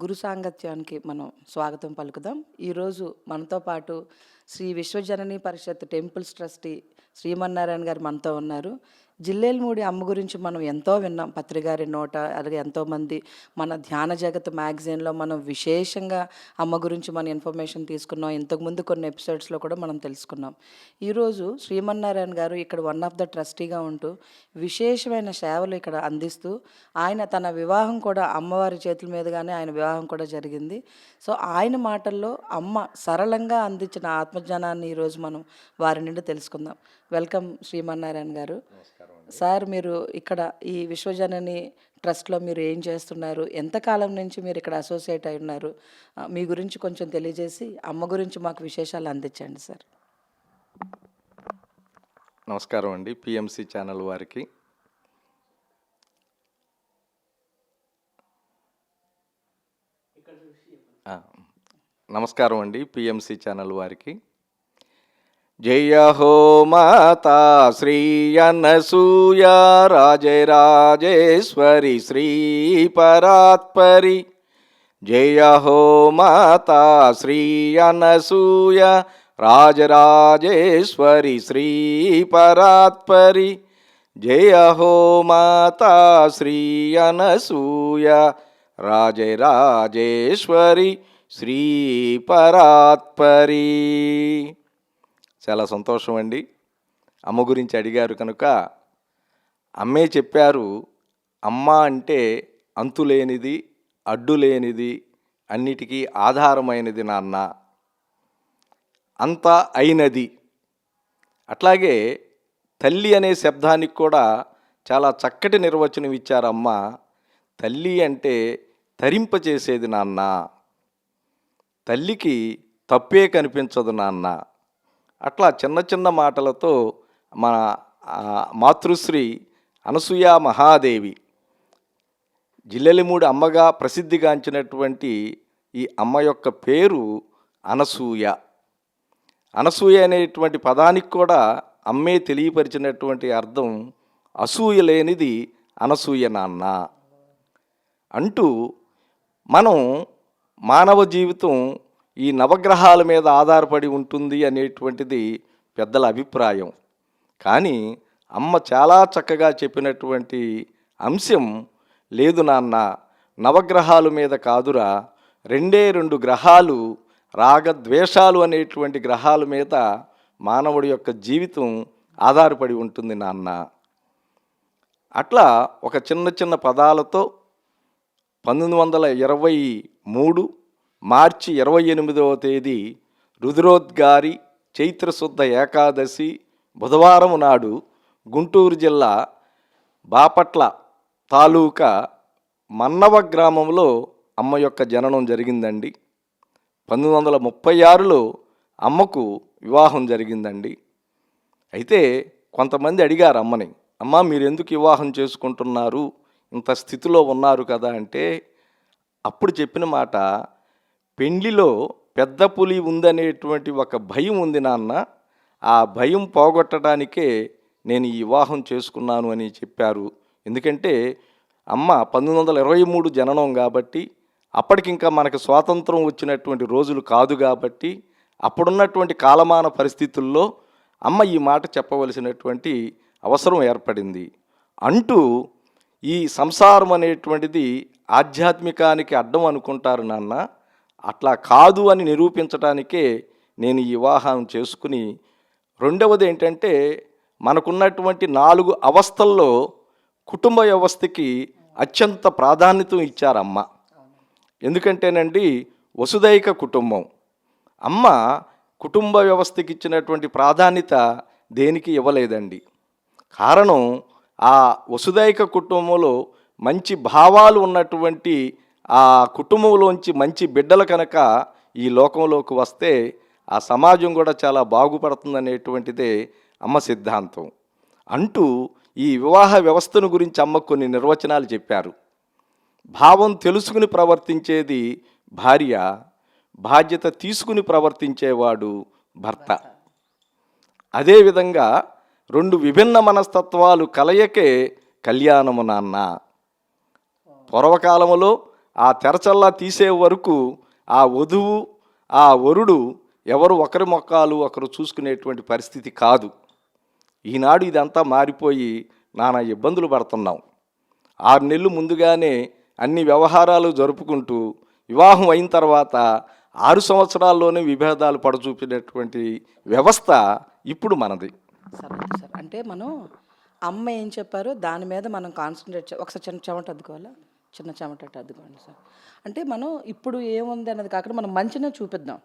గురు సాంగత్యానికి మనం స్వాగతం పలుకుదాం. ఈరోజు మనతో పాటు శ్రీ విశ్వజనని పరిషత్ టెంపుల్స్ ట్రస్టీ శ్రీమన్నారాయణ గారు మనతో ఉన్నారు. జిల్లేలమూడి అమ్మ గురించి మనం ఎంతో విన్నాం పత్రిగారి నోట. అలాగే ఎంతోమంది మన ధ్యాన జగత్ మ్యాగజైన్లో మనం విశేషంగా అమ్మ గురించి మన ఇన్ఫర్మేషన్ తీసుకున్నాం. ఇంతకుముందు కొన్ని ఎపిసోడ్స్లో కూడా మనం తెలుసుకున్నాం. ఈరోజు శ్రీమన్నారాయణ గారు ఇక్కడ వన్ ఆఫ్ ద ట్రస్టీగా ఉంటూ విశేషమైన సేవలు ఇక్కడ అందిస్తూ ఆయన తన వివాహం కూడా అమ్మవారి చేతుల మీదుగానే ఆయన వివాహం కూడా జరిగింది. సో ఆయన మాటల్లో అమ్మ సరళంగా అందించిన ఆత్మజ్ఞానాన్ని ఈరోజు మనం వారి నుండి తెలుసుకుందాం. వెల్కమ్ శ్రీమన్నారాయణ గారు. సార్, మీరు ఇక్కడ ఈ విశ్వజనని ట్రస్ట్లో మీరు ఏం చేస్తున్నారు, ఎంతకాలం నుంచి మీరు ఇక్కడ అసోసియేట్ అయి ఉన్నారు, మీ గురించి కొంచెం తెలియజేసి అమ్మ గురించి మాకు విశేషాలు అందించండి సార్. నమస్కారం అండి పిఎంసి ఛానల్ వారికి. నమస్కారం అండి పిఎంసి ఛానల్ వారికి. జయ హో మాతా శ్రీ అనసూయ రాజరాజేశ్వరి శ్రీ పరాత్పరి. జయ హో మాతా శ్రీ అనసూయ రాజరాజేశ్వరి శ్రీ పరాత్పరి. జయ హో మాతా శ్రీ అనసూయ రాజరాజేశ్వరి శ్రీ పరాత్పరి. చాలా సంతోషం అండి. అమ్మ గురించి అడిగారు కనుక అమ్మే చెప్పారు, అమ్మ అంటే అంతులేనిది, అడ్డులేనిది, అన్నిటికీ ఆధారమైనది నాన్న, అంతా అయినది. అట్లాగే తల్లి అనే శబ్దానికి కూడా చాలా చక్కటి నిర్వచనం ఇచ్చారు అమ్మ. తల్లి అంటే తరింపచేసేది నాన్న, తల్లికి తప్పే కనిపించదు నాన్న. అట్లా చిన్న చిన్న మాటలతో మన మాతృశ్రీ అనసూయ మహాదేవి జిల్లెలమూడి అమ్మగా ప్రసిద్ధిగాంచినటువంటి ఈ అమ్మ యొక్క పేరు అనసూయ. అనసూయ అనేటువంటి పదానికి కూడా అమ్మే తెలియపరిచినటువంటి అర్థం అసూయ లేనిది అనసూయ నాన్న అంటూ, మనం మానవ జీవితం ఈ నవగ్రహాల మీద ఆధారపడి ఉంటుంది అనేటువంటిది పెద్దల అభిప్రాయం. కానీ అమ్మ చాలా చక్కగా చెప్పినటువంటి అంశం, లేదు నాన్న, నవగ్రహాల మీద కాదురా, రెండే రెండు గ్రహాలు, రాగద్వేషాలు అనేటువంటి గ్రహాల మీద మానవుడి యొక్క జీవితం ఆధారపడి ఉంటుంది నాన్న. అట్లా ఒక చిన్న చిన్న పదాలతో 1923 మార్చి 28వ తేదీ రుద్రోద్గారి చైత్రశుద్ధ ఏకాదశి బుధవారం నాడు గుంటూరు జిల్లా బాపట్ల తాలూకా మన్నవ గ్రామంలో అమ్మ యొక్క జననం జరిగిందండి. 1936లో అమ్మకు వివాహం జరిగిందండి. అయితే కొంతమంది అడిగారు అమ్మని, అమ్మ మీరు ఎందుకు వివాహం చేసుకుంటున్నారు, ఇంత స్థితిలో ఉన్నారు కదా అంటే, అప్పుడు చెప్పిన మాట, పెండ్లిలో పెద్ద పులి ఉందనేటువంటి ఒక భయం ఉంది నాన్న, ఆ భయం పోగొట్టడానికే నేను ఈ వివాహం చేసుకున్నాను అని చెప్పారు. ఎందుకంటే అమ్మ 1923 జననం కాబట్టి అప్పటికింకా మనకు స్వాతంత్రం వచ్చినటువంటి రోజులు కాదు కాబట్టి, అప్పుడున్నటువంటి కాలమాన పరిస్థితుల్లో అమ్మ ఈ మాట చెప్పవలసినటువంటి అవసరం ఏర్పడింది అంటూ, ఈ సంసారం అనేటువంటిది ఆధ్యాత్మికానికి అడ్డం అనుకుంటారు నాన్న, అట్లా కాదు అని నిరూపించడానికే నేను ఈ వివాహం చేసుకుని, రెండవది ఏంటంటే మనకున్నటువంటి 4 అవస్థల్లో కుటుంబ వ్యవస్థకి అత్యంత ప్రాధాన్యత ఇచ్చారమ్మ. ఎందుకంటేనండి వసుదైక కుటుంబం. అమ్మ కుటుంబ వ్యవస్థకి ఇచ్చినటువంటి ప్రాధాన్యత దేనికి ఇవ్వలేదండి. కారణం, ఆ వసుదైక కుటుంబంలో మంచి భావాలు ఉన్నటువంటి ఆ కుటుంబంలోంచి మంచి బిడ్డలు కనుక ఈ లోకంలోకి వస్తే ఆ సమాజం కూడా చాలా బాగుపడుతుందనేటువంటిదే అమ్మ సిద్ధాంతం అంటూ, ఈ వివాహ వ్యవస్థను గురించి అమ్మ కొన్ని నిర్వచనాలు చెప్పారు. భావం తెలుసుకుని ప్రవర్తించేది భార్య, బాధ్యత తీసుకుని ప్రవర్తించేవాడు భర్త. అదేవిధంగా 2 విభిన్న మనస్తత్వాలు కలయికే కళ్యాణము నాన్న. పూర్వకాలములో ఆ తెరచల్లా తీసే వరకు ఆ వధువు ఆ వరుడు ఎవరు ఒకరి మొక్కలు ఒకరు చూసుకునేటువంటి పరిస్థితి కాదు. ఈనాడు ఇదంతా మారిపోయి నానా ఇబ్బందులు పడుతున్నాం. 6 నెలలు ముందుగానే అన్ని వ్యవహారాలు జరుపుకుంటూ వివాహం అయిన తర్వాత 6 సంవత్సరాల్లోనే విభేదాలు పడచూపినటువంటి వ్యవస్థ ఇప్పుడు మనది. సార్ అది సార్ అంటే మనం అమ్మ ఏం చెప్పారో దాని మీద మనం కాన్సన్ట్రేట్ ఒకసారి చిన్న చెమట అద్దుకోవాలా, చిన్న చెమట అట్టు అద్దుకోండి సార్. అంటే మనం ఇప్పుడు ఏముంది అన్నది కాకుండా మనం మంచినే చూపిద్దాం.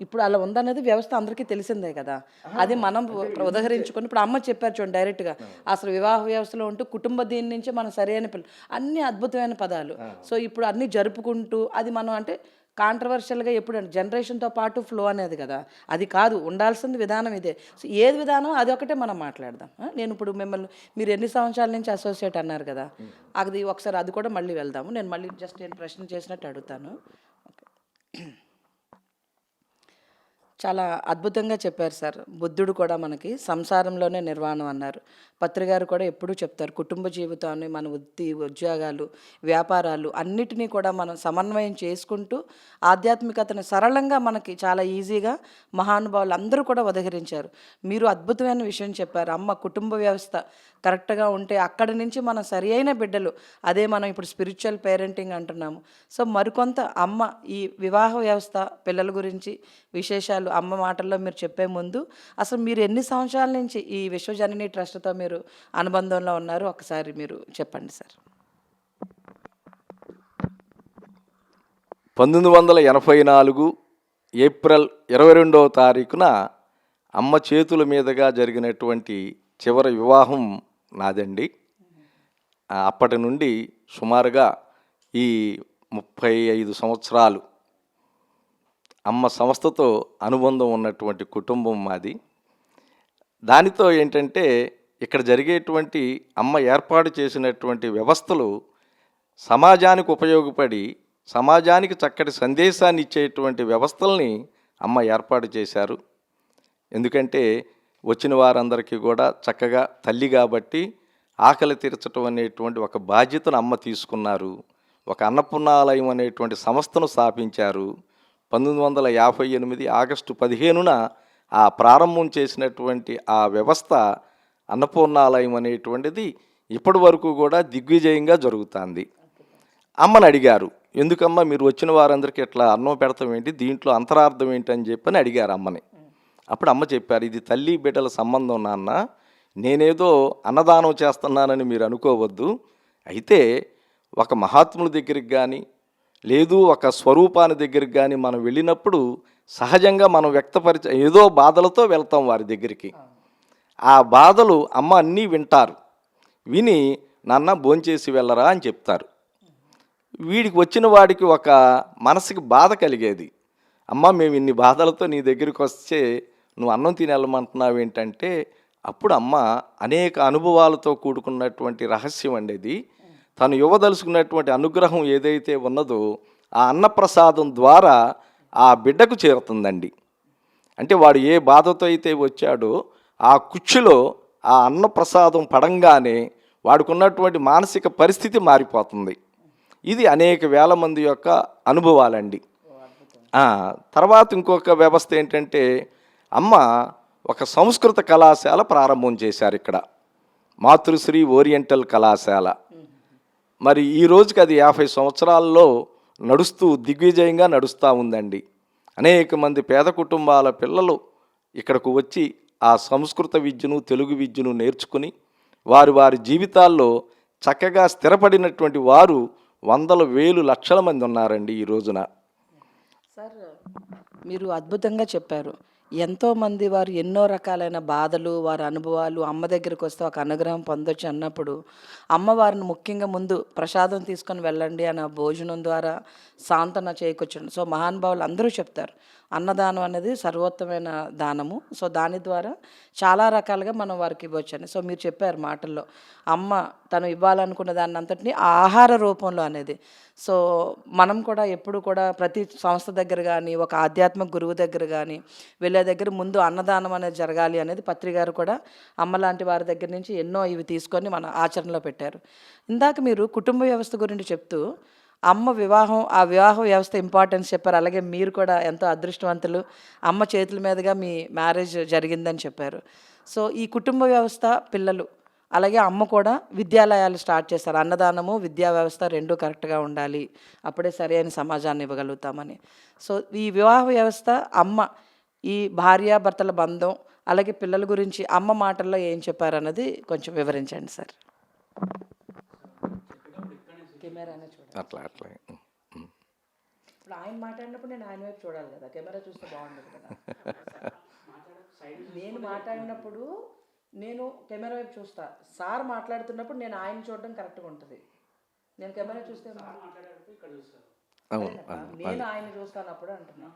ఇప్పుడు అలా ఉందనేది వ్యవస్థ అందరికీ తెలిసిందే కదా, అది మనం ఉదహరించుకొని ఇప్పుడు అమ్మ చెప్పారు చూడండి డైరెక్ట్గా, అసలు వివాహ వ్యవస్థలో ఉంటూ కుటుంబ దీని నుంచి మనం సరైన పిల్ల అన్ని అద్భుతమైన పదాలు. సో ఇప్పుడు అన్నీ జరుపుకుంటూ అది మనం అంటే కాంట్రవర్షియల్గా ఎప్పుడు అంటే జనరేషన్తో పాటు ఫ్లో అనేది కదా, అది కాదు ఉండాల్సింది విధానం ఇదే. సో ఏది విధానం అది ఒకటే మనం మాట్లాడదాం. నేను ఇప్పుడు మిమ్మల్ని మీరు ఎన్ని సంవత్సరాల నుంచి అసోసియేట్ అన్నారు కదా, అది ఒకసారి అది కూడా మళ్ళీ వెళ్దాము. నేను మళ్ళీ జస్ట్ నేను ప్రశ్న చేసినట్టు అడుగుతాను. చాలా అద్భుతంగా చెప్పారు సార్. బుద్ధుడు కూడా మనకి సంసారంలోనే నిర్వాణం అన్నారు. పత్రిగారు కూడా ఎప్పుడూ చెప్తారు కుటుంబ జీవితాన్ని మన ఉద్యోగాలు వ్యాపారాలు అన్నిటినీ కూడా మనం సమన్వయం చేసుకుంటూ ఆధ్యాత్మికతను సరళంగా మనకి చాలా ఈజీగా మహానుభావులు అందరూ కూడా ఉదహరించారు. మీరు అద్భుతమైన విషయం చెప్పారు. అమ్మ కుటుంబ వ్యవస్థ కరెక్ట్గా ఉంటే అక్కడి నుంచి మనం సరి అయిన బిడ్డలు, అదే మనం ఇప్పుడు స్పిరిచువల్ పేరెంటింగ్ అంటున్నాము. సో మరికొంత అమ్మ ఈ వివాహ వ్యవస్థ పిల్లల గురించి విశేషాలు అమ్మ మాటల్లో మీరు చెప్పే ముందు అసలు మీరు ఎన్ని సంవత్సరాల నుంచి ఈ విశ్వజనని ట్రస్ట్తో మీరు అనుబంధంలో ఉన్నారు ఒకసారి మీరు చెప్పండి సార్. 1984 ఏప్రిల్ 22వ తారీఖున అమ్మ చేతుల మీదుగా జరిగినటువంటి చివరి వివాహం నాదండి. అప్పటి నుండి సుమారుగా ఈ 35 సంవత్సరాలు అమ్మ సంస్థతో అనుబంధం ఉన్నటువంటి కుటుంబం మాది. దానితో ఏంటంటే ఇక్కడ జరిగేటువంటి అమ్మ ఏర్పాటు చేసినటువంటి వ్యవస్థలు సమాజానికి ఉపయోగపడి సమాజానికి చక్కటి సందేశాన్ని ఇచ్చేటువంటి వ్యవస్థల్ని అమ్మ ఏర్పాటు చేశారు. ఎందుకంటే వచ్చిన వారందరికీ కూడా చక్కగా తల్లి కాబట్టి ఆకలి తీర్చడం అనేటువంటి ఒక బాధ్యతను అమ్మ తీసుకున్నారు. ఒక అన్నపూర్ణాలయం అనేటువంటి సంస్థను స్థాపించారు. 1958 ఆగస్టు 15న ఆ ప్రారంభం చేసినటువంటి ఆ వ్యవస్థ అన్నపూర్ణాలయం అనేటువంటిది ఇప్పటి వరకు కూడా దిగ్విజయంగా జరుగుతుంది. అమ్మని అడిగారు, ఎందుకమ్మా మీరు వచ్చిన వారందరికీ ఇట్లా అన్నం పెడతాం ఏంటి, దీంట్లో అంతరార్థం ఏంటని చెప్పని అడిగారు అమ్మని. అప్పుడు అమ్మ చెప్పారు, ఇది తల్లి బిడ్డల సంబంధం నాన్న, నేనేదో అన్నదానం చేస్తున్నానని మీరు అనుకోవద్దు. అయితే ఒక మహాత్ముల దగ్గరికి కానీ లేదు ఒక స్వరూపాన్ని దగ్గరికి కానీ మనం వెళ్ళినప్పుడు సహజంగా మనం ఏదో బాధలతో వెళ్తాం వారి దగ్గరికి. ఆ బాధలు అమ్మ అన్నీ వింటారు. విని నాన్న భోంచేసి వెళ్ళరా అని చెప్తారు. వీడికి వచ్చిన వాడికి ఒక మనసుకి బాధ కలిగేది. అమ్మ మేము ఇన్ని బాధలతో నీ దగ్గరికి వస్తే నువ్వు అన్నం తిని వెళ్ళమంటున్నావు ఏంటంటే, అప్పుడు అమ్మ అనేక అనుభవాలతో కూడుకున్నటువంటి రహస్యం అండి. తను ఇవ్వదలుచుకున్నటువంటి అనుగ్రహం ఏదైతే ఉన్నదో ఆ అన్నప్రసాదం ద్వారా ఆ బిడ్డకు చేరుతుందండి. అంటే వాడు ఏ బాధతో అయితే వచ్చాడో ఆ కుర్చీలో ఆ అన్నప్రసాదం పడంగానే వాడుకున్నటువంటి మానసిక పరిస్థితి మారిపోతుంది. ఇది అనేక వేల మంది యొక్క అనుభవాలండి. తర్వాత ఇంకొక వ్యవస్థ ఏంటంటే, అమ్మ ఒక సంస్కృత కళాశాల ప్రారంభం చేశారు ఇక్కడ, మాతృశ్రీ ఓరియంటల్ కళాశాల. మరి ఈ రోజుకి అది 50 సంవత్సరాల్లో నడుస్తూ దిగ్విజయంగా నడుస్తూ ఉందండి. అనేక మంది పేద కుటుంబాల పిల్లలు ఇక్కడకు వచ్చి ఆ సంస్కృత విద్యను తెలుగు విద్యను నేర్చుకుని వారి జీవితాల్లో చక్కగా స్థిరపడినటువంటి వారు వందల వేలు లక్షల మంది ఉన్నారండి ఈ రోజున. సార్ మీరు అద్భుతంగా చెప్పారు. ఎంతోమంది వారు ఎన్నో రకాలైన బాధలు వారి అనుభవాలు అమ్మ దగ్గరికి వస్తే ఒక అనుగ్రహం పొందొచ్చు అన్నప్పుడు అమ్మవారిని ముఖ్యంగా ముందు ప్రసాదం తీసుకొని వెళ్ళండి అన్న భోజనం ద్వారా సాంతన చేకూర్చండి. సో మహానుభావులు అందరూ చెప్తారు అన్నదానం అనేది సర్వోత్తమైన దానము. సో దాని ద్వారా చాలా రకాలుగా మనం వారికి ఇవ్వచ్చని. సో మీరు చెప్పారు మాటల్లో అమ్మ తను ఇవ్వాలనుకున్న దాన్ని అంతటినీ ఆహార రూపంలో అనేది. సో మనం కూడా ఎప్పుడు కూడా ప్రతి సంస్థ దగ్గర కానీ ఒక ఆధ్యాత్మిక గురువు దగ్గర కానీ వెళ్ళే దగ్గర ముందు అన్నదానం అనేది జరగాలి అనేది పత్రిగారు కూడా అమ్మ లాంటి వారి దగ్గర నుంచి ఎన్నో ఇవి తీసుకొని మన ఆచరణలో పెట్టారు. ఇందాక మీరు కుటుంబ వ్యవస్థ గురించి చెప్తూ అమ్మ వివాహం, ఆ వివాహ వ్యవస్థ ఇంపార్టెన్స్ చెప్పారు. అలాగే మీరు కూడా ఎంతో అదృష్టవంతులు. అమ్మ చేతుల మీదుగా మీ మ్యారేజ్ జరిగిందని చెప్పారు. సో, ఈ కుటుంబ వ్యవస్థ, పిల్లలు, అలాగే అమ్మ కూడా విద్యాలయాలు స్టార్ట్ చేశారు. అన్నదానము, విద్యా వ్యవస్థ 2 కరెక్ట్‌గా ఉండాలి. అప్పుడే సరైన సమాజాన్ని ఇవ్వగలుగుతామని. సో, ఈ వివాహ వ్యవస్థ, అమ్మ, ఈ భార్యాభర్తల బంధం, అలాగే పిల్లల గురించి అమ్మ మాటల్లో ఏం చెప్పారన్నది కొంచెం వివరించండి సార్. కెమెరానే చూడాలి. అట్లా ఇప్పుడు ఆయన మాట్లాడినప్పుడు నేను ఆయన వైపు చూడాలి కదా, కెమెరా చూస్తే బాగుండదు కదా. నేను మాట్లాడినప్పుడు నేను కెమెరా వైపు చూస్తా, సార్ మాట్లాడుతున్నప్పుడు నేను ఆయన చూడడం కరెక్ట్గా ఉంటుంది. నేను కెమెరా చూస్తే నేను ఆయన చూస్తానప్పుడు అంటున్నా.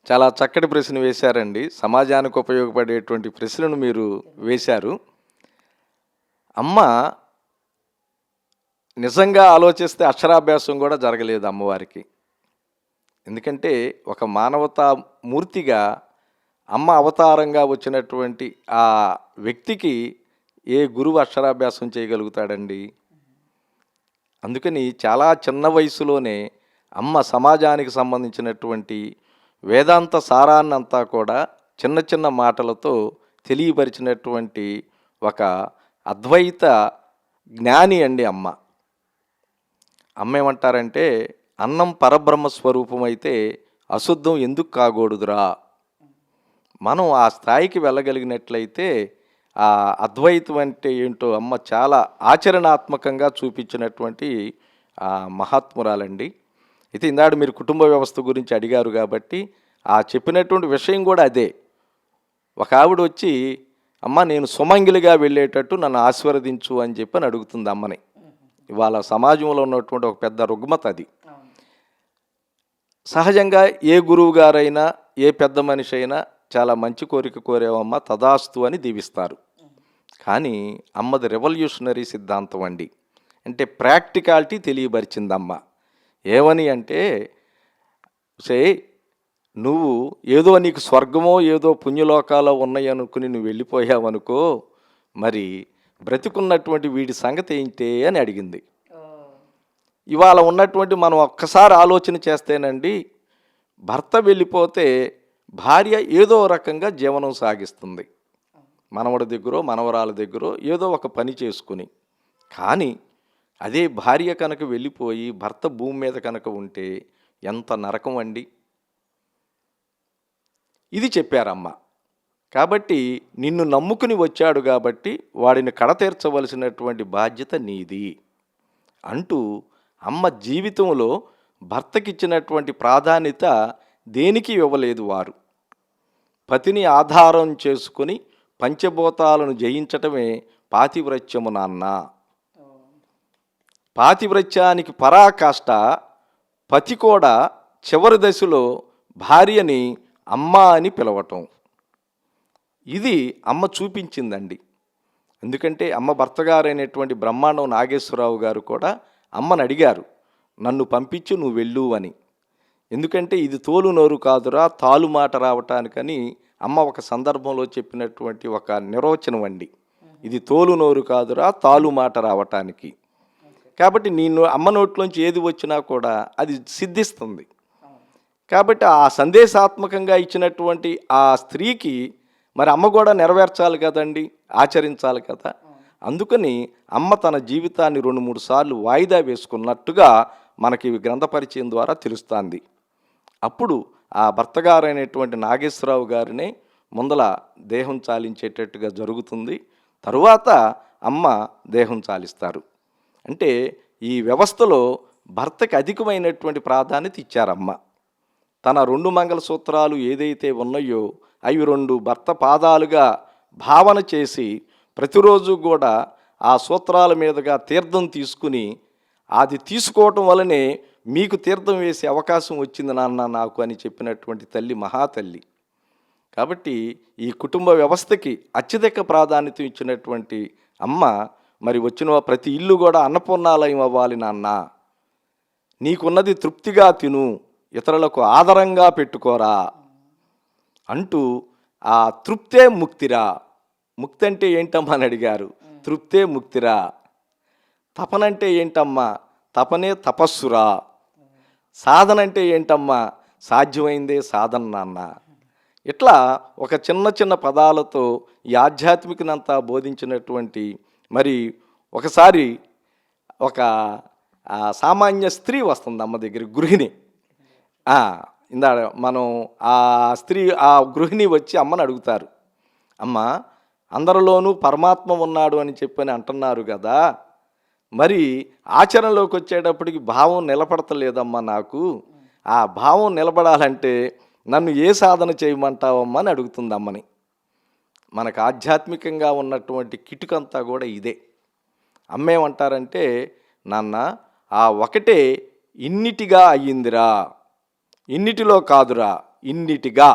చాలా చక్కటి ప్రశ్న వేశారండి. సమాజానికి ఉపయోగపడేటువంటి ప్రశ్నను మీరు వేశారు. అమ్మ నిజంగా ఆలోచిస్తే అక్షరాభ్యాసం కూడా జరగలేదు అమ్మవారికి. ఎందుకంటే ఒక మానవతా మూర్తిగా అమ్మ అవతారంగా వచ్చినటువంటి ఆ వ్యక్తికి ఏ గురువు అక్షరాభ్యాసం చేయగలుగుతాడండి? అందుకని చాలా చిన్న వయసులోనే అమ్మ సమాజానికి సంబంధించినటువంటి వేదాంత సారాన్నంతా కూడా చిన్న చిన్న మాటలతో తెలియపరిచినటువంటి ఒక అద్వైత జ్ఞాని అండి అమ్మ. అమ్మ ఏమంటారంటే, అన్నం పరబ్రహ్మ స్వరూపం అయితే అశుద్ధం ఎందుకు కాకూడదురా. మనం ఆ స్థాయికి వెళ్ళగలిగినట్లయితే ఆ అద్వైతం అంటే ఏంటో అమ్మ చాలా ఆచరణాత్మకంగా చూపించినటువంటి మహాత్మురాలండి. అయితే ఇందాక మీరు కుటుంబ వ్యవస్థ గురించి అడిగారు కాబట్టి ఆ చెప్పినటువంటి విషయం కూడా అదే. ఒక ఆవిడ వచ్చి, అమ్మ నేను సుమంగిలిగా వెళ్ళేటట్టు నన్ను ఆశీర్వదించు అని చెప్పని అడుగుతుంది అమ్మని. ఇవాళ సమాజంలో ఉన్నటువంటి ఒక పెద్ద రుగ్మత అది. సహజంగా ఏ గురువు గారైనా ఏ పెద్ద మనిషి అయినా చాలా మంచి కోరిక కోరేవమ్మ తదాస్తు అని దీవిస్తారు. కానీ అమ్మది రెవల్యూషనరీ సిద్ధాంతం అండి. అంటే ప్రాక్టికాలిటీ తెలియపరిచిందమ్మ. ఏమని అంటే, నువ్వు ఏదో నీకు స్వర్గమో ఏదో పుణ్యలోకాలో ఉన్నాయి అనుకుని నువ్వు వెళ్ళిపోయావనుకో, మరి బ్రతికున్నటువంటి వీడి సంగతి ఏంటే అని అడిగింది. ఇవాళ ఉన్నటువంటి మనం ఒక్కసారి ఆలోచన చేస్తేనండి, భర్త వెళ్ళిపోతే భార్య ఏదో రకంగా జీవనం సాగిస్తుంది. మనవడి దగ్గరో మనవరాల దగ్గరో ఏదో ఒక పని చేసుకుని. కానీ అదే భార్య కనుక వెళ్ళిపోయి భర్త భూమి మీద కనుక ఉంటే ఎంత నరకం అండి. ఇది చెప్పారమ్మ. కాబట్టి నిన్ను నమ్ముకుని వచ్చాడు కాబట్టి వాడిని కడతీర్చవలసినటువంటి బాధ్యత నీది అంటూ అమ్మ జీవితంలో భర్తకిచ్చినటువంటి ప్రాధాన్యత దేనికి ఇవ్వలేదు వారు. పతిని ఆధారం చేసుకుని పంచభూతాలను జయించటమే పాతివ్రత్యము నాన్న. పాతివ్రత్యానికి పరాకాష్ట పతి కూడా చివరి దశలో భార్యని అమ్మ అని పిలవటం. ఇది అమ్మ చూపించిందండి. ఎందుకంటే అమ్మ భర్తగారైనటువంటి బ్రహ్మాండం నాగేశ్వరరావు గారు కూడా అమ్మని అడిగారు, నన్ను పంపించు నువ్వు వెళ్ళు అని. ఎందుకంటే ఇది తోలు నోరు కాదురా తాలు మాట రావటానికని అమ్మ ఒక సందర్భంలో చెప్పినటువంటి ఒక నిర్వచనం అండి. ఇది తోలు నోరు కాదురా తాలు మాట రావటానికి. కాబట్టి నేను అమ్మ నోట్లోంచి ఏది వచ్చినా కూడా అది సిద్ధిస్తుంది. కాబట్టి ఆ సందేశాత్మకంగా ఇచ్చినటువంటి ఆ స్త్రీకి మరి అమ్మ కూడా నెరవేర్చాలి కదండి, ఆచరించాలి కదా. అందుకని అమ్మ తన జీవితాన్ని 2-3 సార్లు వాయిదా వేసుకున్నట్టుగా మనకి గ్రంథ పరిచయం ద్వారా తెలుస్తుంది. అప్పుడు ఆ భర్తగారైనటువంటి నాగేశ్వరరావు గారిని ముందల దేహం చాలించేటట్టుగా జరుగుతుంది. తరువాత అమ్మ దేహం చాలిస్తారు. అంటే ఈ వ్యవస్థలో భర్తకి అధికమైనటువంటి ప్రాధాన్యత ఇచ్చారమ్మ. తన 2 మంగళసూత్రాలు ఏదైతే ఉన్నాయో అవి 2 భర్త పాదాలుగా భావన చేసి ప్రతిరోజు కూడా ఆ సూత్రాల మీదుగా తీర్థం తీసుకుని, అది తీసుకోవటం వల్లనే మీకు తీర్థం వేసే అవకాశం వచ్చింది నాన్న నాకు అని చెప్పినటువంటి తల్లి మహాతల్లి. కాబట్టి ఈ కుటుంబ వ్యవస్థకి అత్యధిక ప్రాధాన్యత ఇచ్చినటువంటి అమ్మ మరి వచ్చిన ప్రతి ఇల్లు కూడా అన్నపూర్ణాలయం అవ్వాలి నాన్న, నీకున్నది తృప్తిగా తిను, ఇతరులకు ఆదరంగా పెట్టుకోరా అంటూ ఆ తృప్తే ముక్తిరా. ముక్తి అంటే ఏంటమ్మా అని అడిగారు. తృప్తే ముక్తిరా. తపనంటే ఏంటమ్మా? తపనే తపస్సురా. సాధన అంటే ఏంటమ్మా? సాధ్యమైందే సాధన నాన్న. ఇట్లా ఒక చిన్న చిన్న పదాలతో ఈ ఆధ్యాత్మికనంతా బోధించినటువంటి, మరి ఒకసారి ఒక సామాన్య స్త్రీ వస్తుంది అమ్మ దగ్గర, గృహిణి. ఇందా మనం ఆ స్త్రీ, ఆ గృహిణి వచ్చి అమ్మని అడుగుతారు, అమ్మ అందరిలోనూ పరమాత్మ ఉన్నాడు అని చెప్పని అంటున్నారు కదా, మరి ఆచరణలోకి వచ్చేటప్పటికి భావం నిలబడతలేదమ్మా నాకు. ఆ భావం నిలబడాలంటే నన్ను ఏ సాధన చేయమంటావమ్మా అని అడుగుతుంది అమ్మని. మనకు ఆధ్యాత్మికంగా ఉన్నటువంటి కిటుకంతా కూడా ఇదే. అమ్మేమంటారంటే, నాన్న ఆ ఒకటే ఇన్నిటిగా అయ్యిందిరా, ఇన్నిటిలో కాదురా, ఇన్నిటిగా.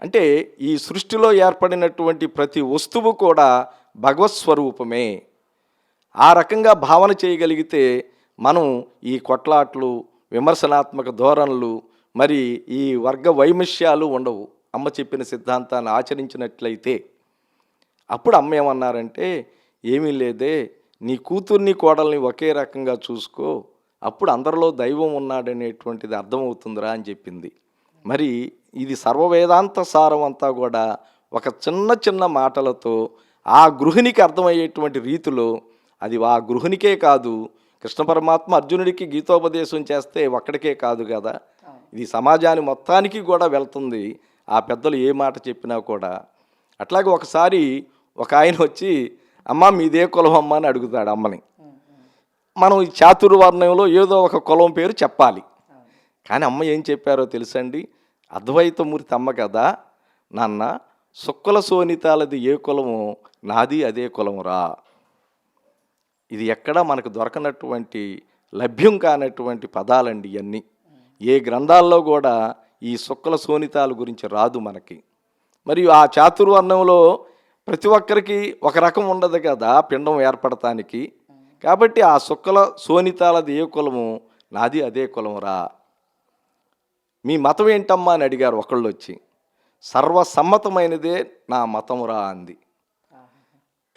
అంటే ఈ సృష్టిలో ఏర్పడినటువంటి ప్రతి వస్తువు కూడా భగవత్ స్వరూపమే. ఆ రకంగా భావన చేయగలిగితే మనం ఈ కొట్లాట్లు, విమర్శనాత్మక ధోరణులు, మరి ఈ వర్గ వైమస్యాలు ఉండవు. అమ్మ చెప్పిన సిద్ధాంతాన్ని ఆచరించినట్లయితే. అప్పుడు అమ్మ ఏమన్నారంటే, ఏమీ లేదే, నీ కూతుర్ని కోడల్ని ఒకే రకంగా చూసుకో, అప్పుడు అందరిలో దైవం ఉన్నాడనేటువంటిది అర్థమవుతుందిరా అని చెప్పింది. మరి ఇది సర్వవేదాంత సారం అంతా కూడా ఒక చిన్న చిన్న మాటలతో ఆ గృహిణికి అర్థమయ్యేటువంటి రీతిలో, అది ఆ గృహిణికే కాదు, కృష్ణ పరమాత్మ అర్జునుడికి గీతోపదేశం చేస్తే ఒక్కడికే కాదు కదా, ఇది సమాజాన్ని మొత్తానికి కూడా వెళ్తుంది ఆ పెద్దలు ఏ మాట చెప్పినా కూడా. అట్లాగే ఒకసారి ఒక ఆయన వచ్చి, అమ్మ మీదే కులం అమ్మ అని అడుగుతాడు అమ్మని. మనం ఈ చాతుర్వర్ణంలో ఏదో ఒక కులం పేరు చెప్పాలి. కానీ అమ్మ ఏం చెప్పారో తెలుసండి? అద్వైతమూర్తి అమ్మ కదా, నాన్న సుక్కల సోనితాలది ఏ కులము, నాది అదే కులమురా. ఇది ఎక్కడా మనకు దొరకనటువంటి, లభ్యం కానటువంటి పదాలండి ఇవన్నీ. ఏ గ్రంథాల్లో కూడా ఈ సుక్కల సోనితాల గురించి రాదు మనకి. మరియు ఆ చాతుర్వర్ణంలో ప్రతి ఒక్కరికి ఒక రకం ఉండదు కదా పిండం ఏర్పడటానికి. కాబట్టి ఆ సుక్కల సోనితాలది ఏ కులము, నాది అదే కులమురా. మీ మతం ఏంటమ్మా అని అడిగారు ఒకళ్ళు వచ్చి. సర్వసమ్మతమైనదే నా మతమురా అంది.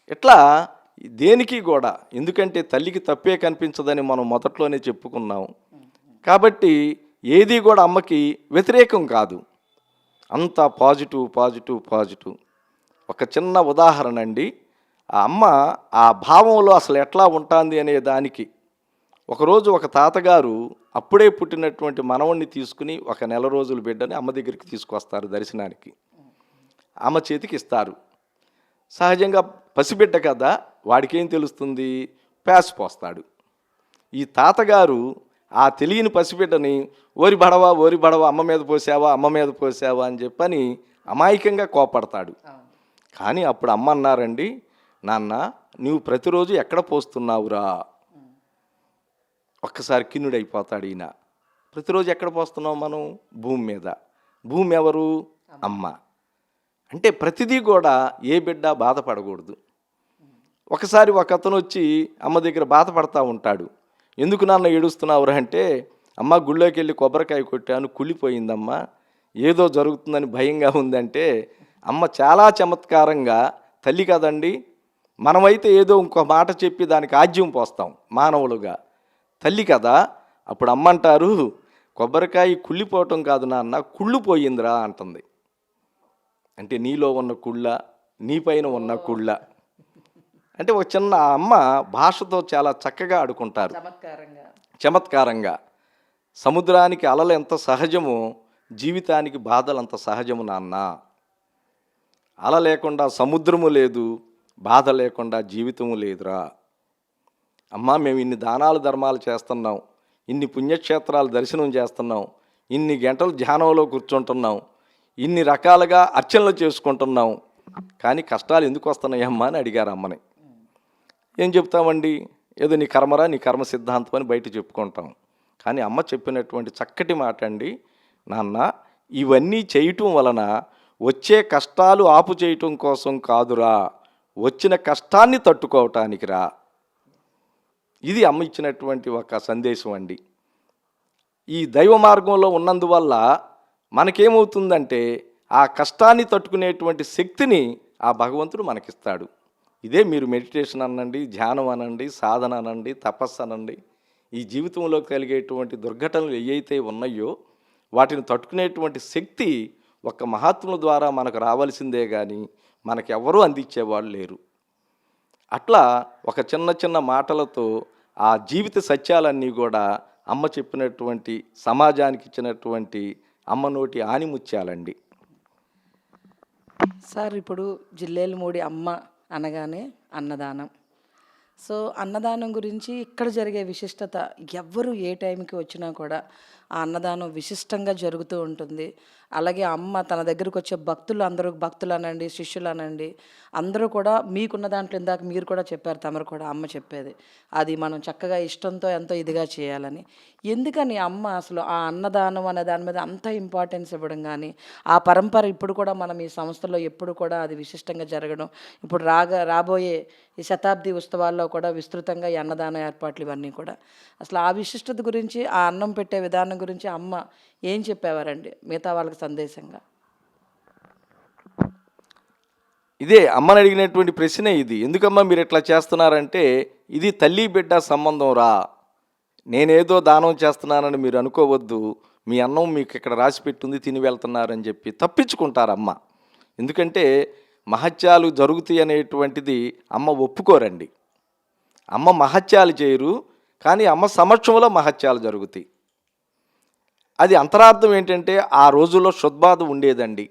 ఇట్లా దేనికి కూడా, ఎందుకంటే తల్లికి తప్పే కనిపించదని మనం మొదట్లోనే చెప్పుకున్నాం. కాబట్టి ఏది కూడా అమ్మకి వ్యతిరేకం కాదు, అంతా పాజిటివ్ పాజిటివ్ పాజిటివ్. ఒక చిన్న ఉదాహరణ అండి. ఆ అమ్మ ఆ భావంలో అసలు ఎట్లా ఉంటుంది అనే దానికి, ఒకరోజు ఒక తాతగారు అప్పుడే పుట్టినటువంటి మనవణ్ణి తీసుకుని, ఒక నెల రోజుల బిడ్డని అమ్మ దగ్గరికి తీసుకొస్తారు దర్శనానికి. అమ్మ చేతికి ఇస్తారు. సహజంగా పసిబిడ్డ కదా, వాడికేం తెలుస్తుంది, ప్యాస్ పోస్తాడు. ఈ తాతగారు ఆ తెలియని పసిబిడ్డని ఓరి బడవా ఓరి బడవా, అమ్మ మీద పోసావా అమ్మ మీద పోసావా అని చెప్పని అమాయకంగా కోపడతాడు. కానీ అప్పుడు అమ్మ అన్నారండి, నాన్న నువ్వు ప్రతిరోజు ఎక్కడ పోస్తున్నావురా. ఒక్కసారి కిన్నుడైపోతాడు ఈయన. ప్రతిరోజు ఎక్కడ పోస్తున్నావు మనం? భూమి మీద. భూమి ఎవరు? అమ్మ. అంటే ప్రతిదీ కూడా ఏ బిడ్డ బాధపడకూడదు. ఒకసారి ఒక అతను వచ్చి అమ్మ దగ్గర బాధపడతా ఉంటాడు. ఎందుకు నాన్న ఏడుస్తున్నావురా అంటే, అమ్మ గుళ్ళోకి వెళ్ళి కొబ్బరికాయ కొట్టాను, కుళ్ళిపోయిందమ్మా, ఏదో జరుగుతుందని భయంగా ఉందంటే, అమ్మ చాలా చమత్కారంగా, తల్లి కదండి, మనమైతే ఏదో ఇంకో మాట చెప్పి దానికి ఆజ్యం పోస్తాం మానవులుగా. తల్లి కదా, అప్పుడు అమ్మ అంటారు, కొబ్బరికాయ కుళ్ళిపోవటం కాదు నాన్న, కుళ్ళిపోయిందిరా అంటుంది. అంటే నీలో ఉన్న కుళ్ళ, నీపైన ఉన్న కుళ్ళ. అంటే ఒక చిన్న అమ్మ భాషతో చాలా చక్కగా ఆడుకుంటారు, చమత్కారంగా. సముద్రానికి అలలు ఎంత సహజమో జీవితానికి బాధలు అంత సహజము నాన్న. అల లేకుండా సముద్రము లేదు, బాధ లేకుండా జీవితము లేదురా. అమ్మ మేము ఇన్ని దానాలు ధర్మాలు చేస్తున్నాం, ఇన్ని పుణ్యక్షేత్రాలు దర్శనం చేస్తున్నాం, ఇన్ని గంటలు ధ్యానంలో కూర్చుంటున్నాం, ఇన్ని రకాలుగా అర్చనలు చేసుకుంటున్నాం, కానీ కష్టాలు ఎందుకు వస్తున్నాయమ్మా అని అడిగారు అమ్మని. ఏం చెప్తామండి, ఏదో నీ కర్మరా, నీ కర్మ సిద్ధాంతం అని బయట చెప్పుకుంటాం. కానీ అమ్మ చెప్పినటువంటి చక్కటి మాట అండి, నాన్న ఇవన్నీ చేయటం వలన వచ్చే కష్టాలు ఆపు చేయటం కోసం కాదురా, వచ్చిన కష్టాన్ని తట్టుకోవటానికి రా. ఇది అమ్మ ఇచ్చినటువంటి ఒక సందేశం అండి. ఈ దైవ మార్గంలో ఉన్నందువల్ల మనకేమవుతుందంటే ఆ కష్టాన్ని తట్టుకునేటువంటి శక్తిని ఆ భగవంతుడు మనకిస్తాడు. ఇదే మీరు మెడిటేషన్ అనండి, ధ్యానం అనండి, సాధన అనండి, తపస్సు అనండి, ఈ జీవితంలో కలిగేటువంటి దుర్ఘటనలు ఏవైతే ఉన్నాయో వాటిని తట్టుకునేటువంటి శక్తి ఒక్క మహాత్ముల ద్వారా మనకు రావాల్సిందే కానీ మనకెవ్వరూ అందించేవాళ్ళు లేరు. అట్లా ఒక చిన్న చిన్న మాటలతో ఆ జీవిత సత్యాలన్నీ కూడా అమ్మ చెప్పినటువంటి సమాజానికి ఇచ్చినటువంటి అమ్మ నోటి ఆనిముత్యాలండి. సార్ ఇప్పుడు జిల్లేలమూడి అమ్మ అనగానే అన్నదానం. సో అన్నదానం గురించి ఇక్కడ జరిగే విశిష్టత ఎవ్వరు ఏ టైంకి వచ్చినా కూడా ఆ అన్నదానం విశిష్టంగా జరుగుతూ ఉంటుంది. అలాగే అమ్మ తన దగ్గరకు వచ్చే భక్తులు అందరూ, భక్తులు అనండి, శిష్యులు అనండి, అందరూ కూడా మీకున్న దాంట్లో ఇందాక మీరు కూడా చెప్పారు, తమరు కూడా అమ్మ చెప్పేది అది మనం చక్కగా ఇష్టంతో ఎంతో ఇదిగా చేయాలని. ఎందుకని అమ్మ అసలు ఆ అన్నదానం అనే దాని మీద అంత ఇంపార్టెన్స్ ఇవ్వడం, కానీ ఆ పరంపర ఇప్పుడు కూడా మనం ఈ సంస్థలో ఎప్పుడు కూడా అది విశిష్టంగా జరగడం, ఇప్పుడు రాబోయే ఈ శతాబ్ది ఉత్సవాల్లో కూడా విస్తృతంగా ఈ అన్నదాన ఏర్పాట్లు ఇవన్నీ కూడా, అసలు ఆ విశిష్టత గురించి, ఆ అన్నం పెట్టే విధానం గురించి అమ్మ ఏం చెప్పేవారండి మిగతా వాళ్ళకి సందేశంగా? ఇదే అమ్మని అడిగినటువంటి ప్రశ్నే ఇది. ఎందుకమ్మా మీరు ఇట్లా చేస్తున్నారంటే, ఇది తల్లి బిడ్డ సంబంధం రా, నేనేదో దానం చేస్తున్నానని మీరు అనుకోవద్దు, మీ అన్నం మీకు ఇక్కడ రాసి పెట్టుంది తిని వెళ్తున్నారని చెప్పి తప్పించుకుంటారమ్మ. ఎందుకంటే మహత్యాలు జరుగుతాయి అనేటువంటిది అమ్మ ఒప్పుకోరండి. అమ్మ మహత్యాలు చేయరు, కానీ అమ్మ సమక్షంలో మహత్యాలు జరుగుతాయి. అది అంతరార్థం ఏంటంటే ఆ రోజుల్లో శుద్బాధ ఉండేదండి.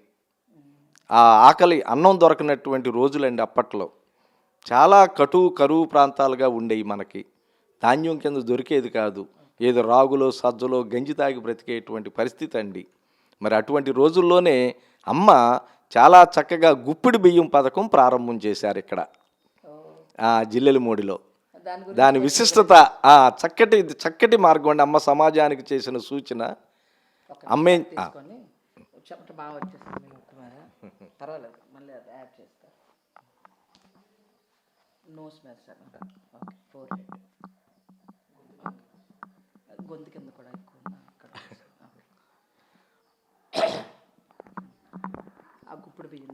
ఆ ఆకలి అన్నం దొరకనటువంటి రోజులండి అప్పట్లో. చాలా కరువు ప్రాంతాలుగా ఉండేవి. మనకి ధాన్యం కింద దొరికేది కాదు, ఏదో రాగులో సజ్జలో గంజి తాగి బ్రతికేటువంటి పరిస్థితి అండి. మరి అటువంటి రోజుల్లోనే అమ్మ చాలా చక్కగా గుప్పిడి బియ్యం పథకం ప్రారంభం చేశారు ఇక్కడ జిల్లెలమూడిలో. దాని విశిష్టత చక్కటి మార్గం అండి. అమ్మ సమాజానికి చేసిన సూచన. అమ్మే బాగా వచ్చేస్తుంది, పర్వాలేదు, మళ్ళీ అది యాడ్ చేస్తా. నో స్మెల్స్ అనమాట. ఓకే, 4 గొంతు కింద కూడా ఎక్కువ అక్కడ. ఆ గుప్పుడు బియ్యం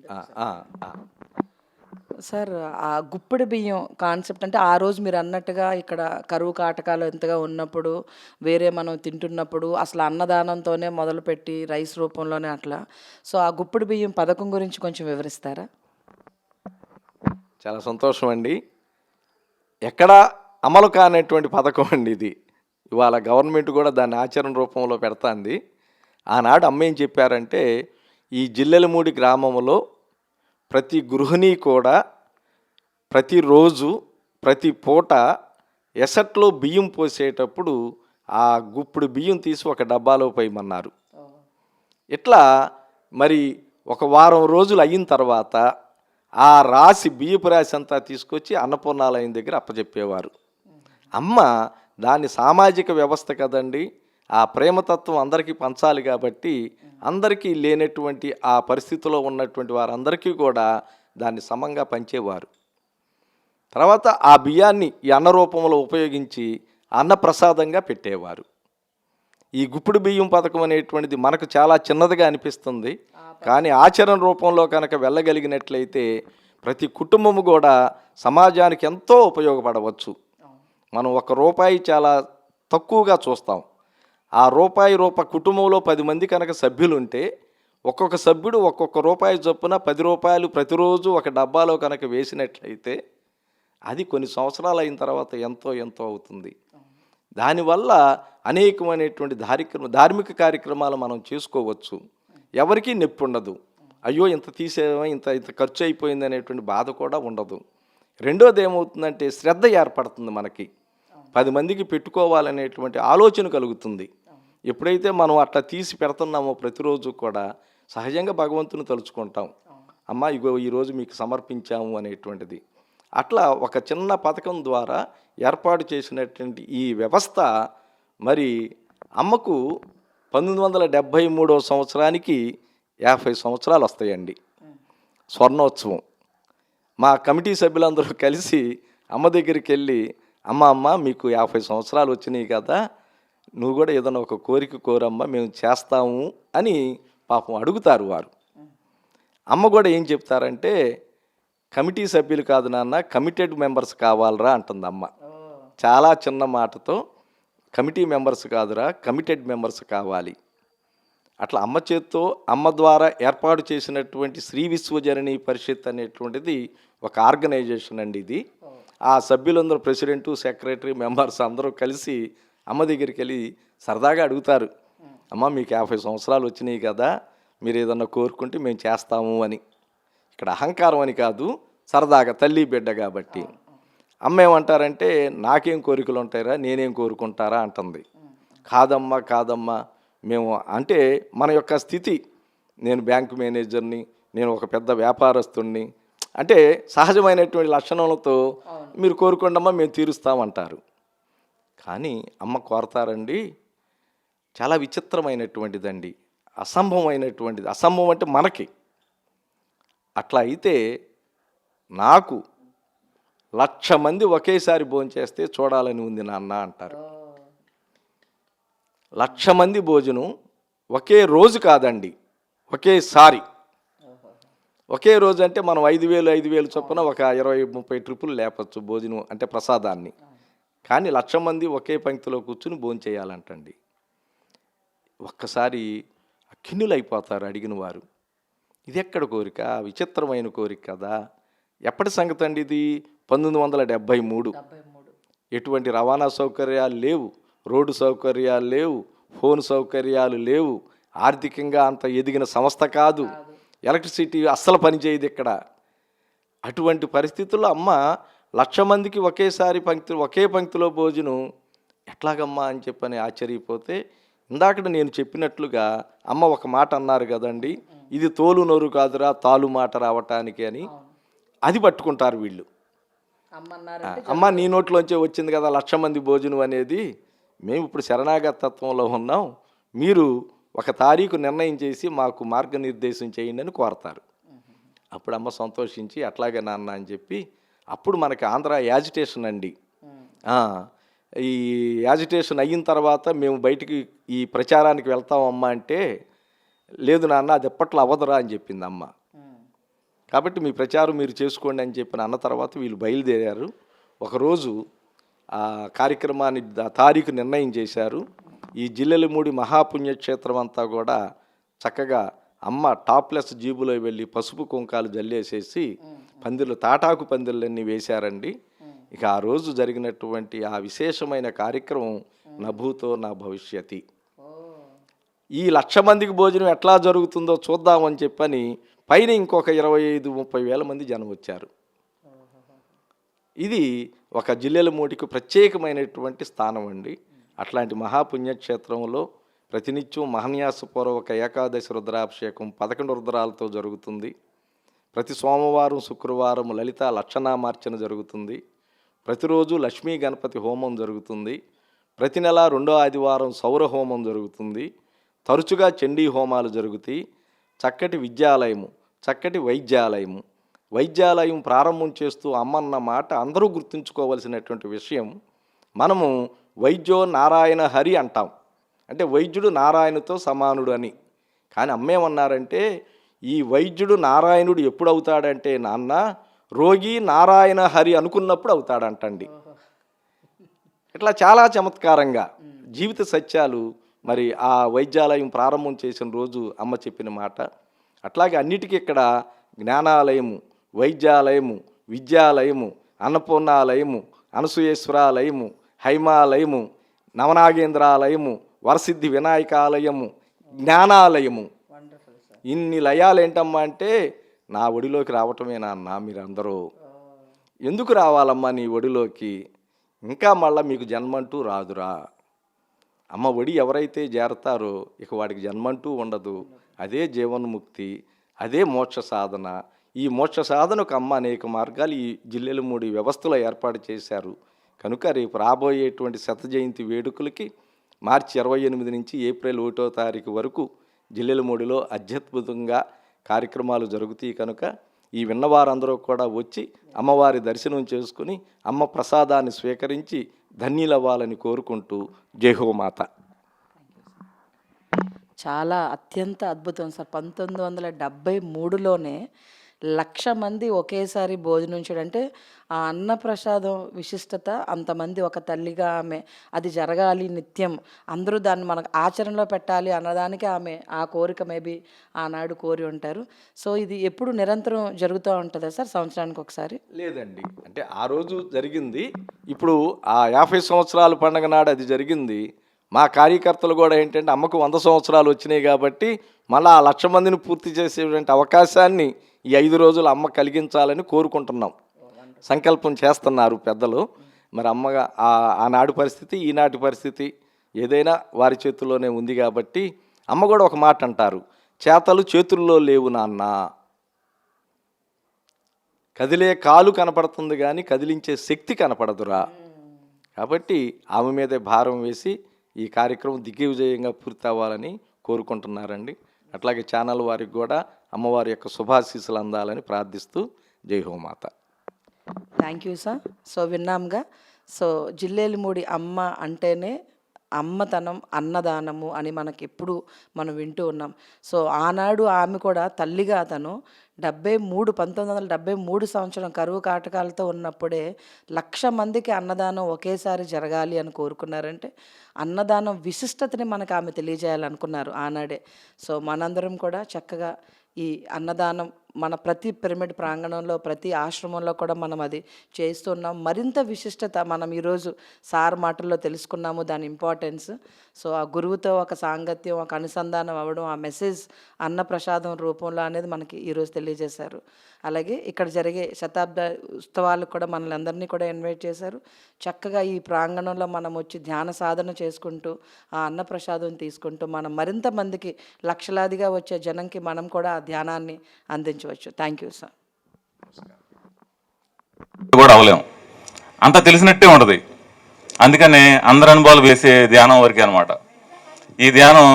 సార్, ఆ గుప్పిడి బియ్యం కాన్సెప్ట్ అంటే ఆ రోజు మీరు అన్నట్టుగా ఇక్కడ కరువు కాటకాలు ఎంతగా ఉన్నప్పుడు, వేరే మనం తింటున్నప్పుడు అసలు అన్నదానంతోనే మొదలుపెట్టి రైస్ రూపంలోనే అట్లా. సో ఆ గుప్పిడి బియ్యం పథకం గురించి కొంచెం వివరిస్తారా? చాలా సంతోషం అండి. ఎక్కడా అమలు కానటువంటి పథకం అండి ఇది. ఇవాళ గవర్నమెంట్ కూడా దాన్ని ఆచరణ రూపంలో పెడతాంది. ఆనాడు అమ్మ ఏం చెప్పారంటే, ఈ జిల్లెలమూడి గ్రామంలో ప్రతి గృహిణి కూడా ప్రతిరోజు ప్రతి పూట ఎసట్లో బియ్యం పోసేటప్పుడు ఆ గుప్పుడు బియ్యం తీసి ఒక డబ్బాలో పోయమన్నారు. ఇట్లా మరి ఒక వారం రోజులు అయిన తర్వాత ఆ రాశి, బియ్యపు రాశి అంతా తీసుకొచ్చి అన్నపూర్ణాలయం దగ్గర అప్పచెప్పేవారు. అమ్మ దాన్ని సామాజిక వ్యవస్థ కదండి, ఆ ప్రేమతత్వం అందరికీ పంచాలి కాబట్టి అందరికీ లేనటువంటి ఆ పరిస్థితిలో ఉన్నటువంటి వారందరికీ కూడా దాన్ని సమంగా పంచేవారు. తర్వాత ఆ బియ్యాన్ని ఈ అన్న రూపంలో ఉపయోగించి అన్నప్రసాదంగా పెట్టేవారు. ఈ గుప్పుడు బియ్యం పథకం అనేటువంటిది మనకు చాలా చిన్నదిగా అనిపిస్తుంది, కానీ ఆచరణ రూపంలో కనుక వెళ్ళగలిగినట్లయితే ప్రతి కుటుంబము కూడా సమాజానికి ఎంతో ఉపయోగపడవచ్చు. మనం ₹1 చాలా తక్కువగా చూస్తాం. ఆ రూపాయి కుటుంబంలో 10 మంది కనుక సభ్యులుంటే ఒక్కొక్క సభ్యుడు ఒక్కొక్క రూపాయి చొప్పున ₹10 ప్రతిరోజు ఒక డబ్బాలో కనుక వేసినట్లయితే అది కొన్ని సంవత్సరాలు అయిన తర్వాత ఎంతో అవుతుంది. దానివల్ల అనేకమైనటువంటి ధార్మిక కార్యక్రమాలు మనం చేసుకోవచ్చు. ఎవరికీ నొప్పి ఉండదు, అయ్యో ఇంత తీసేమో ఇంత ఖర్చు అయిపోయింది అనేటువంటి బాధ కూడా ఉండదు. రెండోది ఏమవుతుందంటే శ్రద్ధ ఏర్పడుతుంది. మనకి 10 మందికి పెట్టుకోవాలనేటువంటి ఆలోచన కలుగుతుంది. ఎప్పుడైతే మనం అట్లా తీసి పెడుతున్నామో ప్రతిరోజు కూడా సహజంగా భగవంతుని తలుచుకుంటాం, అమ్మ ఇగో ఈరోజు మీకు సమర్పించాము అనేటువంటిది. అట్లా ఒక చిన్న పథకం ద్వారా ఏర్పాటు చేసినటువంటి ఈ వ్యవస్థ మరి అమ్మకు 1973వ సంవత్సరానికి 50 సంవత్సరాలు వస్తాయండి, స్వర్ణోత్సవం. మా కమిటీ సభ్యులందరూ కలిసి అమ్మ దగ్గరికి వెళ్ళి, అమ్మ మీకు 50 సంవత్సరాలు వచ్చినాయి కదా, నువ్వు కూడా ఏదైనా ఒక కోరిక కోరమ్మా, మేము చేస్తాము అని పాపం అడుగుతారు వారు. అమ్మ కూడా ఏం చెప్తారంటే, కమిటీ సభ్యులు కాదు నాన్న, కమిటెడ్ మెంబర్స్ కావాలరా అంటుంది అమ్మ. చాలా చిన్న మాటతో కమిటీ మెంబర్స్ కాదురా, కమిటెడ్ మెంబర్స్ కావాలి. అట్లా అమ్మ చేత్తో అమ్మ ద్వారా ఏర్పాటు చేసినటువంటి శ్రీ విశ్వజనని పరిషత్ అనేటువంటిది ఒక ఆర్గనైజేషన్ అండి ఇది. ఆ సభ్యులందరూ ప్రెసిడెంటు, సెక్రటరీ, మెంబర్స్ అందరూ కలిసి అమ్మ దగ్గరికి వెళ్ళి సరదాగా అడుగుతారు, అమ్మ మీకు 50 సంవత్సరాలు వచ్చినాయి కదా, మీరు ఏదన్నా కోరుకుంటే మేము చేస్తాము అని. ఇక్కడ అహంకారం అని కాదు, సరదాగా తల్లి బిడ్డ కాబట్టి. అమ్మ ఏమంటారంటే నాకేం కోరికలు ఉంటాయిరా, నేనేం కోరుకుంటారా అంటుంది. కాదమ్మా కాదమ్మా, మేము అంటే మన యొక్క స్థితి, నేను బ్యాంకు మేనేజర్ని, నేను ఒక పెద్ద వ్యాపారస్తుడిని అంటే సహజమైనటువంటి లక్షణాలతో మీరు కోరుకోండమ్మా మేము తీరుస్తామంటారు. కానీ అమ్మ కోరతారండి, చాలా విచిత్రమైనటువంటిదండి, అసంభవమైనటువంటిది. అసంభవం అంటే మనకి. అట్లా అయితే నాకు 1,00,000 మంది ఒకేసారి భోంచేస్తే చూడాలని ఉంది నాన్న అంటారు. 1,00,000 మంది భోజనం ఒకే రోజు కాదండి, ఒకేసారి. ఒకే రోజు అంటే మనం 5,000 చొప్పున ఒక 20-30 ట్రిప్పులు లేపచ్చు భోజనం అంటే ప్రసాదాన్ని. కానీ 1,00,000 మంది ఒకే పంక్తిలో కూర్చుని భోంచేయాలంటండి. ఒక్కసారి కిన్నులైపోతారు అడిగిన వారు. ఇది ఎక్కడ కోరిక, విచిత్రమైన కోరిక కదా. ఎప్పటి సంగతి అండి ఇది? 1973. ఎటువంటి రవాణా సౌకర్యాలు లేవు, రోడ్డు సౌకర్యాలు లేవు, ఫోన్ సౌకర్యాలు లేవు, ఆర్థికంగా అంత ఎదిగిన సంస్థ కాదు, ఎలక్ట్రిసిటీ అస్సలు పనిచేయదు ఇక్కడ. అటువంటి పరిస్థితుల్లో అమ్మ 1,00,000 మందికి ఒకేసారి ఒకే పంక్తిలో భోజనం ఎట్లాగమ్మా అని చెప్పని ఆశ్చర్యపోతే, ఇందాక నేను చెప్పినట్లుగా అమ్మ ఒక మాట అన్నారు కదండి, ఇది తోలు నోరు కాదురా తాలు మాట రావటానికి అని. అది పట్టుకుంటారు వీళ్ళు. అమ్మ నీ నోట్లోంచే వచ్చింది కదా 1,00,000 మంది భోజనం అనేది, మేము ఇప్పుడు శరణాగతత్వంలో ఉన్నాం, మీరు ఒక తారీఖు నిర్ణయం చేసి మాకు మార్గనిర్దేశం చేయండి అని కోరతారు. అప్పుడు అమ్మ సంతోషించి అట్లాగే నాన్న అని చెప్పి, అప్పుడు మనకి ఆంధ్ర యాజిటేషన్ అండి. ఈ యాజిటేషన్ అయిన తర్వాత మేము బయటికి ఈ ప్రచారానికి వెళ్తామమ్మా అంటే, లేదు నాన్న అది ఎప్పట్లో అవ్వదురా అని చెప్పింది అమ్మ. కాబట్టి మీ ప్రచారం మీరు చేసుకోండి అని చెప్పిన అన్న తర్వాత వీళ్ళు బయలుదేరారు. ఒకరోజు ఆ కార్యక్రమాన్ని తారీఖు నిర్ణయం చేశారు. ఈ జిల్లెలమూడి మహాపుణ్యక్షేత్రం అంతా కూడా చక్కగా అమ్మ టాప్లెస్ జీబులో వెళ్ళి పసుపు కుంకాలు జల్లేసేసి తాటాకు పందిళ్ళన్నీ వేశారండి. ఇక ఆ రోజు జరిగినటువంటి ఆ విశేషమైన కార్యక్రమం నభూతో నా భవిష్యతి. ఈ 1,00,000 మందికి భోజనం ఎట్లా జరుగుతుందో చూద్దామని చెప్పని పైన ఇంకొక 25-30 వేల మంది జనం వచ్చారు. ఇది ఒక జిల్లెలమూడికి ప్రత్యేకమైనటువంటి స్థానం అండి. అట్లాంటి మహాపుణ్యక్షేత్రంలో ప్రతినిత్యం మహన్యాసపూర్వక ఏకాదశి రుద్రాభిషేకం 11 రుద్రాలతో జరుగుతుంది. ప్రతి సోమవారం శుక్రవారం లలిత లక్షనామార్చన జరుగుతుంది. ప్రతిరోజు లక్ష్మీ గణపతి హోమం జరుగుతుంది. ప్రతి నెల 2వ ఆదివారం సౌర హోమం జరుగుతుంది. తరచుగా చండీ హోమాలు జరుగుతాయి. చక్కటి విద్యాలయము, చక్కటి వైద్యాలయం ప్రారంభం చేస్తూ అమ్మన్న మాట అందరూ గుర్తుంచుకోవలసినటువంటి విషయం. మనము వైద్యో నారాయణ హరి అంటాం, అంటే వైద్యుడు నారాయణతో సమానుడు అని. కానీ అమ్మేమన్నారంటే, ఈ వైద్యుడు నారాయణుడు ఎప్పుడు అవుతాడంటే నాన్న, రోగి నారాయణ హరి అనుకున్నప్పుడు అవుతాడంటండి. ఇట్లా చాలా చమత్కారంగా జీవిత సత్యాలు మరి ఆ వైద్యాలయం ప్రారంభం చేసిన రోజు అమ్మ చెప్పిన మాట. అట్లాగే అన్నిటికీ ఇక్కడ జ్ఞానాలయము, వైద్యాలయము, విద్యాలయము, అన్నపూర్ణాలయము, అనసూయేశ్వరాలయము, హైమాలయము, నవనాగేంద్రాలయము, వరసిద్ధి వినాయకాలయము, జ్ఞానాలయము, ఇన్ని లయాలు ఏంటమ్మా అంటే నా ఒడిలోకి రావటమేనా అన్న. మీరందరూ ఎందుకు రావాలమ్మా నీ ఒడిలోకి? ఇంకా మళ్ళీ మీకు జన్మంటూ రాదురా. అమ్మ ఒడి ఎవరైతే చేరతారో ఇక వాడికి జన్మంటూ ఉండదు. అదే జీవన్ముక్తి, అదే మోక్ష సాధన. ఈ మోక్ష సాధనకు అమ్మ అనేక మార్గాలు ఈ జిల్లెలమూడి వ్యవస్థలో ఏర్పాటు చేశారు. కనుక రేపు రాబోయేటువంటి శత జయంతి వేడుకలకి మార్చి 28 నుంచి ఏప్రిల్ 1వ తారీఖు వరకు జిల్లెలమూడిలో అత్యద్భుతంగా కార్యక్రమాలు జరుగుతాయి. కనుక ఈ విన్నవారందరూ కూడా వచ్చి అమ్మవారి దర్శనం చేసుకుని అమ్మ ప్రసాదాన్ని స్వీకరించి ధన్యులవ్వాలని కోరుకుంటూ జై హో మాత. చాలా అత్యంత అద్భుతం సార్. 1973లోనే 1,00,000 మంది ఒకేసారి భోజనం చేయడం అంటే ఆ అన్నప్రసాదం విశిష్టత అంతమంది ఒక తల్లిగా ఆమె అది జరగాలి నిత్యం అందరూ దాన్ని మనకు ఆచరణలో పెట్టాలి అన్నదానికి ఆమె ఆ కోరిక మేబీ ఆనాడు కోరి ఉంటారు. సో ఇది ఎప్పుడు నిరంతరం జరుగుతూ ఉంటుందా సార్, సంవత్సరానికి ఒకసారి? లేదండి, అంటే ఆ రోజు జరిగింది. ఇప్పుడు ఆ 50 సంవత్సరాల పండగ నాడు అది జరిగింది. మా కార్యకర్తలు కూడా ఏంటంటే అమ్మకు 100 సంవత్సరాలు వచ్చినాయి కాబట్టి మళ్ళీ ఆ 1,00,000 మందిని పూర్తి చేసేటువంటి అవకాశాన్ని ఈ 5 రోజులు అమ్మ కలిగించాలని కోరుకుంటున్నాం. సంకల్పం చేస్తున్నారు పెద్దలు. మరి అమ్మగా ఆనాడు పరిస్థితి ఈనాటి పరిస్థితి ఏదైనా వారి చేతుల్లోనే ఉంది కాబట్టి అమ్మ కూడా ఒక మాట అంటారు, చేతలు చేతుల్లో లేవు నాన్న, కదిలే కాలు కనపడుతుంది కానీ కదిలించే శక్తి కనపడదురా. కాబట్టి ఆమె మీదే భారం వేసి ఈ కార్యక్రమం దిగ్విజయంగా పూర్తి అవ్వాలని కోరుకుంటున్నారండి. అట్లాగే ఛానల్ వారికి కూడా అమ్మవారి యొక్క శుభాశీస్సులు అందాలని ప్రార్థిస్తూ జై హోమాత. Thank you sir. సో విన్నాంగా. సో జిల్లేలుమూడి అమ్మ అంటేనే అమ్మతనం, అన్నదానము అని మనకి ఎప్పుడు మనం వింటూ ఉన్నాం. సో ఆనాడు ఆమె కూడా తల్లిగా తను 1973 సంవత్సరం కరువు కాటకాలతో ఉన్నప్పుడే 1,00,000 మందికి అన్నదానం ఒకేసారి జరగాలి అని కోరుకున్నారంటే అన్నదానం విశిష్టతని మనకు ఆమె తెలియజేయాలనుకున్నారు ఆనాడే. సో మనందరం కూడా చక్కగా ఈ అన్నదానం మన ప్రతి పిరమిడ్ ప్రాంగణంలో ప్రతి ఆశ్రమంలో కూడా మనం అది చేస్తున్నాం. మరింత విశిష్టత మనం ఈరోజు సార్ మాటల్లో తెలుసుకున్నాము, దాని ఇంపార్టెన్స్. సో ఆ గురువుతో ఒక సాంగత్యం, ఒక అనుసంధానం అవ్వడం, ఆ మెసేజ్ అన్నప్రసాదం రూపంలో అనేది మనకి ఈరోజు తెలియజేశారు. అలాగే ఇక్కడ జరిగే శతాబ్ద ఉత్సవాలకు కూడా మనల్ని అందరినీ కూడా ఇన్వైట్ చేశారు. చక్కగా ఈ ప్రాంగణంలో మనం వచ్చి ధ్యాన సాధన చేసుకుంటూ ఆ అన్నప్రసాదం తీసుకుంటూ మనం మరింత మందికి లక్షలాదిగా వచ్చే జనంకి మనం కూడా ఆ ధ్యానాన్ని అందించవచ్చు. Thank you sir. కూడా అవలేం, అంత తెలిసినట్టే ఉంటుంది. అందుకనే అందరి అనుభవాలు వేసే ధ్యానం వరకే అనమాట. ఈ ధ్యానం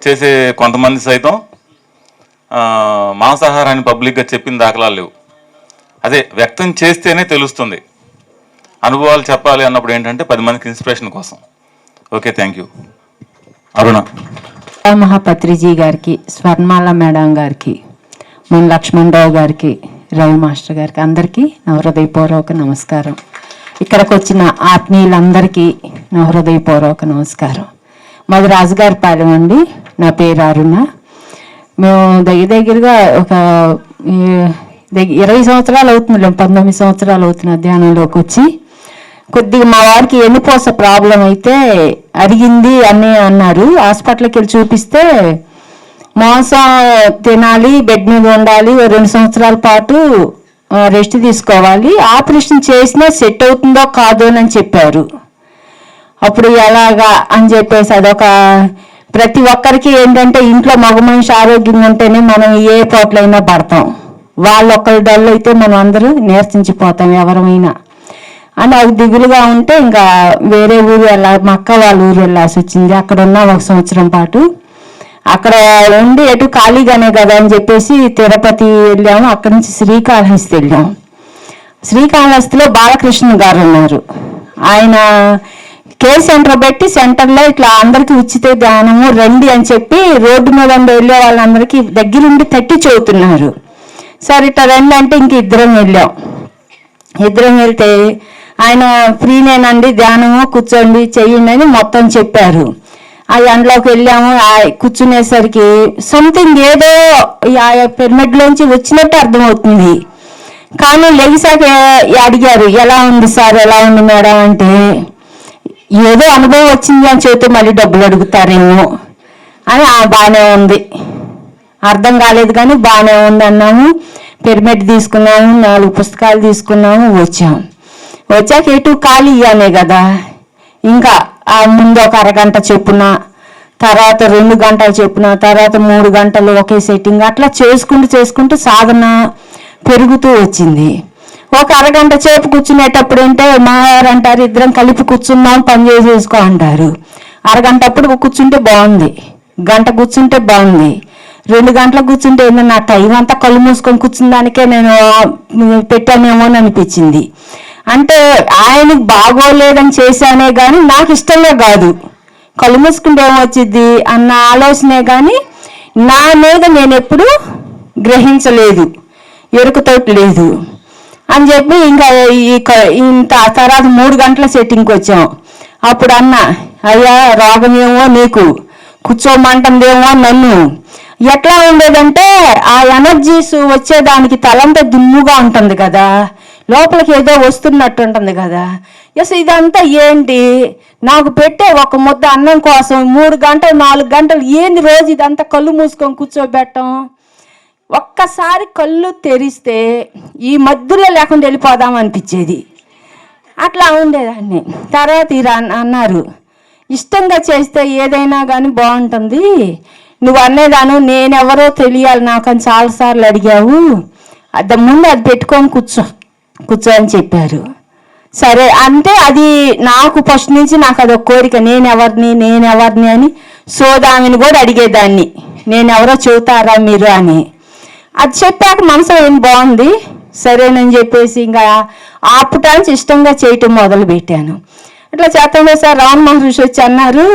చేసే కొంతమంది సైతం మాంసాహారాన్ని పబ్లిక్గా చెప్పిన దాఖలాలు లేవు. అదే వ్యక్తం చేస్తేనే తెలుస్తుంది. అనుభవాలు చెప్పాలి అన్నప్పుడు ఏంటంటే 10 మందికి ఇన్స్పిరేషన్ కోసం. Okay, thank you. Aruna Mahapatraji గారికి, స్వర్ణమాల మేడం గారికి, మన లక్ష్మణరావు గారికి, రవి మాస్టర్ గారికి అందరికీ నా హృదయపూర్వక నమస్కారం. ఇక్కడికి వచ్చిన ఆత్మీయులందరికీ నా హృదయపూర్వక నమస్కారం. మాది రాజుగారిపాలెం అండి. నా పేరు అరుణ. మేము దగ్గరగా ఒక 20 సంవత్సరాలు అవుతుంది, 19 సంవత్సరాలు అవుతున్న ధ్యానంలోకి వచ్చి. కొద్దిగా మా వారికి ఎన్నిపోస ప్రాబ్లం అయితే అడిగింది అని అన్నారు. హాస్పిటల్కి వెళ్ళి చూపిస్తే మాంసం తినాలి, బెడ్ మీద ఉండాలి, 2 సంవత్సరాల పాటు రెస్ట్ తీసుకోవాలి, ఆపరేషన్ చేసినా సెట్ అవుతుందో కాదో అని చెప్పారు. అప్పుడు ఎలాగా అని చెప్పేసి అదొక ప్రతి ఒక్కరికి ఏంటంటే ఇంట్లో మగ మనిషి ఆరోగ్యంగా ఉంటేనే మనం ఏ పోట్లైనా పడతాం. వాళ్ళొక్కరి డల్ అయితే మనం అందరూ నీరసించిపోతాం ఎవరమైనా అని అది దిగులుగా ఉంటే ఇంకా వేరే ఊరు మా అక్క వాళ్ళ ఊరు వెళ్ళాల్సి వచ్చింది. అక్కడ ఉన్న 1 సంవత్సరం పాటు అక్కడ ఉండి ఎటు ఖాళీగానే కదా అని చెప్పేసి తిరుపతి వెళ్ళాము. అక్కడి నుంచి శ్రీకాళహస్తి వెళ్ళాము. శ్రీకాళహస్తిలో బాలకృష్ణ గారు ఉన్నారు. ఆయన కేర్ సెంటర్ పెట్టి సెంటర్లో ఇట్లా అందరికీ ఉచిత ధ్యానము రండి అని చెప్పి రోడ్డు మీద వెళ్ళే వాళ్ళందరికీ దగ్గరుండి తట్టి చెబుతున్నారు. సరే ఇట్లా రండి అంటే ఇంక ఇద్దరం వెళ్ళాం. ఇద్దరం వెళ్తే ఆయన ఫ్రీనేనండి, ధ్యానము కూర్చోండి చెయ్యండి అని మొత్తం చెప్పారు. ఆ ఎండలోకి వెళ్ళాము. కూర్చునేసరికి సంథింగ్ ఏదో ఆ పిరమిడ్లోంచి వచ్చినట్టు అర్థమవుతుంది. కానీ లెగిసాక అడిగారు, ఎలా ఉంది సార్, ఎలా ఉంది మేడం అంటే, ఏదో అనుభవం వచ్చింది అని చెబితే మళ్ళీ డబ్బులు అడుగుతారేమో అని. బాగానే ఉంది, అర్థం కాలేదు కానీ బాగానే ఉంది అన్నాము. పిరమిడ్ తీసుకున్నాము, 4 పుస్తకాలు తీసుకున్నాము, వచ్చాక ఎటు ఖాళీ ఇయ్యానే కదా. ఇంకా ఆ ముందు ఒక అరగంట చెప్పున, తర్వాత 2 గంటలు చెప్పున, తర్వాత 3 గంటలు ఒకే సెట్టింగ్, అట్లా చేసుకుంటూ సాధన పెరుగుతూ వచ్చింది. ఒక అరగంట సేపు కూర్చునేటప్పుడు అంటే మా వారు అంటారు, ఇద్దరం కలిపి కూర్చున్నాం పని చేసేసుకో అంటారు. అరగంట అప్పుడు కూర్చుంటే బాగుంది, గంట కూర్చుంటే బాగుంది, 2 గంటలకు కూర్చుంటే ఏంటో నా టైం అంతా కళ్ళు మూసుకొని కూర్చున్న దానికే నేను పెట్టానేమో అని అనిపించింది. అంటే ఆయనకు బాగోలేదని చేశానే కానీ నాకు ఇష్టంగా కాదు, కళ్ళు మూసుకుంటే ఏమొచ్చింది అన్న ఆలోచనే కానీ నా మీద నేను ఎప్పుడు గ్రహించలేదు. ఎరుకతోటి లేదు అని చెప్పి ఇంకా ఇంత తర్వాత 3 గంటల సెట్టింగ్కి వచ్చాం. అప్పుడు అన్న, అయ్యా రోగమేమో నీకు, కూర్చోమంటుందేమో నన్ను. ఎట్లా ఉండేదంటే ఆ ఎనర్జీస్ వచ్చేదానికి తలంతా దుమ్ముగా ఉంటుంది కదా, లోపలికి ఏదో వస్తున్నట్టు ఉంటుంది కదా. అసలు ఇదంతా ఏంటి, నాకు పెట్టే ఒక ముద్ద అన్నం కోసం 3 గంటలు 4 గంటలు ఏంది రోజు ఇదంతా కళ్ళు మూసుకొని కూర్చోబెట్టం. ఒక్కసారి కళ్ళు తెరిస్తే ఈ మధ్యలో లేకుండా వెళ్ళిపోదాం అనిపించేది. అట్లా ఉండేదాన్ని. తర్వాత అన్నారు, ఇష్టంగా చేస్తే ఏదైనా కానీ బాగుంటుంది, నువ్వు అనేదాను నేనెవరో తెలియాలి నాకు అని చాలాసార్లు అడిగావు, ముందు అది పెట్టుకొని కూర్చో అని చెప్పారు. సరే అంటే అది నాకు ఫస్ట్ నుంచి నాకు అదొక కోరిక, నేనెవరిని అని సోదామిని కూడా అడిగేదాన్ని, నేనెవరో చెబుతారా మీరు అని. అది చెప్పాక మనసు ఏం బాగుంది, సరేనని చెప్పేసి ఇంకా ఆపుటానికి ఇష్టంగా చేయటం మొదలుపెట్టాను. అట్లా చేతంలో సార్ రామ్ మహర్షి వచ్చి అన్నారు,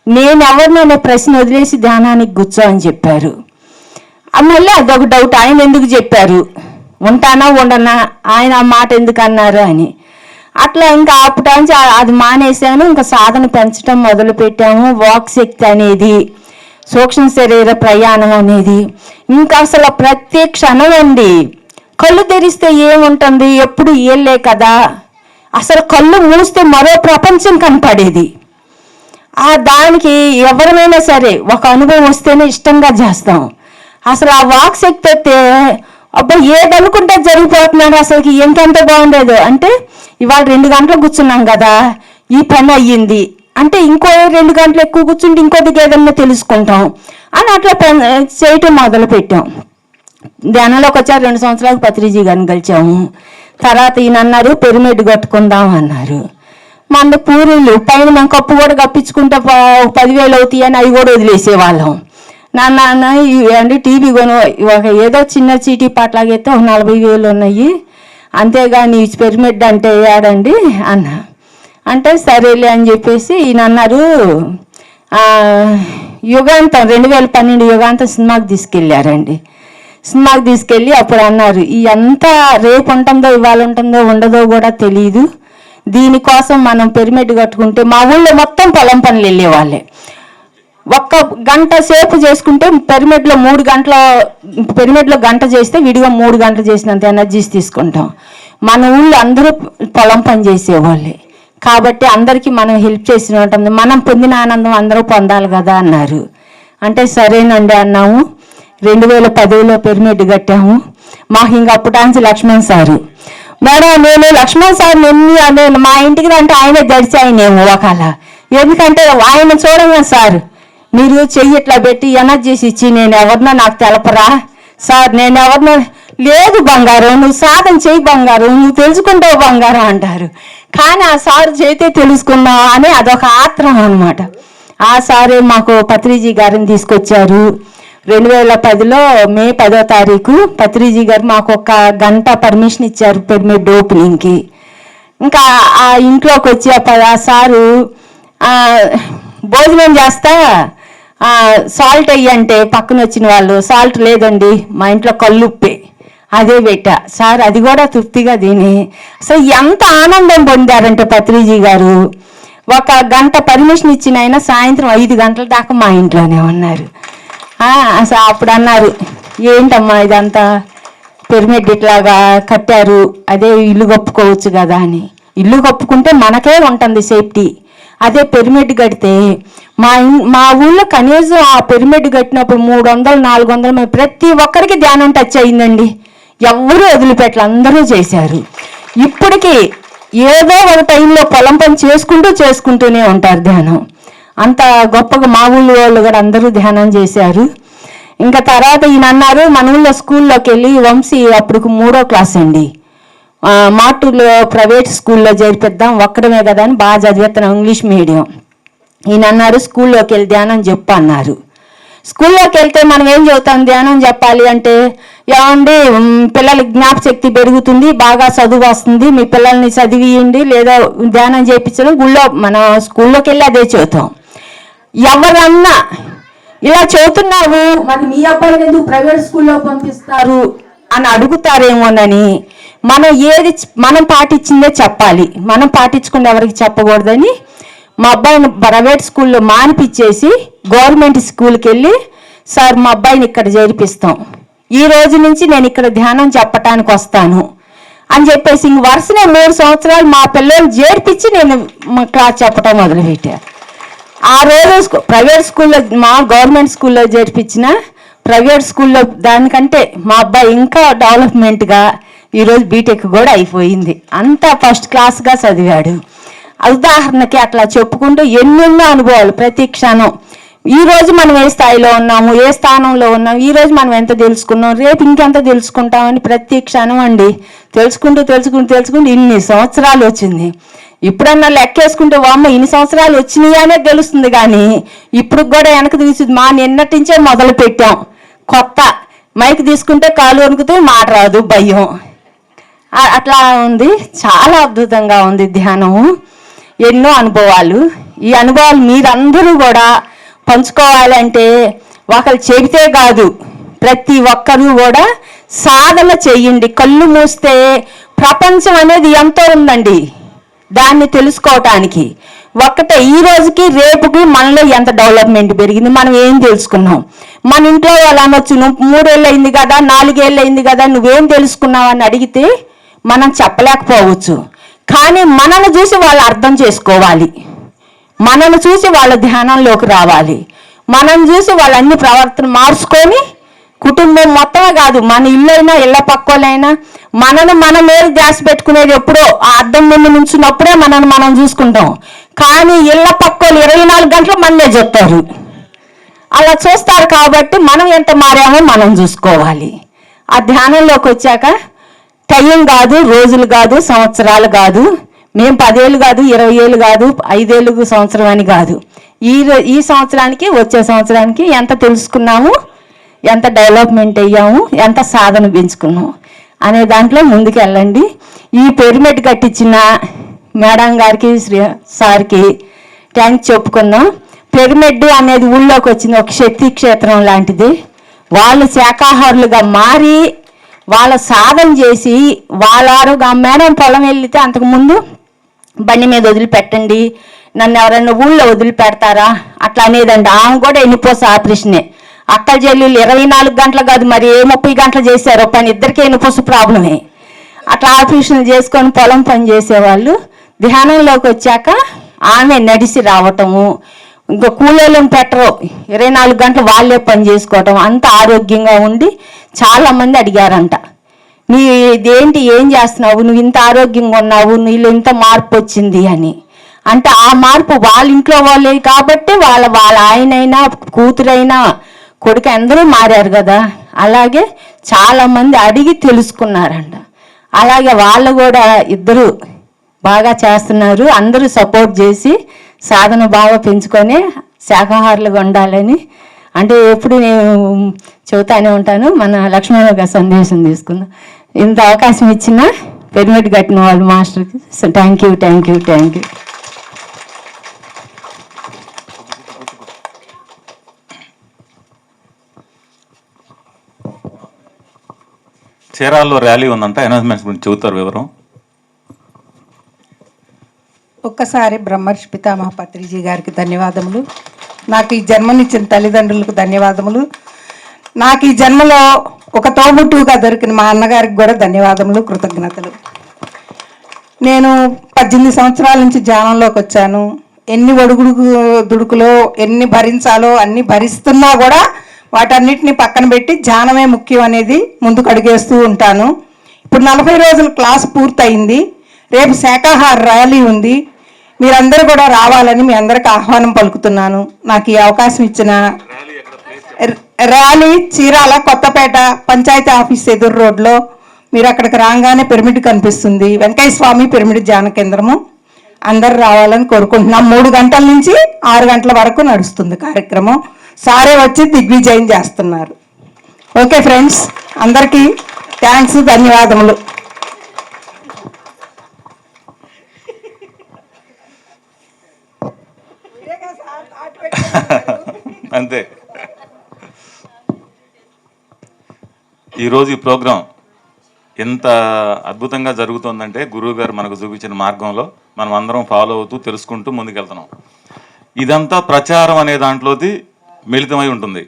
నేనెవరిని అనే ప్రశ్న వదిలేసి ధ్యానానికి కూర్చో అని చెప్పారు. మళ్ళీ అదొక డౌట్, ఆయన ఎందుకు చెప్పారు, ఉంటానా ఉండనా, ఆయన ఆ మాట ఎందుకు అన్నారు అని. అట్లా ఇంకా ఆపుటానికి అది మానేశాను. ఇంకా సాధన పెంచడం మొదలుపెట్టాము. వాక్ శక్తి అనేది, సూక్ష్మ శరీర ప్రయాణం అనేది, ఇంకా అసలు ప్రతి క్షణం అండి. కళ్ళు తెరిస్తే ఏముంటుంది, ఎప్పుడు ఏళ్ళే కదా, అసలు కళ్ళు మూస్తే మరో ప్రపంచం కనపడేది. దానికి ఎవరైనా సరే ఒక అనుభవం వస్తేనే ఇష్టంగా చేస్తాం. అసలు ఆ వాక్ శక్తి అయితే అబ్బా ఏదనుకుంటే జరిగిపోతున్నాడు, అసలుకి ఎంతెంత బాగుండేదో. అంటే ఇవాళ 2 గంటలు కూర్చున్నాం కదా, ఈ పని అయ్యింది అంటే ఇంకో 2 గంటలు ఎక్కువ కూర్చుంటే ఇంకోటికి ఏదన్నా తెలుసుకుంటాం అని అట్లా చేయటం మొదలుపెట్టాం. ధ్యానంలోకి వచ్చారు. 2 సంవత్సరాలకు పత్రిజీ గారిని కలిసాము. తర్వాత ఈయన అన్నారు పిరమిడ్ కట్టుకుందాం అన్నారు. మన పూరీలు పైన మనం కప్పు కూడా కప్పించుకుంటే 10,000 అవుతాయి అని అవి కూడా వదిలేసేవాళ్ళం. నాన్న అంటే టీవీ కొను, ఒక ఏదో చిన్న చీటీ పాటలాగైతే 40,000 ఉన్నాయి, అంతేగాని పిరమిడ్ అంటే ఏడండి అన్న. అంటే సరేలే అని చెప్పేసి ఈయన అన్నారు, యుగాంతం 2012 యుగాంతం సినిమాకి తీసుకెళ్ళారండి. సినిమాకి తీసుకెళ్ళి అప్పుడు అన్నారు, ఇదంతా రేపు ఉంటుందో ఇవాళ ఉంటుందో ఉండదో కూడా తెలియదు, దీనికోసం మనం పిరమిడ్ కట్టుకుంటే మా ఊళ్ళో మొత్తం పొలం పనులు వెళ్ళేవాళ్ళే. 1 గంట సేపు చేసుకుంటే పిరమిడ్లో 3 గంటల పిరమిడ్లో గంట చేస్తే విడిగా 3 గంటలు చేసినంత ఎనర్జీస్ తీసుకుంటాం. మన ఊళ్ళో అందరూ పొలం పని చేసేవాళ్ళే కాబట్టి అందరికీ మనం హెల్ప్ చేసిన ఉంటుంది, మనం పొందిన ఆనందం అందరూ పొందాలి కదా అన్నారు. అంటే సరేనండి అన్నాము. 2010లో పిరమిడ్ కట్టాము. మాకు ఇంక అప్పటాంచి లక్ష్మణ్ సారు, మేడం నేను లక్ష్మణ్ సార్ నేను మా ఇంటికి అంటే ఆయనే దడిచి ఆయనేమో ఒకళ్ళ, ఎందుకంటే ఆయన చూడగా సార్ మీరు చెయ్యి ఇట్లా పెట్టి ఎనర్జీస్ ఇచ్చి నేను ఎవరినో నాకు తెలపరా సార్, నేను ఎవరినో లేదు బంగారం, నువ్వు సాధన చేయి బంగారం, నువ్వు తెలుసుకుంటావు బంగారం అంటారు. కానీ ఆ సార్ చేతే తెలుసుకుందాం అని అదొక ఆత్రం అనమాట. ఆ సారే మాకు పత్రిజీ గారిని తీసుకొచ్చారు. 2010లో మే 10వ తారీఖు పత్రిజీ గారు మాకు 1 గంట పర్మిషన్ ఇచ్చారు పిరమిడ్ ఓపెనింగ్కి. ఇంకా ఆ ఇంట్లోకి వచ్చి ఆ సారు భోజనం చేస్తా సాల్ట్ అయ్యంటే పక్కన వచ్చిన వాళ్ళు, సాల్ట్ లేదండి మా ఇంట్లో కల్లుప్పే, అదే పెట్టా సార్, అది కూడా తృప్తిగా తిని అసలు ఎంత ఆనందం పొందారంటే పత్రిజీ గారు. 1 గంట పర్మిషన్ ఇచ్చిన ఆయన సాయంత్రం 5 గంటల దాకా మా ఇంట్లోనే ఉన్నారు. అసలు అప్పుడు అన్నారు, ఏంటమ్మా ఇదంతా పిరమిడ్ ఇట్లాగా కట్టారు, అదే ఇల్లు కప్పుకోవచ్చు కదా అని. ఇల్లు కప్పుకుంటే మనకే ఉంటుంది సేఫ్టీ, అదే పిరమిడ్ కడితే మా ఊళ్ళో కనీసం ఆ పిరమిడ్ కట్టినప్పుడు 300-400 ప్రతి ఒక్కరికి ధ్యానం టచ్ అయిందండి. ఎవరు వదిలిపెట్టలు, అందరూ చేశారు. ఇప్పటికీ ఏదో ఒక టైంలో పొలం పని చేసుకుంటూనే ఉంటారు ధ్యానం. అంత గొప్పగా మా ఊళ్ళో వాళ్ళు కూడా అందరూ ధ్యానం చేశారు. ఇంకా తర్వాత ఈయన అన్నారు, మన ఊళ్ళో స్కూల్లోకి వెళ్ళి వంశీ అప్పుడు 3వ క్లాస్ అండి, మాటూరులో ప్రైవేట్ స్కూల్లో చేర్పిద్దాం, ఒక్కడమే కదా అని బాగా చదివేస్తాను ఇంగ్లీష్ మీడియం. ఈయన అన్నారు స్కూల్లోకి వెళ్ళి ధ్యానం చెప్పు అన్నారు. స్కూల్లోకి వెళ్తే మనం ఏం చెబుతాం, ధ్యానం చెప్పాలి అంటే ఏమండి పిల్లలకి జ్ఞాపశక్తి పెరుగుతుంది, బాగా చదువు వస్తుంది, మీ పిల్లల్ని చదివియండి లేదా ధ్యానం చేయించడం మన స్కూల్లోకి వెళ్ళి అదే చెబుతాం. ఎవరన్నా ఇలా చెబుతున్నావు మరి మీ అబ్బాయిని ఎందుకు ప్రైవేట్ స్కూల్లో పంపిస్తారు అని అడుగుతారేమోనని మనం పాటించిందే చెప్పాలి, మనం పాటించకుండా ఎవరికి చెప్పకూడదని మా అబ్బాయిని ప్రైవేట్ స్కూల్లో మానిపించేసి గవర్నమెంట్ స్కూల్కి వెళ్ళి, సార్ మా అబ్బాయిని ఇక్కడ చేర్పిస్తాం, ఈ రోజు నుంచి నేను ఇక్కడ ధ్యానం చెప్పటానికి వస్తాను అని చెప్పేసి ఇంక వరుసనే 3 సంవత్సరాలు మా పిల్లలు చేర్పించి నేను క్లాస్ చెప్పడం మొదలుపెట్టాను. ఆ రోజు ప్రైవేట్ స్కూల్లో, మా గవర్నమెంట్ స్కూల్లో చేర్పించిన ప్రైవేట్ స్కూల్లో దానికంటే మా అబ్బాయి ఇంకా డెవలప్మెంట్గా ఈరోజు బీటెక్ కూడా అయిపోయింది. అంతా ఫస్ట్ క్లాస్గా చదివాడు. ఉదాహరణకి అట్లా చెప్పుకుంటూ ఎన్నెన్నో అనుభవాలు ప్రతి క్షణం. ఈరోజు మనం ఏ స్థాయిలో ఉన్నాము, ఏ స్థానంలో ఉన్నాము, ఈరోజు మనం ఎంత తెలుసుకున్నాం, రేపు ఇంకెంత తెలుసుకుంటామని ప్రతి క్షణం అండి తెలుసుకుంటూ ఇన్ని సంవత్సరాలు వచ్చింది. ఇప్పుడన్నా లెక్కేసుకుంటే వామ్మ ఇన్ని సంవత్సరాలు వచ్చినాయి అనే తెలుస్తుంది, కానీ ఇప్పుడు కూడా వెనక తీసి మా నిన్నటి నుంచే మొదలు పెట్టాం. కొత్త మైక్ తీసుకుంటే కాలు వణుకుతూ మాట రాదు, భయం, అట్లా ఉంది. చాలా అద్భుతంగా ఉంది ధ్యానము. ఎన్నో అనుభవాలు. ఈ అనుభవాలు మీరందరూ కూడా పంచుకోవాలంటే ఒకరు చెబితే కాదు, ప్రతి ఒక్కరూ కూడా సాధన చెయ్యండి. కళ్ళు మూస్తే ప్రపంచం అనేది ఎంతో ఉందండి, దాన్ని తెలుసుకోవటానికి. ఒక్కటే ఈ రోజుకి రేపుకి మనలో ఎంత డెవలప్మెంట్ పెరిగింది, మనం ఏం తెలుసుకున్నాం. మన ఇంట్లో వాళ్ళు అనొచ్చు, నువ్వు 3 ఏళ్ళు అయింది కదా, 4 ఏళ్ళు అయింది కదా, నువ్వేం తెలుసుకున్నావు అని అడిగితే మనం చెప్పలేకపోవచ్చు. కానీ మనల్ని చూసి వాళ్ళు అర్థం చేసుకోవాలి, మనల్ని చూసి వాళ్ళ ధ్యానంలోకి రావాలి, మనం చూసి వాళ్ళన్ని ప్రవర్తన మార్చుకొని, కుటుంబం మొత్తమే కాదు, మన ఇల్లైనా ఇళ్ళ పక్కోలైనా మన మీద ధ్యాస పెట్టుకునేది ఎప్పుడో ఆ అద్దం ముందు నుంచున్నప్పుడే మనం చూసుకుంటాం. కానీ ఇళ్ళ పక్కోలు 24 గంటలు మనమే చెప్తారు. అలా చూస్తారు కాబట్టి మనం ఎంత మారామో మనం చూసుకోవాలి. ఆ ధ్యానంలోకి వచ్చాక టైం కాదు, రోజులు కాదు, సంవత్సరాలు కాదు, మేము 10 ఏళ్ళు కాదు, 20 ఏళ్ళు కాదు, 5 ఏళ్ళు సంవత్సరం అని కాదు, ఈ సంవత్సరానికి వచ్చే సంవత్సరానికి ఎంత తెలుసుకున్నాము, ఎంత డెవలప్మెంట్ అయ్యాము, ఎంత సాధన పెంచుకున్నాము అనే దాంట్లో ముందుకు వెళ్ళండి. ఈ పిరమిడ్ కట్టించిన మేడం గారికి, సార్కి థ్యాంక్స్ చెప్పుకుందాం. పిరమిడ్ అనేది ఊళ్ళోకి వచ్చింది, ఒక శక్తి క్షేత్రం లాంటిది. వాళ్ళు శాకాహారులుగా మారి వాళ్ళ సాధన చేసి వాళ్ళ ఆరోగ్యం. మేడం పొలం వెళ్తే అంతకుముందు బండి మీద వదిలిపెట్టండి, నన్ను ఎవరైనా ఊళ్ళో వదిలిపెడతారా అట్లా అనేదండి. ఆమె కూడా ఎన్నిపోస ఆపరేషనే. అక్క చెల్లెళ్ళు 24 గంటలు కాదు, మరి ఏ 30 గంటలు చేశారో పని, ఇద్దరికీ ఎన్నిపోస ప్రాబ్లమే. అట్లా ఆపరేషన్లు చేసుకొని పొలం పని చేసేవాళ్ళు. ధ్యానంలోకి వచ్చాక ఆమె నడిచి రావటము, ఇంకా కూలీలను పెట్టరు, 24 గంటలు వాళ్ళే పని చేసుకోవటం, అంత ఆరోగ్యంగా ఉండి చాలామంది అడిగారంట, నీ ఇదేంటి, ఏం చేస్తున్నావు, నువ్వు ఇంత ఆరోగ్యంగా ఉన్నావు, నీళ్ళు ఇంత మార్పు వచ్చింది అని. అంటే ఆ మార్పు వాళ్ళ ఇంట్లో వాళ్ళే కాబట్టి వాళ్ళ ఆయనైనా కూతురైనా కొడుకు అందరూ మారారు కదా. అలాగే చాలామంది అడిగి తెలుసుకున్నారంట. అలాగే వాళ్ళు కూడా ఇద్దరు బాగా చేస్తున్నారు. అందరూ సపోర్ట్ చేసి సాధన బాగా పెంచుకొని శాకాహారులుగా ఉండాలని అంటే ఎప్పుడు నేను చెబుతానే ఉంటాను. మన లక్ష్మణ గారి సందేశం తీసుకుందాం. ఇంత అవకాశం ఇచ్చిన పిరమిడ్ కట్టిన వాళ్ళు మాస్టర్కి థ్యాంక్ యూ. చీరాల్లో ర్యాలీ ఉందంట, అనౌన్స్మెంట్స్ గురించి చెబుతారు వివరం. ఒక్కసారి బ్రహ్మర్షి పితామహ పత్రిజీ గారికి ధన్యవాదములు. నాకు ఈ జన్మనిచ్చిన తల్లిదండ్రులకు ధన్యవాదములు. నాకు ఈ జన్మలో ఒక తోబుట్టుగా దొరికిన మా అన్నగారికి కూడా ధన్యవాదములు, కృతజ్ఞతలు. నేను 18 సంవత్సరాల నుంచి ధ్యానంలోకి వచ్చాను. ఎన్ని దుడుకులో ఎన్ని భరించాలో అన్ని భరిస్తున్నా కూడా వాటన్నిటిని పక్కన పెట్టి ధ్యానమే ముఖ్యం అనేది ముందుకు అడిగేస్తూ ఉంటాను. ఇప్పుడు 40 రోజుల క్లాస్ పూర్తయింది. రేపు శాకాహార ర్యాలీ ఉంది. మీరందరూ కూడా రావాలని మీ అందరికి ఆహ్వానం పలుకుతున్నాను. నాకు ఈ అవకాశం ఇచ్చిన ర్యాలీ చీరాల కొత్తపేట పంచాయతీ ఆఫీస్ ఎదురు రోడ్లో, మీరు అక్కడికి రాగానే పిరమిడ్ కనిపిస్తుంది, వెంకయ్య స్వామి పిరమిడ్ ధ్యాన కేంద్రము. అందరు రావాలని కోరుకుంటున్నాం. 3 గంటల నుంచి 6 గంటల వరకు నడుస్తుంది కార్యక్రమం. సారే వచ్చి దిగ్విజయం చేస్తున్నారు. ఓకే ఫ్రెండ్స్, అందరికీ థ్యాంక్స్, ధన్యవాదములు. అంతే. ఈరోజు ఈ ప్రోగ్రాం ఎంత అద్భుతంగా జరుగుతుందంటే గురువు గారు మనకు చూపించిన మార్గంలో మనం అందరం ఫాలో అవుతూ తెలుసుకుంటూ ముందుకెళ్తున్నాం. ఇదంతా ప్రచారం అనే దాంట్లోది మిళితమై ఉంటుంది.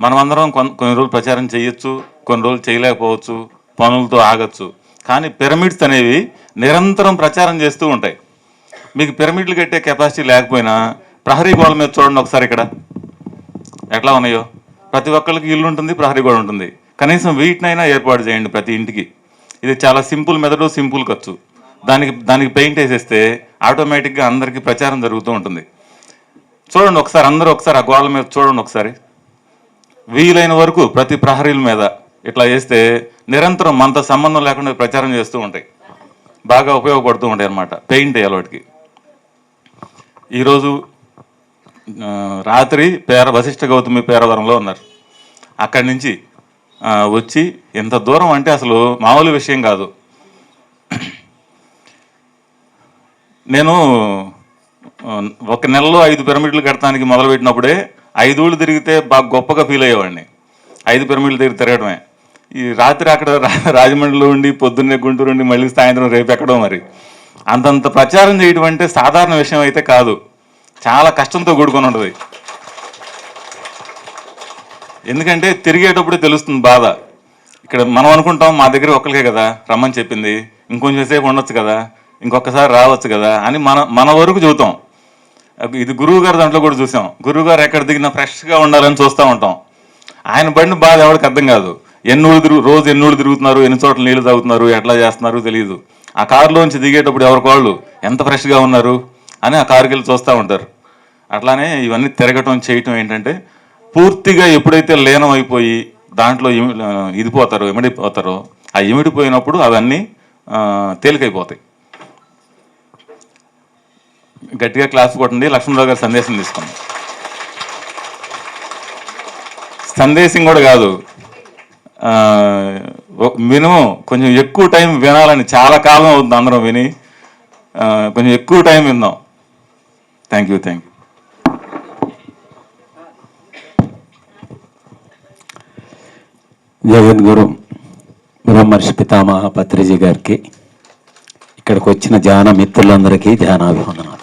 మనం అందరం కొన్ని రోజులు ప్రచారం చేయొచ్చు, కొన్ని రోజులు చేయలేకపోవచ్చు, పనులతో ఆగచ్చు. కానీ పిరమిడ్స్ అనేవి నిరంతరం ప్రచారం చేస్తూ ఉంటాయి. మీకు పిరమిడ్లు కట్టే కెపాసిటీ లేకపోయినా ప్రహరీ గోడల మీద చూడండి ఒకసారి, ఇక్కడ ఎట్లా ఉన్నాయో. ప్రతి ఒక్కరికి ఇల్లు ఉంటుంది, ప్రహరీ గోడ ఉంటుంది. కనీసం వీటినైనా ఏర్పాటు చేయండి ప్రతి ఇంటికి. ఇది చాలా సింపుల్ మెథడు, సింపుల్ ఖర్చు. దానికి పెయింట్ వేసేస్తే ఆటోమేటిక్గా అందరికీ ప్రచారం జరుగుతూ ఉంటుంది. చూడండి ఒకసారి, అందరూ ఒకసారి ఆ గోడల మీద చూడండి ఒకసారి. వీలైన వరకు ప్రతి ప్రహరీల మీద ఇట్లా వేస్తే నిరంతరం మనతో సంబంధం లేకుండా ప్రచారం చేస్తూ ఉంటాయి. బాగా ఉపయోగపడుతూ ఉంటాయి అన్నమాట పెయింట్ వేయాలి వాటికి. ఈరోజు రాత్రి వశిష్ఠ గౌతమి పేరవరంలో ఉన్నారు. అక్కడి నుంచి వచ్చి ఎంత దూరం అంటే అసలు మామూలు విషయం కాదు. నేను ఒక నెలలో 5 పిరమిడ్లు కట్టడానికి మొదలుపెట్టినప్పుడే 5 ఊళ్ళు తిరిగితే బాగా గొప్పగా ఫీల్ అయ్యేవాడిని. 5 పిరమిడ్లు తిరగడమే. ఈ రాత్రి అక్కడ రాజమండ్రిలో ఉండి పొద్దున్నే గుంటూరు ఉండి మళ్ళీ సాయంత్రం రేపు ఎక్కడో. మరి అంతంత ప్రచారం చేయడం అంటే సాధారణ విషయం అయితే కాదు, చాలా కష్టంతో కూడుకొని ఉంటుంది. ఎందుకంటే తిరిగేటప్పుడే తెలుస్తుంది బాధ. ఇక్కడ మనం అనుకుంటాం మా దగ్గర ఒక్కరికే కదా రమ్మని చెప్పింది, ఇంకొంచెం సేపు ఉండొచ్చు కదా, ఇంకొకసారి రావచ్చు కదా అని మన వరకు చెబుతాం. ఇది గురువు గారు దాంట్లో కూడా చూసాం. గురువు గారు ఎక్కడ దిగినా ఫ్రెష్గా ఉండాలని చూస్తూ ఉంటాం. ఆయన పడిన బాధ ఎవరికి అర్థం కాదు. రోజు ఎన్ని ఊళ్ళు తిరుగుతున్నారు, ఎన్ని చోట్ల నీళ్లు తాగుతున్నారు, ఎట్లా చేస్తున్నారు తెలియదు. ఆ కారులోంచి దిగేటప్పుడు ఎవరికి వాళ్ళు ఎంత ఫ్రెష్గా ఉన్నారు అని ఆ కారుకి వెళ్ళి చూస్తూ ఉంటారు. అట్లానే ఇవన్నీ తిరగటం చేయటం ఏంటంటే పూర్తిగా ఎప్పుడైతే లీనం అయిపోయి దాంట్లో ఇమిడిపోతారో ఆ ఇమిడిపోయినప్పుడు అవన్నీ తేలికైపోతాయి. గట్టిగా క్లాస్ కొట్టండి. లక్ష్మణరావు గారి సందేశం తీసుకోండి. సందేశం కూడా కాదు, మినిమం కొంచెం ఎక్కువ టైం వినాలని. చాలా కాలం అవుతుంది అందరం విని, కొంచెం ఎక్కువ టైం విందాం. Thank you. జగద్గురు బ్రహ్మర్షి పితామహ పత్రిజీ గారికి, ఇక్కడికి వచ్చిన ధ్యాన మిత్రులందరికీ ధ్యానాభివందనాలు.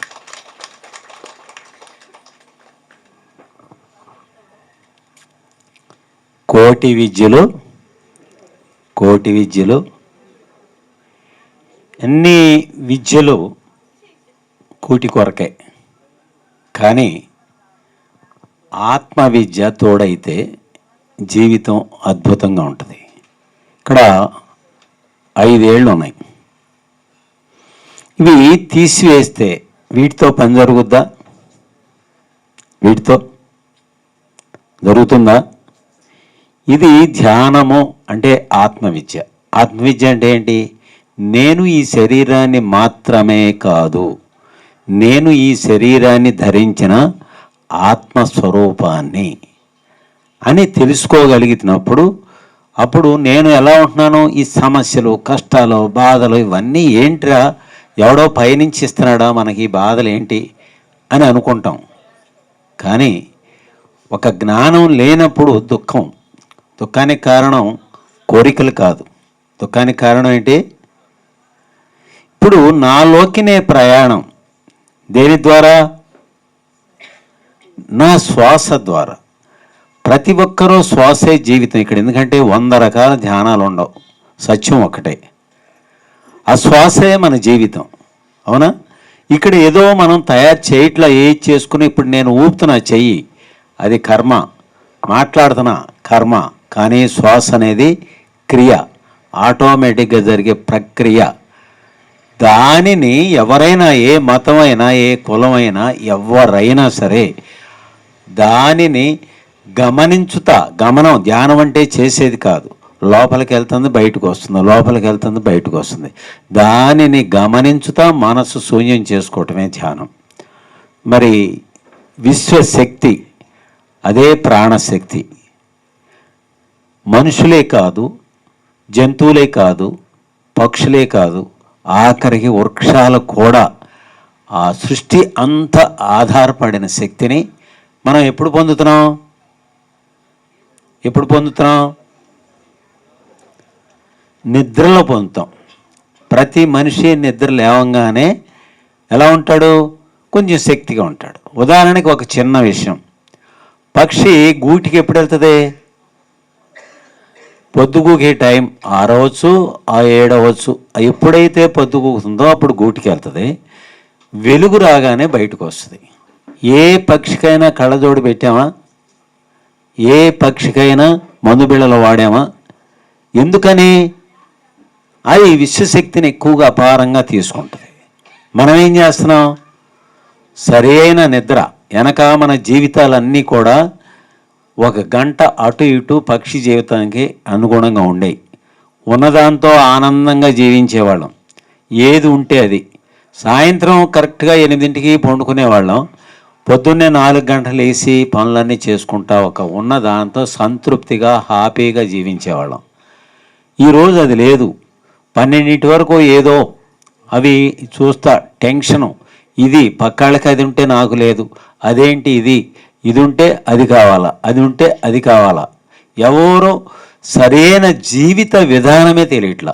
కోటి విద్యలు అన్ని విద్యలు కూటి కొరకే, కానీ ఆత్మ విద్య తోడైతే జీవితం అద్భుతంగా ఉంటుంది. ఇక్కడ 5 ఏళ్ళు ఉన్నాయి. ఇవి తీసివేస్తే వీటితో పని జరుగుద్దా? వీటితో జరుగుతుందా? ఇది ధ్యానము అంటే ఆత్మవిద్య. ఆత్మవిద్య అంటే ఏంటి? నేను ఈ శరీరాన్ని మాత్రమే కాదు, నేను ఈ శరీరాన్ని ధరించిన ఆత్మస్వరూపాన్ని అని తెలుసుకోగలిగినప్పుడు అప్పుడు నేను ఎలా ఉంటున్నాను, ఈ సమస్యలు, కష్టాలు, బాధలు ఇవన్నీ ఏంట్రా, ఎవడో పైనుంచి ఇస్తున్నాడా మనకి ఈ బాధలు ఏంటి అని అనుకుంటాం. కానీ ఒక జ్ఞానం లేనప్పుడు దుఃఖానికి కారణం కోరికలు కాదు. దుఃఖానికి కారణం ఏంటి? ఇప్పుడు నాలోకినే ప్రయాణం దేని ద్వారా? నా శ్వాస ద్వారా. ప్రతి ఒక్కరూ శ్వాసే జీవితం ఇక్కడ. ఎందుకంటే 100 రకాల ధ్యానాలు ఉండవు, సత్యం ఒకటే. ఆ శ్వాసే మన జీవితం, అవునా? ఇక్కడ ఏదో మనం తయారు చేయట్లా, ఏది చేసుకుని ఇప్పుడు నేను ఊపుతున్నా చెయ్యి, అది కర్మ, మాట్లాడుతున్నా కర్మ. కానీ శ్వాస అనేది క్రియ, ఆటోమేటిక్గా జరిగే ప్రక్రియ. దానిని ఎవరైనా, ఏ మతమైనా, ఏ కులమైనా, ఎవరైనా సరే దానిని గమనం. ధ్యానం అంటే చేసేది కాదు, లోపలికి వెళ్తుంది బయటకు వస్తుంది, లోపలికి వెళ్తుంది బయటకు వస్తుంది. దానిని గమనించుతా మనసు శూన్యం చేసుకోవటమే ధ్యానం. మరి విశ్వశక్తి అదే ప్రాణశక్తి. మనుషులే కాదు, జంతువులే కాదు, పక్షులే కాదు, ఆఖరికి వృక్షాలు కూడా ఆ సృష్టి అంతా ఆధారపడిన శక్తిని మనం ఎప్పుడు పొందుతున్నాం? నిద్రలో పొందుతాం. ప్రతి మనిషి నిద్ర లేవంగానే ఎలా ఉంటాడు? కొంచెం శక్తిగా ఉంటాడు. ఉదాహరణకి ఒక చిన్న విషయం, పక్షి గూటికి ఎప్పుడు వెళ్తుంది? పొద్దుగూకే టైం 6 అవ్వచ్చు, 7 అవ్వచ్చు. ఎప్పుడైతే పొద్దుగూకుతుందో అప్పుడు గూటికి వెళ్తుంది. వెలుగు రాగానే బయటకు వస్తుంది. ఏ పక్షికైనా కళ్ళజోడు పెట్టామా? ఏ పక్షికైనా మందు బిళ్ళలు వాడామా? ఎందుకని? అది విశ్వశక్తిని ఎక్కువగా అపారంగా తీసుకుంటుంది. మనం ఏం చేస్తున్నాం? సరి అయిన నిద్ర వెనక మన జీవితాలన్నీ కూడా 1 గంట అటు ఇటు పక్షి జీవితానికి అనుగుణంగా ఉండేవి. ఉన్నదాంతో ఆనందంగా జీవించేవాళ్ళం. ఏది ఉంటే అది. సాయంత్రం కరెక్ట్గా 8ంటికి పండుకునేవాళ్ళం. పొద్దున్నే 4 గంటలు వేసి పనులన్నీ చేసుకుంటా ఉన్నదాంతో సంతృప్తిగా హ్యాపీగా జీవించేవాళ్ళం. ఈరోజు అది లేదు. 12 వరకు ఏదో అవి చూస్తా టెన్షను. ఇది పక్కాళ్ళకి అది ఉంటే నాకు లేదు, అదేంటి ఇది ఉంటే అది కావాలా, అది ఉంటే అది కావాలా. ఎవరో సరైన జీవిత విధానమే తెలియట్లా.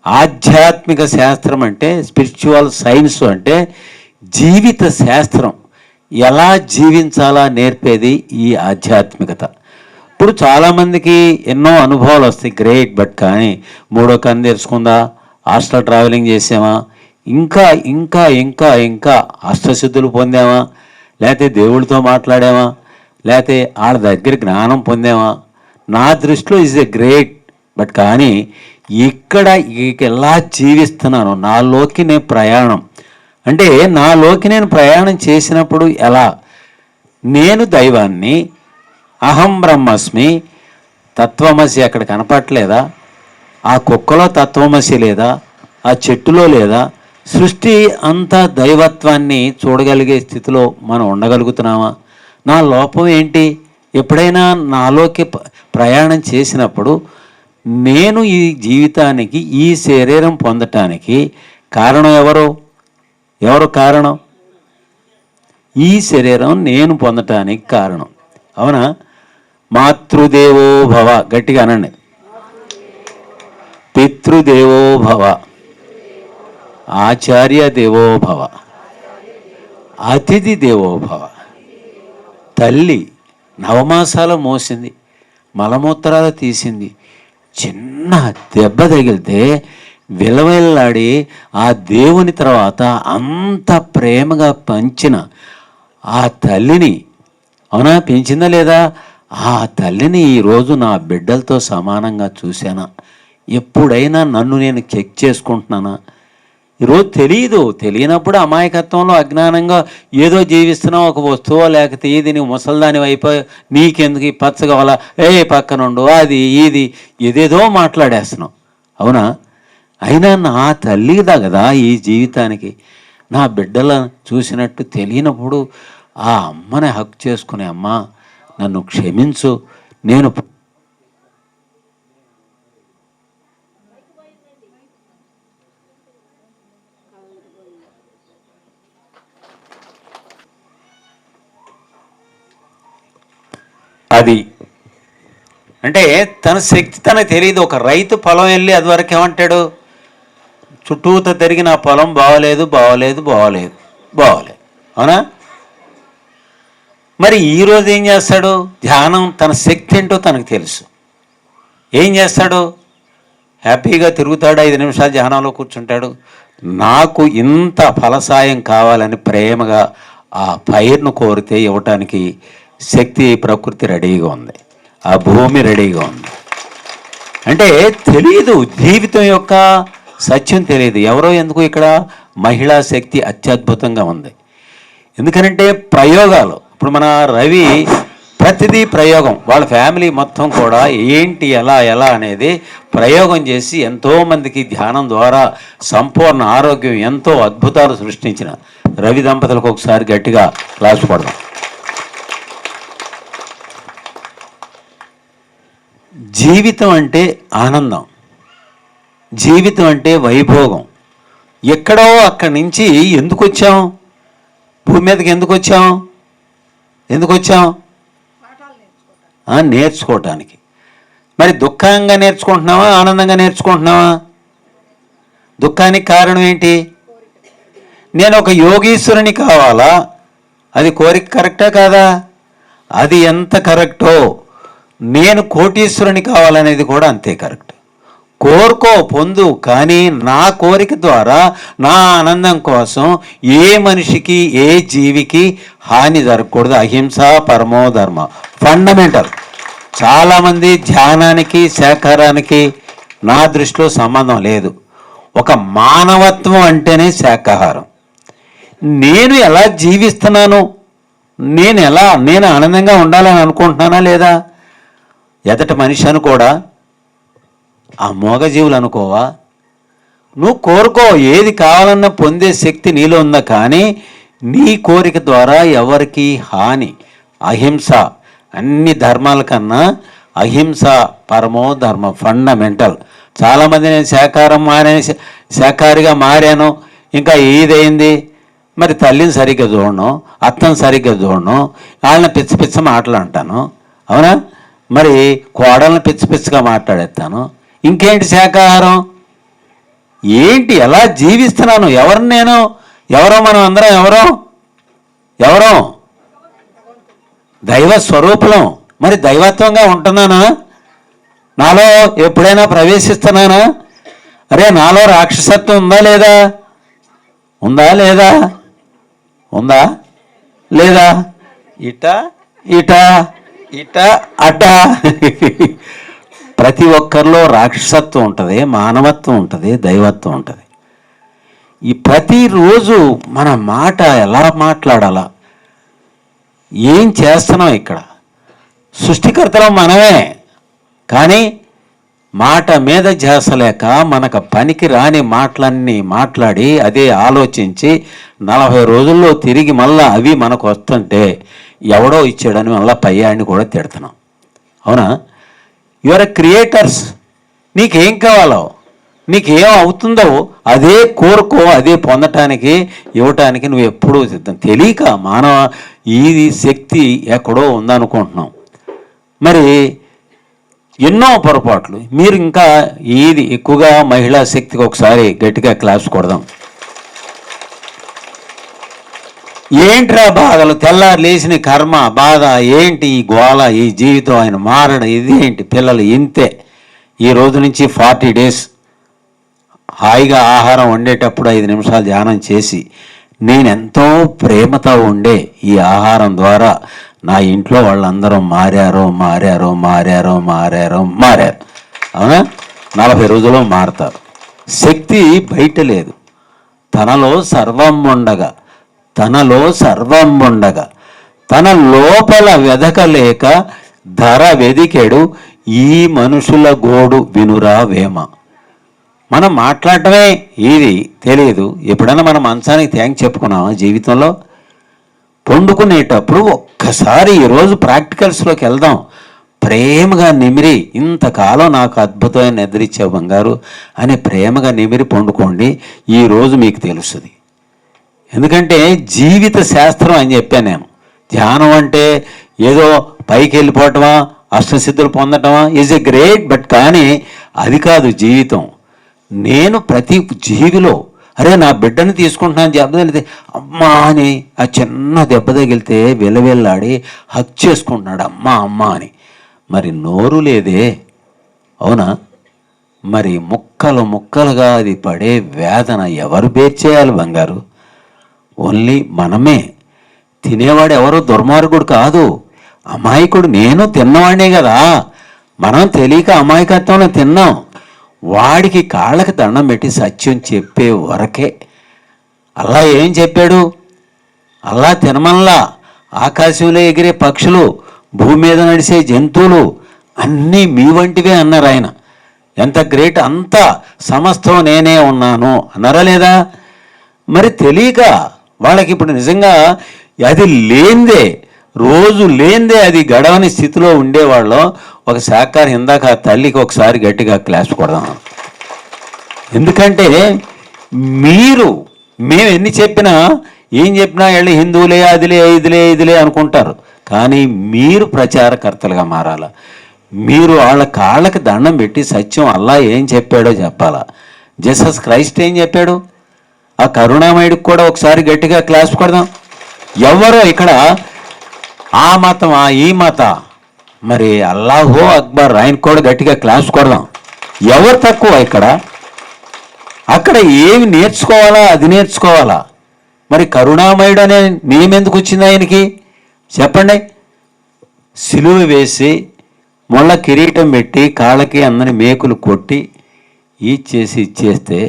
ఆధ్యాత్మిక శాస్త్రం అంటే, స్పిరిచువల్ సైన్స్ అంటే జీవిత శాస్త్రం. ఎలా జీవించాలా నేర్పేది ఈ ఆధ్యాత్మికత. ఇప్పుడు చాలామందికి ఎన్నో అనుభవాలు వస్తాయి, గ్రేట్. బట్ కానీ 3వ కన్ను తెరుచుకుందా, హాస్టల్ ట్రావెలింగ్ చేసామా, ఇంకా ఇంకా ఇంకా ఇంకా అష్టసిద్ధులు పొందామా, లేకపోతే దేవుడితో మాట్లాడామా, లేకపోతే వాళ్ళ దగ్గర జ్ఞానం పొందామా. నా దృష్టిలో ఈజ్ ఎ గ్రేట్. బట్ కానీ ఇక్కడ ఎలా జీవిస్తున్నాను, నాలోకి నేను ప్రయాణం అంటే, నాలోకి నేను ప్రయాణం చేసినప్పుడు ఎలా? నేను దైవాన్ని, అహం బ్రహ్మస్మి, తత్వమసి అక్కడ కనపట్లేదా? ఆ కుక్కలో తత్వమసి లేదా? ఆ చెట్టులో లేదా? సృష్టి అంతా దైవత్వాన్ని చూడగలిగే స్థితిలో మనం ఉండగలుగుతున్నామా? నా లోపం ఏంటి? ఎప్పుడైనా నాలోకి ప్రయాణం చేసినప్పుడు నేను ఈ జీవితానికి, ఈ శరీరం పొందటానికి కారణం ఎవరు కారణం? ఈ శరీరం నేను పొందటానికి కారణం. అవునా? మాతృదేవో భవ, గట్టిగా అనండి. పితృదేవో భవ, ఆచార్య దేవో భవ, అతిథి దేవో భవ. తల్లి 9 మాసాలు మోసింది, మలమూత్రాలు తీసింది. చిన్న దెబ్బ తగిలితే విలవిల్లాడి ఆ దేవుని తర్వాత అంత ప్రేమగా పంచిన ఆ తల్లిని, అవునా, పెంచిందా లేదా? ఆ తల్లిని ఈరోజు నా బిడ్డలతో సమానంగా చూశానా? ఎప్పుడైనా నన్ను నేను చెక్ చేసుకుంటున్నానా? ఈరోజు తెలియనప్పుడు అమాయకత్వంలో అజ్ఞానంగా ఏదో జీవిస్తున్నావు. ఒక వస్తువో లేకపోతే ఇది నువ్వు ముసల్దాని అయిపోయి నీకెందుకు ఈ పచ్చ కావాలా, పక్కనుండు, అది ఇది ఏదేదో మాట్లాడేస్తున్నావు. అవునా? అయినా నా తల్లిదా కదా ఈ జీవితానికి. నా బిడ్డలను చూసినట్టు తెలియనప్పుడు ఆ అమ్మని హక్ చేసుకునే, అమ్మ నన్ను క్షమించు, నేను అది అంటే తన శక్తి తనకు తెలియదు. ఒక రైతు పొలం వెళ్ళి అది వరకు ఏమంటాడు? చుట్టూతో తిరిగిన ఆ పొలం బాగోలేదు, అవునా? మరి ఈరోజు ఏం చేస్తాడు? ధ్యానం, తన శక్తి ఏంటో తనకు తెలుసు. ఏం చేస్తాడు? హ్యాపీగా తిరుగుతాడు, 5 నిమిషాలు ధ్యానంలో కూర్చుంటాడు. నాకు ఇంత ఫలసాయం కావాలని ప్రేమగా ఆ పైరును కోరితే ఇవ్వటానికి శక్తి, ప్రకృతి రెడీగా ఉంది, ఆ భూమి రెడీగా ఉంది. అంటే తెలియదు, జీవితం యొక్క సత్యం తెలియదు. ఎవరో ఎందుకు ఇక్కడ మహిళా శక్తి అత్యద్భుతంగా ఉంది. ఎందుకనంటే ప్రయోగాలు. ఇప్పుడు మన రవి ప్రతిదీ ప్రయోగం. వాళ్ళ ఫ్యామిలీ మొత్తం కూడా ఏంటి, ఎలా అనేది ప్రయోగం చేసి ఎంతోమందికి ధ్యానం ద్వారా సంపూర్ణ ఆరోగ్యం, ఎంతో అద్భుతాలు సృష్టించిన రవి దంపతులకు ఒకసారి గట్టిగా క్లాస్ పడదాం. జీవితం అంటే ఆనందం, జీవితం అంటే వైభోగం. ఎక్కడో అక్కడి నుంచి ఎందుకు వచ్చాం? భూమి మీదకి ఎందుకు వచ్చాం? నేర్చుకోవటానికి. మరి దుఃఖంగా నేర్చుకుంటున్నావా, ఆనందంగా నేర్చుకుంటున్నావా? దుఃఖానికి కారణం ఏంటి? నేను ఒక యోగీశ్వరుని కావాలా, అది కోరిక కరెక్టా కాదా? అది ఎంత కరెక్టో నేను కోటీశ్వరుని కావాలనేది కూడా అంతే కరెక్ట్. కోరుకో, పొందు, కానీ నా కోరిక ద్వారా నా ఆనందం కోసం ఏ మనిషికి ఏ జీవికి హాని జరగకూడదు. అహింస పరమో ధర్మ, ఫండమెంటల్. చాలామంది ధ్యానానికి శాకాహారానికి నా దృష్టిలో సంబంధం లేదు. ఒక మానవత్వం అంటేనే శాకాహారం. నేను ఎలా జీవిస్తున్నాను, నేను ఆనందంగా ఉండాలని అనుకుంటున్నానా లేదా? ఎదట మనిషి అనుకోడా? ఆ మూగజీవులు అనుకోవా? నువ్వు కోరుకో, ఏది కావాలన్నా పొందే శక్తి నీలో ఉందా, కానీ నీ కోరిక ద్వారా ఎవరికి హాని. అహింస అన్ని ధర్మాల కన్నా అహింస పరమో ధర్మ, ఫండమెంటల్. చాలామంది నేను శాకాహారిగా మారాను, ఇంకా ఏదైంది, మరి తల్లిని సరిగ్గా చూడను, అత్తని సరిగ్గా చూడను, వాళ్ళని పిచ్చ మాటలు అంటాను, అవునా? మరి కోడలను పిచ్చగా మాట్లాడేస్తాను. ఇంకేంటి శాకాహారం? ఏంటి, ఎలా జీవిస్తున్నాను? ఎవరిని నేను? ఎవరో మనం అందరం ఎవరో దైవ స్వరూపం. మరి దైవత్వంగా ఉంటున్నానా? నాలో ఎప్పుడైనా ప్రవేశిస్తున్నానా? అరే, నాలో రాక్షసత్వం ఉందా లేదా? ఉందా లేదా? ఇట అట. ప్రతి ఒక్కరిలో రాక్షసత్వం ఉంటుంది, మానవత్వం ఉంటుంది, దైవత్వం ఉంటుంది. ఈ ప్రతిరోజు మన మాట ఎలా మాట్లాడాలా, ఏం చేస్తున్నాం? ఇక్కడ సృష్టికర్తలం మనమే, కానీ మాట మీద ధ్యాస లేక మనకు పనికి రాని మాటలన్నీ మాట్లాడి అదే ఆలోచించి 40 రోజుల్లో తిరిగి మళ్ళా అవి మనకు వస్తుంటే ఎవడో ఇచ్చాడని మళ్ళీ పయ్యాడిని కూడా తిడుతున్నాం, అవునా? Your creators. నీకేం కావాలో, నీకేం అవుతుందో అదే కోరుకో, అదే పొందటానికి ఇవ్వటానికి నువ్వు ఎప్పుడూ సిద్ధం. తెలియక మానవ ఈ శక్తి ఎక్కడో ఉందనుకుంటున్నాం. మరి ఎన్నో పొరపాట్లు. మీరు ఇంకా ఇది ఎక్కువగా మహిళా శక్తికి ఒకసారి గట్టిగా క్లాప్స్ కొడదాం. ఏంట్రా బాధలు, తెల్లారు లేచిన కర్మ బాధ ఏంటి, ఈ గోళ, ఈ జీవితం, ఆయన మారడం, ఇది ఏంటి, పిల్లలు ఇంతే. ఈ రోజు నుంచి 40 days హాయిగా ఆహారం వండేటప్పుడు 5 నిమిషాలు ధ్యానం చేసి నేనెంతో ప్రేమతో ఉండే ఈ ఆహారం ద్వారా నా ఇంట్లో వాళ్ళందరూ మారారు. అవునా? 40 రోజుల్లో మారతారు. శక్తి బయట లేదు, తనలో సర్వం ఉండగా తన లోపల వెదకలేక ధర వెదికెడు ఈ మనుషుల గోడు వినురా వేమ. మనం మాట్లాడటమే ఇది తెలియదు. ఎప్పుడైనా మనం మంచానికి థ్యాంక్స్ చెప్పుకున్నామా జీవితంలో? పండుకునేటప్పుడు ఒక్కసారి ఈరోజు ప్రాక్టికల్స్లోకి వెళ్దాం. ప్రేమగా నిమిరి, ఇంతకాలం నాకు అద్భుతమైన నిద్రిచ్చావు బంగారు అని ప్రేమగా నిమిరి పండుకోండి. ఈరోజు మీకు తెలుస్తుంది. ఎందుకంటే జీవిత శాస్త్రం అని చెప్పాను నేను. ధ్యానం అంటే ఏదో పైకి వెళ్ళిపోవటమా, అష్టసిద్ధులు పొందటమా ఈజ్ ఎ గ్రేట్, బట్ కానీ అది కాదు జీవితం. నేను ప్రతి జీవిలో అరే నా బిడ్డని తీసుకుంటున్నాను దెబ్బ తగిలితే అమ్మా అని ఆ చిన్న దెబ్బ తగిలితే వెలవెల్లాడి హక్ చేసుకుంటున్నాడు అమ్మ అని. మరి నోరు లేదే, అవునా? మరి ముక్కలుగా అది పడే వేదన ఎవరు బేర్చేయాలి బంగారు? ఓన్లీ మనమే. తినేవాడు ఎవరో దుర్మార్గుడు కాదు, అమాయకుడు. నేను తిన్నవాడినే కదా. మనం తెలియక అమాయకత్వంలో తిన్నాం. వాడికి కాళ్ళకి దండం పెట్టి సత్యం చెప్పే వరకే. అల్లా ఏం చెప్పాడు? అల్లా తినమల్లా ఆకాశంలో ఎగిరే పక్షులు, భూమి మీద నడిచే జంతువులు అన్నీ మీ వంటివే అన్నారు ఆయన. ఎంత గ్రేట్! అంతా సమస్తం నేనే ఉన్నాను అన్నారా లేదా? మరి తెలియక వాళ్ళకి ఇప్పుడు నిజంగా అది రోజు లేందే అది గడవని స్థితిలో ఉండేవాళ్ళం. ఒక శాఖాహారి ఇందాక ఆ తల్లికి ఒకసారి గట్టిగా క్లాస్ కొడదాం. ఎందుకంటే మేము ఎన్ని చెప్పినా ఏం చెప్పినా వెళ్ళి హిందువులే అదిలే ఇదిలే అనుకుంటారు. కానీ మీరు ప్రచారకర్తలుగా మారాల. మీరు వాళ్ళ కాళ్ళకి దండం పెట్టి సత్యం అల్లా ఏం చెప్పాడో చెప్పాలా. జీసస్ క్రైస్ట్ ఏం చెప్పాడు? ఆ కరుణామయుడికి కూడా ఒకసారి గట్టిగా క్లాస్ కొడదాం. ఎవరో ఇక్కడ ఆ మతమా ఈ మత, మరి అల్లాహో అక్బర్, ఆయన కూడా గట్టిగా క్లాస్ కొడదాం. ఎవరు తక్కువ ఇక్కడ? అక్కడ ఏమి నేర్చుకోవాలా అది నేర్చుకోవాలా. మరి కరుణామయుడు అనే నేమ్ ఎందుకు వచ్చింది ఆయనకి చెప్పండి? సిలువ వేసి మొళ్ళ కిరీటం పెట్టి కాళ్ళకి అందరి మేకులు కొట్టి ఇచ్చేస్తే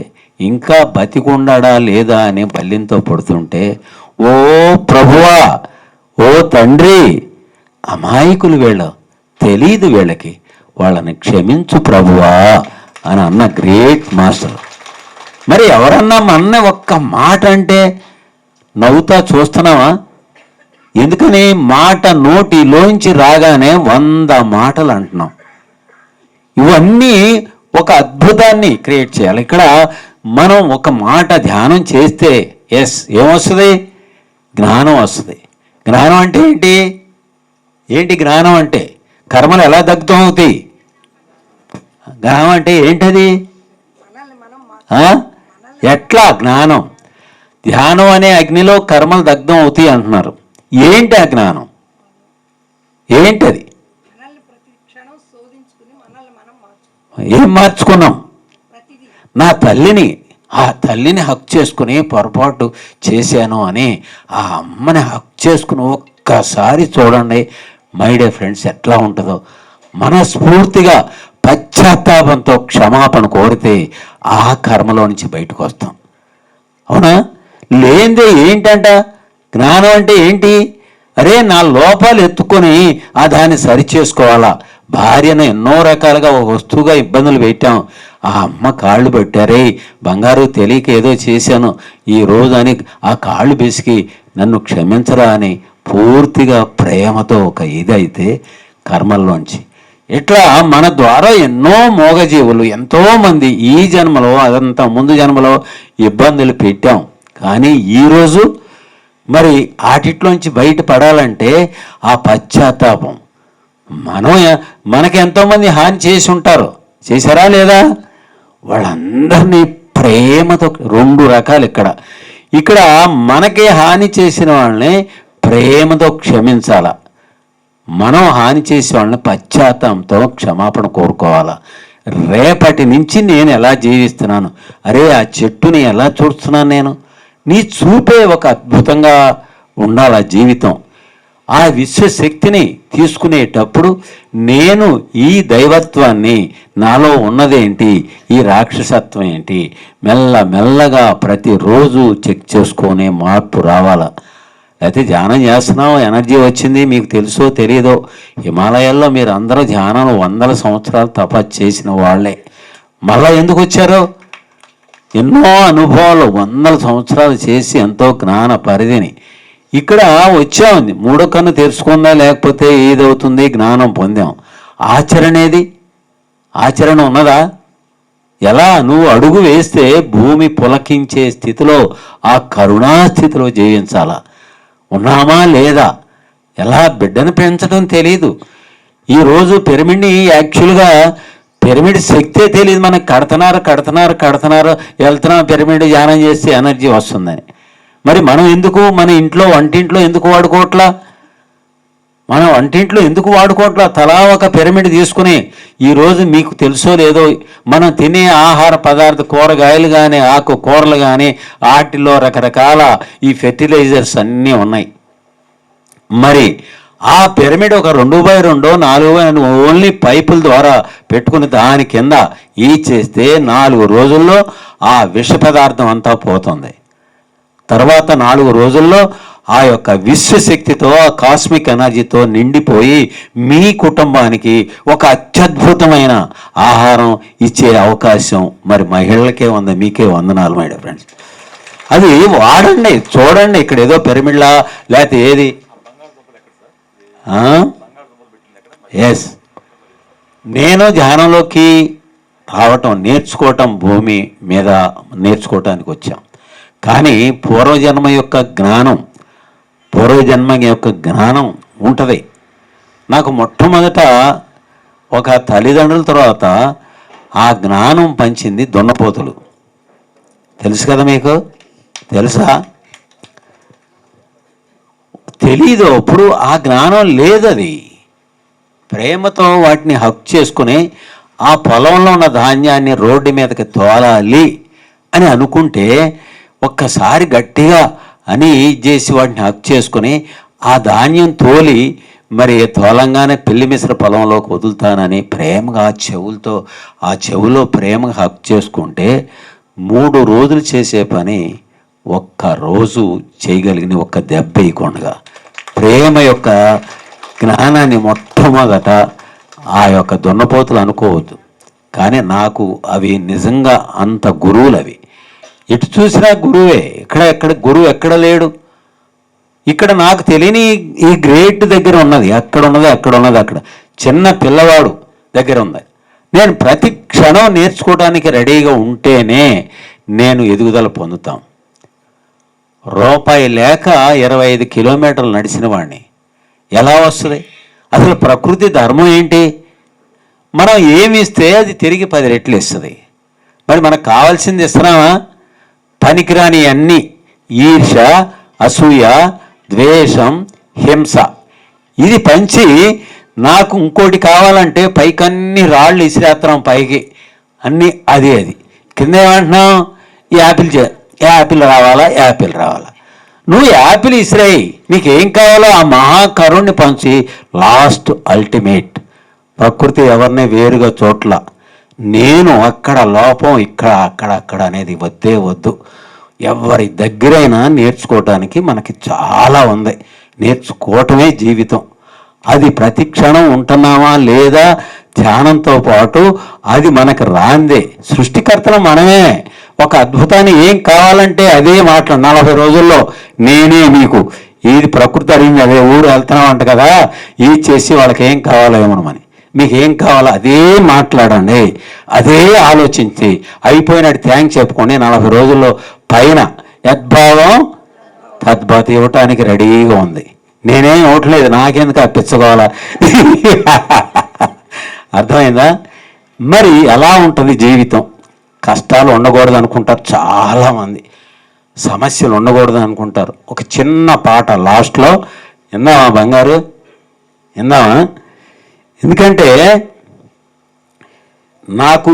ఇంకా బతికుండాడా లేదా అని బల్యంతో పడుతుంటే, ఓ ప్రభువా, ఓ తండ్రి, అమాయకులు వీళ్ళు, తెలీదు వీళ్ళకి, వాళ్ళని క్షమించు ప్రభువా అని అన్న గ్రేట్ మాస్టర్. మరి ఎవరన్నా మన ఒక్క మాట అంటే నవ్వుతా చూస్తున్నావా? ఎందుకని మాట నోటిలోంచి రాగానే 100 మాటలు అంటున్నాం. ఇవన్నీ ఒక అద్భుతాన్ని క్రియేట్ చేయాలి. ఇక్కడ మనం ఒక మాట ధ్యానం చేస్తే ఏమొస్తుంది? జ్ఞానం వస్తుంది. జ్ఞానం అంటే ఏంటి? ఏంటి జ్ఞానం అంటే? కర్మలు ఎలా దగ్ధం అవుతాయి? జ్ఞానం అంటే ఏంటది? ఎట్లా జ్ఞానం? ధ్యానం అనే అగ్నిలో కర్మలు దగ్ధం అవుతాయి అంటున్నారు. ఏంటి ఆ జ్ఞానం? ఏంటది? ఏం మార్చుకున్నాం? నా తల్లిని హక్ చేసుకుని పొరపాటు చేశాను అని ఆ అమ్మని హక్ చేసుకుని ఒక్కసారి చూడండి మై డే ఫ్రెండ్స్, ఎట్లా ఉంటుందో. మనస్ఫూర్తిగా పశ్చాత్తాపంతో క్షమాపణ కోరితే ఆ కర్మలో నుంచి బయటకు వస్తాం. అవునా? లేనిదే ఏంటంట జ్ఞానం అంటే ఏంటి? అరే నా లోపాలు ఎత్తుకొని దాన్ని సరిచేసుకోవాలా. భార్యను ఎన్నో రకాలుగా ఒక వస్తువుగా ఇబ్బందులు పెట్టాం, ఆ అమ్మ కాళ్ళు పెట్టారే, బంగారు తెలియక ఏదో చేశాను ఈ రోజు అని ఆ కాళ్ళు బెసికి నన్ను క్షమించరా అని పూర్తిగా ప్రేమతో ఒక ఇదైతే కర్మల్లోంచి ఇట్లా మన ద్వారా ఎన్నో మోగజీవులు, ఎంతోమంది ఈ జన్మలో అదంతా ముందు జన్మలో ఇబ్బందులు పెట్టాం. కానీ ఈరోజు మరి వాటిలోంచి బయటపడాలంటే ఆ పశ్చాత్తాపం. మనకి ఎంతోమంది హాని చేసి ఉంటారు, చేశారా లేదా? వాళ్ళందరినీ ప్రేమతో 2 రకాలు ఇక్కడ మనకే హాని చేసిన వాళ్ళని ప్రేమతో క్షమించాల. మనం హాని చేసే వాళ్ళని పశ్చాత్తాపంతో క్షమాపణ కోరుకోవాలా. రేపటి నుంచి నేను ఎలా జీవిస్తున్నాను, అరే ఆ చెట్టుని ఎలా చూస్తున్నాను నేను, నీ చూపే ఒక అద్భుతంగా ఉండాలి ఆ జీవితం. ఆ విశ్వశక్తిని తీసుకునేటప్పుడు నేను ఈ దైవత్వాన్ని, నాలో ఉన్నదేంటి, ఈ రాక్షసత్వం ఏంటి, మెల్లగా ప్రతిరోజు చెక్ చేసుకునే మార్పు రావాలా. అయితే ధ్యానం చేస్తున్నాం, ఎనర్జీ వచ్చింది, మీకు తెలుసో తెలియదో, హిమాలయాల్లో మీరు అందరూ ధ్యానం 100 సంవత్సరాలు తపస్సు చేసిన వాళ్ళే. మళ్ళా ఎందుకు వచ్చారో? ఎన్నో అనుభవాలు 100 సంవత్సరాలు చేసి ఎంతో జ్ఞాన పరిధిని ఇక్కడ వచ్చామంది. 3వ కన్ను తెరుచుకుందా, లేకపోతే ఏదవుతుంది, జ్ఞానం పొందాం. ఆచరణ ఉన్నదా? ఎలా? నువ్వు అడుగు వేస్తే భూమి పులకించే స్థితిలో, ఆ కరుణా స్థితిలో జీవించాలా. ఉన్నామా లేదా? ఎలా? బిడ్డను పెంచడం తెలీదు. ఈరోజు పిరమిడ్ని యాక్చువల్గా పిరమిడ్ శక్తే తెలియదు మనకు. కడుతున్నారు వెళ్తున్నాం పిరమిడ్ ధ్యానం చేస్తే ఎనర్జీ వస్తుందని. మరి మనం ఎందుకు మన వంటింట్లో ఎందుకు వాడుకోవట్లా? తలా ఒక పిరమిడ్ తీసుకుని ఈరోజు మీకు తెలుసో లేదో, మనం తినే ఆహార పదార్థ కూరగాయలు కానీ ఆకుకూరలు కానీ వాటిలో రకరకాల ఈ ఫెర్టిలైజర్స్ అన్నీ ఉన్నాయి. మరి ఆ పిరమిడ్ ఒక 2x2 4 ఓన్లీ పైపుల ద్వారా పెట్టుకుని దాని కింద చేస్తే 4 రోజుల్లో ఆ విష పదార్థం అంతా పోతుంది. తర్వాత 4 రోజుల్లో ఆ యొక్క విశ్వశక్తితో, ఆ కాస్మిక్ ఎనర్జీతో నిండిపోయి మీ కుటుంబానికి ఒక అత్యద్భుతమైన ఆహారం ఇచ్చే అవకాశం మరి మహిళలకే ఉంది. మీకే వందనాలు మై డియర్ ఫ్రెండ్స్. అది వాడండి, చూడండి. ఇక్కడ ఏదో పిరమిడ్లా లేకపోతే ఏది నేను ధ్యానంలోకి రావటం, నేర్చుకోవటం భూమి మీద నేర్చుకోవటానికి వచ్చాం. కానీ పూర్వజన్మ యొక్క జ్ఞానం ఉంటుంది. నాకు మొట్టమొదట ఒక తల్లిదండ్రుల తర్వాత ఆ జ్ఞానం పంచింది దున్నపోతులు. తెలుసు కదా మీకు? తెలుసా? తెలీదు. అప్పుడు ఆ జ్ఞానం లేదది. ప్రేమతో వాటిని హక్ చేసుకుని ఆ పొలంలో ఉన్న ధాన్యాన్ని రోడ్డు మీదకి తోలాలి అని అనుకుంటే ఒక్కసారి గట్టిగా అని చేసి వాటిని హక్ చేసుకుని ఆ ధాన్యం తోలి మరి తోలంగానే పెళ్లి మిశ్ర పొలంలోకి వదులుతానని ప్రేమగా ఆ చెవులో ప్రేమగా హక్ చేసుకుంటే 3 రోజులు చేసే పని ఒక్క రోజు చేయగలిగిన ఒక్క దెబ్బ ఇవ్వకుండా ప్రేమ యొక్క జ్ఞానాన్ని మొట్టమొదట ఆ యొక్క దున్నపోతులు అనుకోవద్దు. కానీ నాకు అవి నిజంగా అంత గురువులు అవి. ఎటు చూసినా గురువే. ఎక్కడ గురువు ఎక్కడ లేడు. ఇక్కడ నాకు తెలియని ఈ గ్రేట్ దగ్గర ఉన్నది, అక్కడ ఉన్నది అక్కడ చిన్న పిల్లవాడు దగ్గర ఉంది. నేను ప్రతి క్షణం నేర్చుకోవడానికి రెడీగా ఉంటేనే నేను ఎదుగుదల పొందుతాం. రూపాయి లేక 25 కిలోమీటర్లు నడిచిన వాడిని ఎలా వస్తుంది? అసలు ప్రకృతి ధర్మం ఏంటి? మనం ఏమి ఇస్తే అది తిరిగి 10 రెట్లు ఇస్తుంది. మరి మనకు కావాల్సింది ఇస్తున్నామా? పనికిరాని అన్నీ ఈర్ష, అసూయ, ద్వేషం, హింస ఇది పంచి నాకు ఇంకోటి కావాలంటే పైకన్నీ రాళ్ళు ఇసిరేత్రం పైకి అన్నీ అది కింద ఏమంటున్నాం? యాపిల్ రావాలా. నువ్వు యాపిల్ ఇసిరాయి, నీకేం కావాలో ఆ మహాకరుణ్ణి పంచి లాస్ట్ అల్టిమేట్. ప్రకృతి ఎవరిని వేరుగా చోట్ల నేను అక్కడ లోపం ఇక్కడ అక్కడ అనేది వద్దు. ఎవరి దగ్గరైనా నేర్చుకోవటానికి మనకి చాలా ఉంది. నేర్చుకోవటమే జీవితం. అది ప్రతి క్షణం ఉంటున్నామా లేదా ధ్యానంతో పాటు అది మనకు రాందే. సృష్టికర్తలు మనమే. ఒక అద్భుతాన్ని ఏం కావాలంటే అదే మాట్లాడు. 40 రోజుల్లో నేనే మీకు ఇది ప్రకృతి అడిగింది, అదే ఊరు వెళ్తున్నాం అంట కదా, ఇది చేసి వాళ్ళకి ఏం కావాలో ఏమనమని. మీకు ఏం కావాలో అదే మాట్లాడండి, అదే ఆలోచించి అయిపోయినట్టు థ్యాంక్స్ చెప్పుకోండి. 40 రోజుల్లో పైన యద్భావం తద్భాతి ఇవ్వటానికి రెడీగా ఉంది. నేనేం ఇవ్వట్లేదు, నాకెందుకు అప్పించుకోవాలా? అర్థమైందా? మరి ఎలా ఉంటుంది జీవితం? కష్టాలు ఉండకూడదు అనుకుంటారు చాలామంది, సమస్యలు ఉండకూడదు అనుకుంటారు. ఒక చిన్న పాట లాస్ట్లో విందామా బంగారు? విందామా? ఎందుకంటే నాకు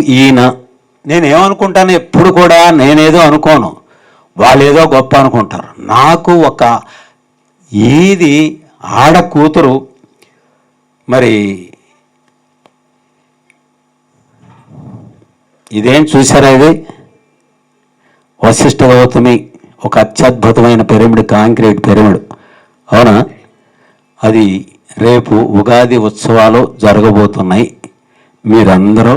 నేనేమనుకుంటాను ఎప్పుడు కూడా, నేనేదో అనుకోను, వాళ్ళు ఏదో గొప్ప అనుకుంటారు. నాకు ఒక ఆడ కూతురు మరి ఇదేం చూసారా? ఇది వశిష్ఠ గౌతమి, ఒక అత్యద్భుతమైన పిరమిడ్, కాంక్రీట్ పిరమిడ్. అవునా? అది రేపు ఉగాది ఉత్సవాలు జరగబోతున్నాయి. మీరందరూ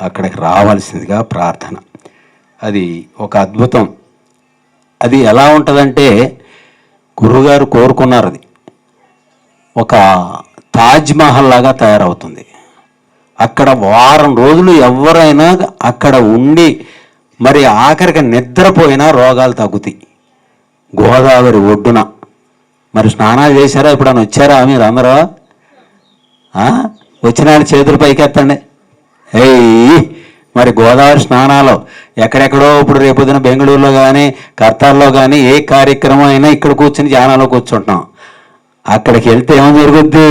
అక్కడికి రావాల్సిందిగా ప్రార్థన. అది ఒక అద్భుతం. అది ఎలా ఉంటుందంటే గురువుగారు కోరుకున్నారు, అది ఒక తాజ్మహల్ లాగా తయారవుతుంది. అక్కడ వారం రోజులు ఎవరైనా అక్కడ ఉండి మరి ఆఖరికి నిద్రపోయినా రోగాలు తగ్గుతాయి. గోదావరి ఒడ్డున మరి స్నానాలు చేశారా? ఎప్పుడన్నా వచ్చారా మీరు అందరూ? వచ్చిన చేతులు పైకెత్తండి. మరి గోదావరి స్నానాలు ఎక్కడెక్కడో ఇప్పుడు రేపొద్దున బెంగళూరులో కానీ కర్తాల్లో కానీ ఏ కార్యక్రమం అయినా ఇక్కడ కూర్చుని ధ్యానంలో కూర్చుంటున్నాం. అక్కడికి వెళ్తే ఏమో జరుగుద్ది?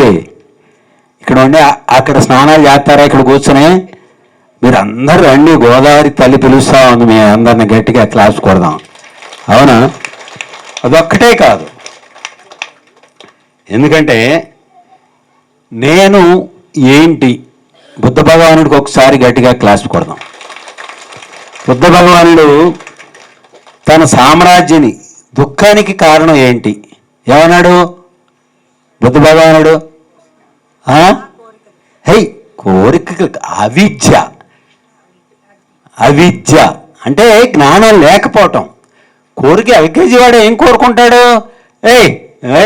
ఇక్కడ ఉండి అక్కడ స్నానాలు చేస్తారా? ఇక్కడ కూర్చుని మీరు అందరూ రండి, గోదావరి తల్లి పిలుస్తా ఉంది మీ అందరిని, గట్టిగా క్లాస్ కొడదాం. అవునా? అదొక్కటే కాదు, ఎందుకంటే నేను ఏంటి బుద్ధ భగవానుడికి ఒకసారి గట్టిగా క్లాస్ కొడదాం. బుద్ధ భగవానుడు తన సామ్రాజ్యాన్ని దుఃఖానికి కారణం ఏంటి ఏమన్నాడు బుద్ధ భగవానుడు? కోరిక, అవిద్య అంటే జ్ఞానం లేకపోవటం. కోరిక ఎల్కేజీ వాడు ఏం కోరుకుంటాడు?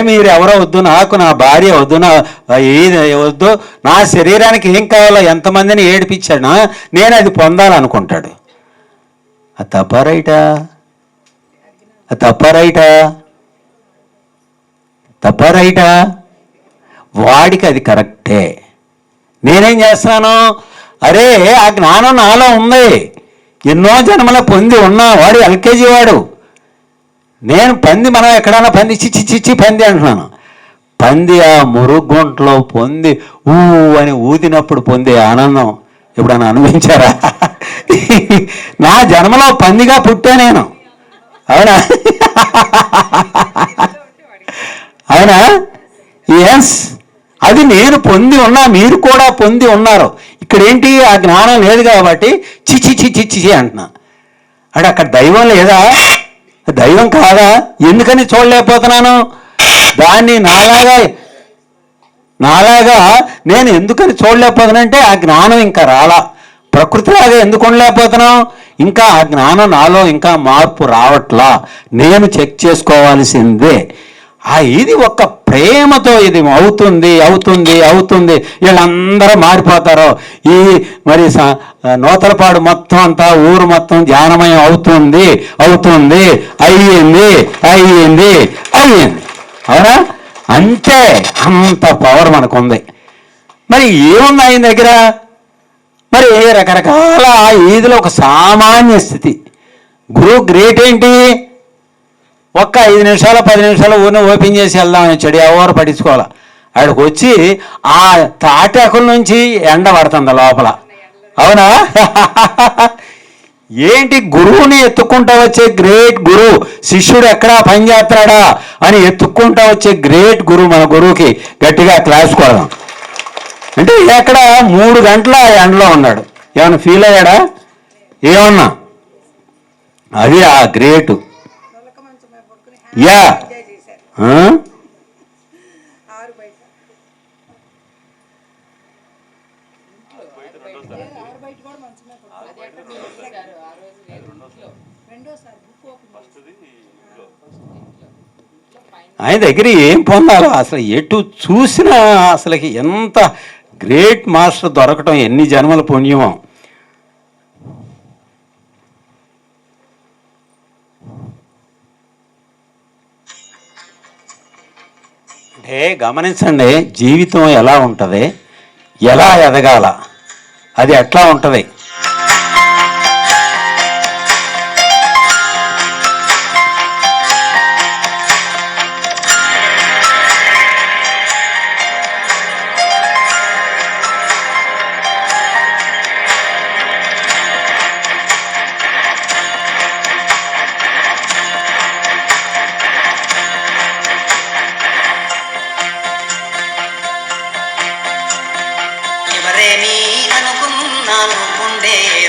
మీరు ఎవరో వద్దు, నాకు నా భార్య వద్దు, నా ఏది వద్దు, నా శరీరానికి ఏం కావాలో ఎంతమందిని ఏడిపించాడా నేను అది పొందాలనుకుంటాడు. అది తప్ప రైటా? వాడికి అది కరెక్టే. నేనేం చేస్తున్నాను? అరే ఆ జ్ఞానం నాలో ఉంది, ఎన్నో జన్మల పొంది ఉన్నా. వాడు ఎల్కేజీ వాడు, నేను పంది. మనం ఎక్కడైనా పంది చిచ్చి చిచ్చి పంది అంటున్నాను. పంది ఆ మురుగుంట్లో పొంది ఊ అని ఊదినప్పుడు పొందే ఆనందం ఎప్పుడైనా అనుభవించారా? నా జన్మలో పందిగా పుట్టా నేను. అవునా? అవునా? ఎస్, అది నేను పొంది ఉన్నా, మీరు కూడా పొంది ఉన్నారు. ఇక్కడ ఏంటి? ఆ జ్ఞానం లేదు కాబట్టి చిచి చిచి చిచి అంటున్నా. అంటే అక్కడ దైవం లేదా? దైవం కాదా? ఎందుకని చూడలేకపోతున్నాను దాన్ని? నాలాగా నేను ఎందుకని చూడలేకపోతున్నానంటే ఆ జ్ఞానం ఇంకా రాలా. ప్రకృతిలాగా ఎందుకు ఉండలేకపోతున్నాం? ఇంకా ఆ జ్ఞానం నాలో ఇంకా మార్పు రావట్లా. నేను చెక్ చేసుకోవాల్సిందే. ఇది ఒక ప్రేమతో ఇది అవుతుంది అవుతుంది అవుతుంది. వీళ్ళందరూ మారిపోతారు. ఈ మరి నూతలపాడు మొత్తం అంతా ఊరు మొత్తం ధ్యానమయం అవుతుంది అవుతుంది. అయ్యింది అయ్యింది అయ్యింది. అవునా? అంతే, అంత పవర్ మనకుంది. మరి ఏముంది ఆయన దగ్గర? మరి రకరకాల ఈదిలో ఒక సామాన్య స్థితి. గురువు గ్రేట్ ఏంటి? ఒక్క 5 నిమిషాలు 10 నిమిషాలు ఊరిని ఓపెన్ చేసి వెళ్దామని వచ్చాడు. ఎవరు పట్టించుకోవాలి. ఆడికి వచ్చి ఆ తాటాకుల నుంచి ఎండ పడుతుంది లోపల. అవునా? ఏంటి? గురువుని ఎత్తుక్కుంటా వచ్చే గ్రేట్ గురువు. శిష్యుడు ఎక్కడా పని చేస్తాడా అని ఎత్తుక్కుంటా వచ్చే గ్రేట్ గురువు. మన గురువుకి గట్టిగా క్లాస్ కొడదాం. అంటే ఎక్కడ 3 గంటల ఎండలో ఉన్నాడు. ఏమన్నా ఫీల్ అయ్యాడా? ఏమన్నా? అది ఆ గ్రేటు. యా. ఆయన దగ్గర ఏం పొందాలో అసలు ఎటు చూసినా అసలుకి ఎంత గ్రేట్ మాస్టర్ దొరకటం ఎన్ని జన్మల పుణ్యమో. అంటే గమనించండి, జీవితం ఎలా ఉంటుంది, ఎలా ఎదగాల, అది ఎట్లా ఉంటుంది.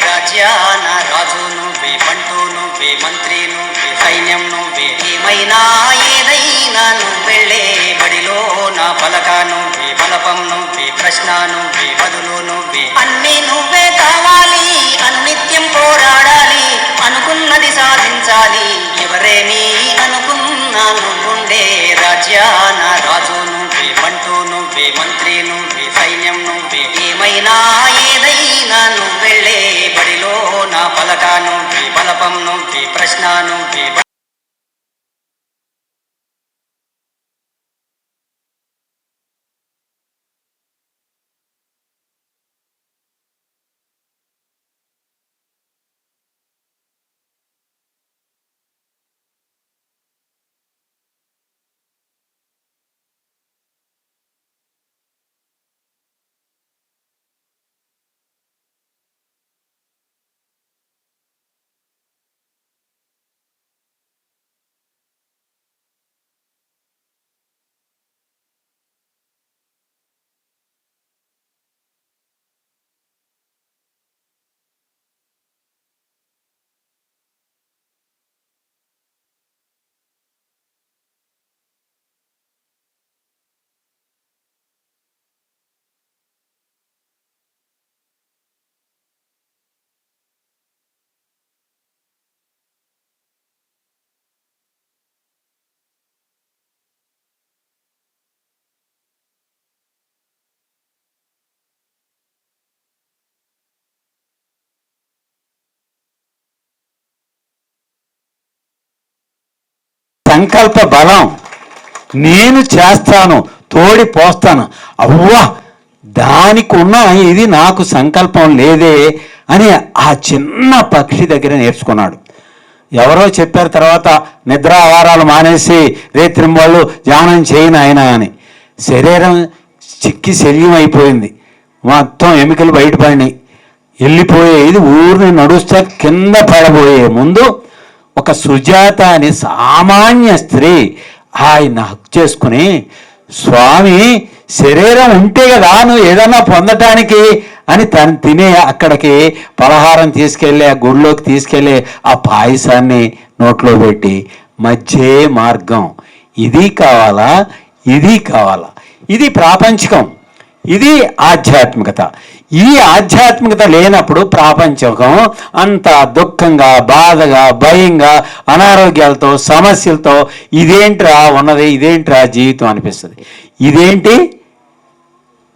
రాజ్యాన రాజు నువ్వే, పంటూ నువ్వే, మంత్రి నువ్వే, సైన్యం నువ్వే, ఏమైనా ఏదైనా నువ్వెళ్ళే బడిలో నా పలక నువ్వే, బలపం నువ్వే, ప్రశ్న నువ్వే, బదులు నువ్వే, అన్నీ నువ్వే కావాలి, అన్నిత్యం పోరాడాలి, అనుకున్నది సాధించాలి. ఎవరేమీ అనుకున్నా నువ్వుండే రాజ్యాన రాజు నువ్వే, పంటూ నువ్వే, మంత్రి నువ్వే, సైన్యం నువ్వే, ఏమైనా ఏదైనా నువ్వెళ్ళే బడిలో నా పలక నువ్వే, బలపం నువ్వే, ప్రశ్న నువ్వే. సంకల్ప బలం. నేను చేస్తాను, తోడి పోస్తాను. అవ్వా దానికి ఉన్న ఇది నాకు సంకల్పం లేదే అని ఆ చిన్న పక్షి దగ్గర నేర్చుకున్నాడు. ఎవరో చెప్పారు తర్వాత నిద్ర ఆహారాలు మానేసి రేత్రింబాళ్ళు ధ్యానం చేయను ఆయన అని. శరీరం చిక్కి శల్యం అయిపోయింది, మొత్తం ఎముకలు బయటపడినాయి, వెళ్ళిపోయేది. ఊరిని నడుస్తా కింద పడబోయే ముందు ఒక సుజాత అని సామాన్య స్త్రీ ఆయన హక్కు చేసుకుని, స్వామి శరీరం ఉంటే కదా నువ్వు ఏదన్నా పొందటానికి అని తను తినే అక్కడికి పలహారం తీసుకెళ్ళి ఆ గుడిలోకి తీసుకెళ్ళి ఆ పాయసాన్ని నోట్లో పెట్టి మధ్యే మార్గం, ఇది కావాలా ఇది కావాలా, ఇది ప్రాపంచికం, ఇది ఆధ్యాత్మికత. ఈ ఆధ్యాత్మికత లేనప్పుడు ప్రాపంచికం అంత దుఃఖంగా బాధగా భయంగా అనారోగ్యాలతో సమస్యలతో ఇదేంట్రా ఉన్నది, ఇదేంట్రా జీవితం అనిపిస్తుంది. ఇదేంటి,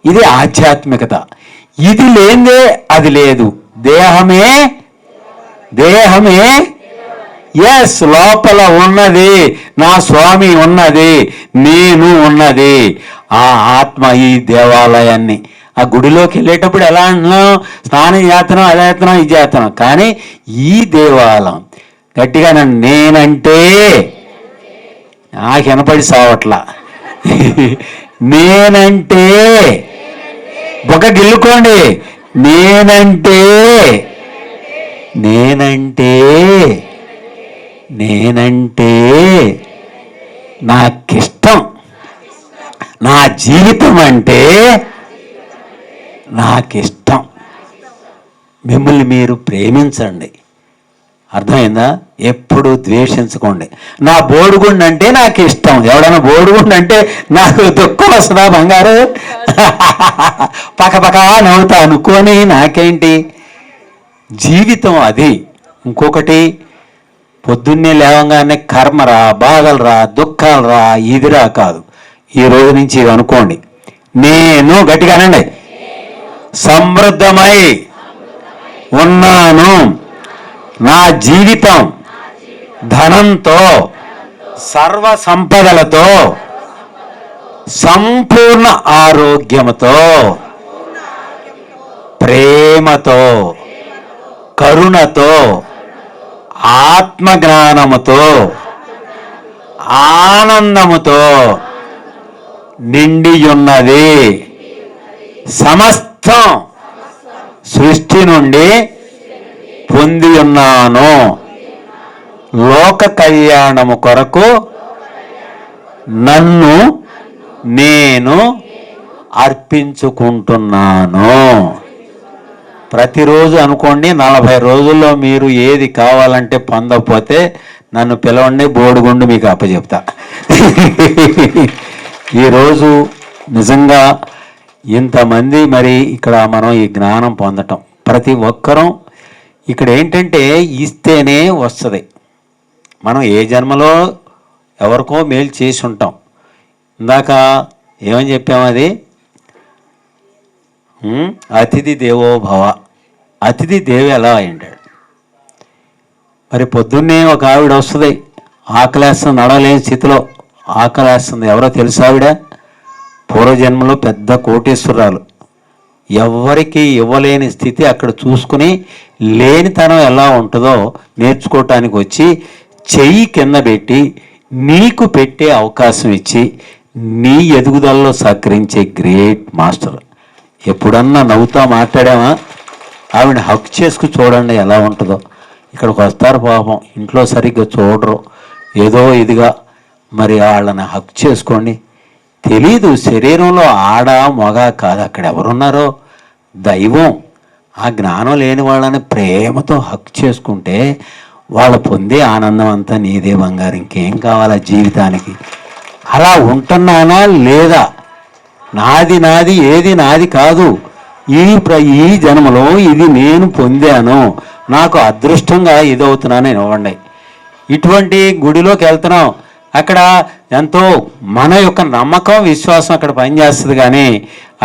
ఇది ఆధ్యాత్మికత. ఇది లేదే అది లేదు. దేహమే ఎస్, లోపల ఉన్నది నా స్వామి ఉన్నది, నేను ఉన్నది. ఆ ఆత్మ ఈ దేవాలయాన్ని ఆ గుడిలోకి వెళ్ళేటప్పుడు ఎలా అంటున్నాం, స్నానం చేస్తున్నాం, అలా చేస్తున్నాం, ఇది చేస్తున్నాం. కానీ ఈ దేవాలయం గట్టిగా నేనంటే నాకు వినపడి సావట్లా. నేనంటే ఒక గిల్లుకోండి, నేనంటే నాకిష్టం, నా జీవితం అంటే నాకిష్టం. మిమ్మల్ని మీరు ప్రేమించండి, అర్థమైందా? ఎప్పుడు ద్వేషించుకోండి. నా బోడిగుండు అంటే నాకు ఇష్టం. ఎవడన్నా బోడిగుండు అంటే నాకు దుఃఖం వస్తుందా బంగారు? పక్కపక్క నవ్వుతా అనుకోని నాకేంటి జీవితం అది. ఇంకొకటి, పొద్దున్నే లేవగానే కర్మరా, బాధలరా, దుఃఖాలరా, ఇదిరా కాదు. ఈ రోజు నుంచి ఇది అనుకోండి, నేను గట్టిగానండి సమృద్ధమై ఉన్నాను. నా జీవితం ధనంతో, సర్వ సంపదలతో, సంపూర్ణ ఆరోగ్యంతో, ప్రేమతో, కరుణతో, ఆత్మజ్ఞానముతో, ఆనందముతో నిండియున్నది. సమస్తం సృష్టి నుండి పొంది ఉన్నాను. లోక కళ్యాణము కొరకు నన్ను నేను అర్పించుకుంటున్నాను. ప్రతిరోజు అనుకోండి, 40 రోజుల్లో మీరు ఏది కావాలంటే పొందకపోతే నన్ను పిలవండి, బోడిగుండు మీకు అప్పచెప్తా. ఈరోజు నిజంగా ఇంతమంది మరి ఇక్కడ మనం ఈ జ్ఞానం పొందటం, ప్రతి ఒక్కరూ ఇక్కడ ఏంటంటే ఇస్తేనే వస్తుంది. మనం ఏ జన్మలో ఎవరికో మేలు చేసి ఉంటాం. ఇందాక ఏమని చెప్పాము, అది అతిథి దేవో భవ. అతిథి దేవి ఎలా అయింటాడు? మరి పొద్దున్నే ఒక ఆవిడ వస్తుంది, ఆకలేస్తుంది, నడవలేని స్థితిలో ఆకలేస్తుంది. ఎవరో తెలుసా ఆవిడ? పూర్వజన్మలో పెద్ద కోటేశ్వరాలు. ఎవరికి ఇవ్వలేని స్థితి అక్కడ చూసుకుని లేనితనం ఎలా ఉంటుందో నేర్చుకోవటానికి వచ్చి చెయ్యి కింద పెట్టి నీకు పెట్టే అవకాశం ఇచ్చి నీ ఎదుగుదలలో సహకరించే గ్రేట్ మాస్టర్. ఎప్పుడన్నా నవ్వుతా మాట్లాడామా? ఆవిడ హక్ చేసుకు చూడండి ఎలా ఉంటుందో. ఇక్కడికి వస్తారు పాపం, ఇంట్లో సరిగ్గా చూడరు, ఏదో ఇదిగా. మరి వాళ్ళని హక్ చేసుకోండి. తెలీదు శరీరంలో ఆడ మగ కాదు, అక్కడ ఎవరున్నారో దైవం. ఆ జ్ఞానం లేని వాళ్ళని ప్రేమతో హక్ చేసుకుంటే వాళ్ళు పొందే ఆనందం అంతా నీదే బంగారు. ఇంకేం కావాలా జీవితానికి? అలా ఉంటున్నానా లేదా? నాది నాది ఏది నాది కాదు. ఈ జన్మలో ఇది నేను పొందాను, నాకు అదృష్టంగా ఇదవుతున్నాను ఇవ్వండి. ఇటువంటి గుడిలోకి వెళ్తున్నాం, అక్కడ ఎంతో మన యొక్క నమ్మకం విశ్వాసం అక్కడ పనిచేస్తుంది. కానీ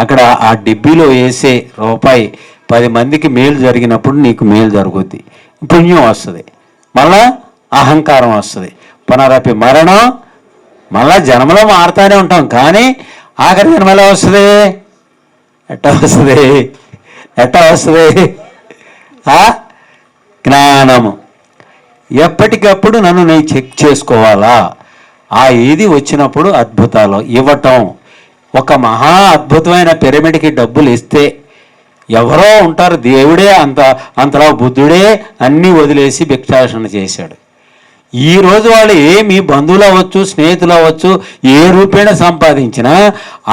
అక్కడ ఆ డిబ్బీలో వేసే రూపాయి 10 మందికి మేలు జరిగినప్పుడు నీకు మేలు జరుగుద్ది, పుణ్యం వస్తుంది, మళ్ళా అహంకారం వస్తుంది, పునరపి మరణం. మళ్ళా జన్మలో మారుతానే ఉంటాం, కానీ ఆఖరి జన్మలో వస్తుంది ఎట్టా వస్తుంది? ఎట్టా వస్తుంది? జ్ఞానము. ఎప్పటికప్పుడు నన్ను నేను చెక్ చేసుకోవాలా. ఆ ఏది వచ్చినప్పుడు అద్భుతాలు ఇవ్వటం. ఒక మహా అద్భుతమైన పిరమిడ్కి డబ్బులు ఇస్తే ఎవరో ఉంటారు, దేవుడే అంతలా బుద్ధుడే అన్నీ వదిలేసి భిక్షాటన చేశాడు. ఈరోజు వాళ్ళు మీ బంధువులు అవ్వచ్చు, స్నేహితులు అవ్వచ్చు, ఏ రూపేణ సంపాదించినా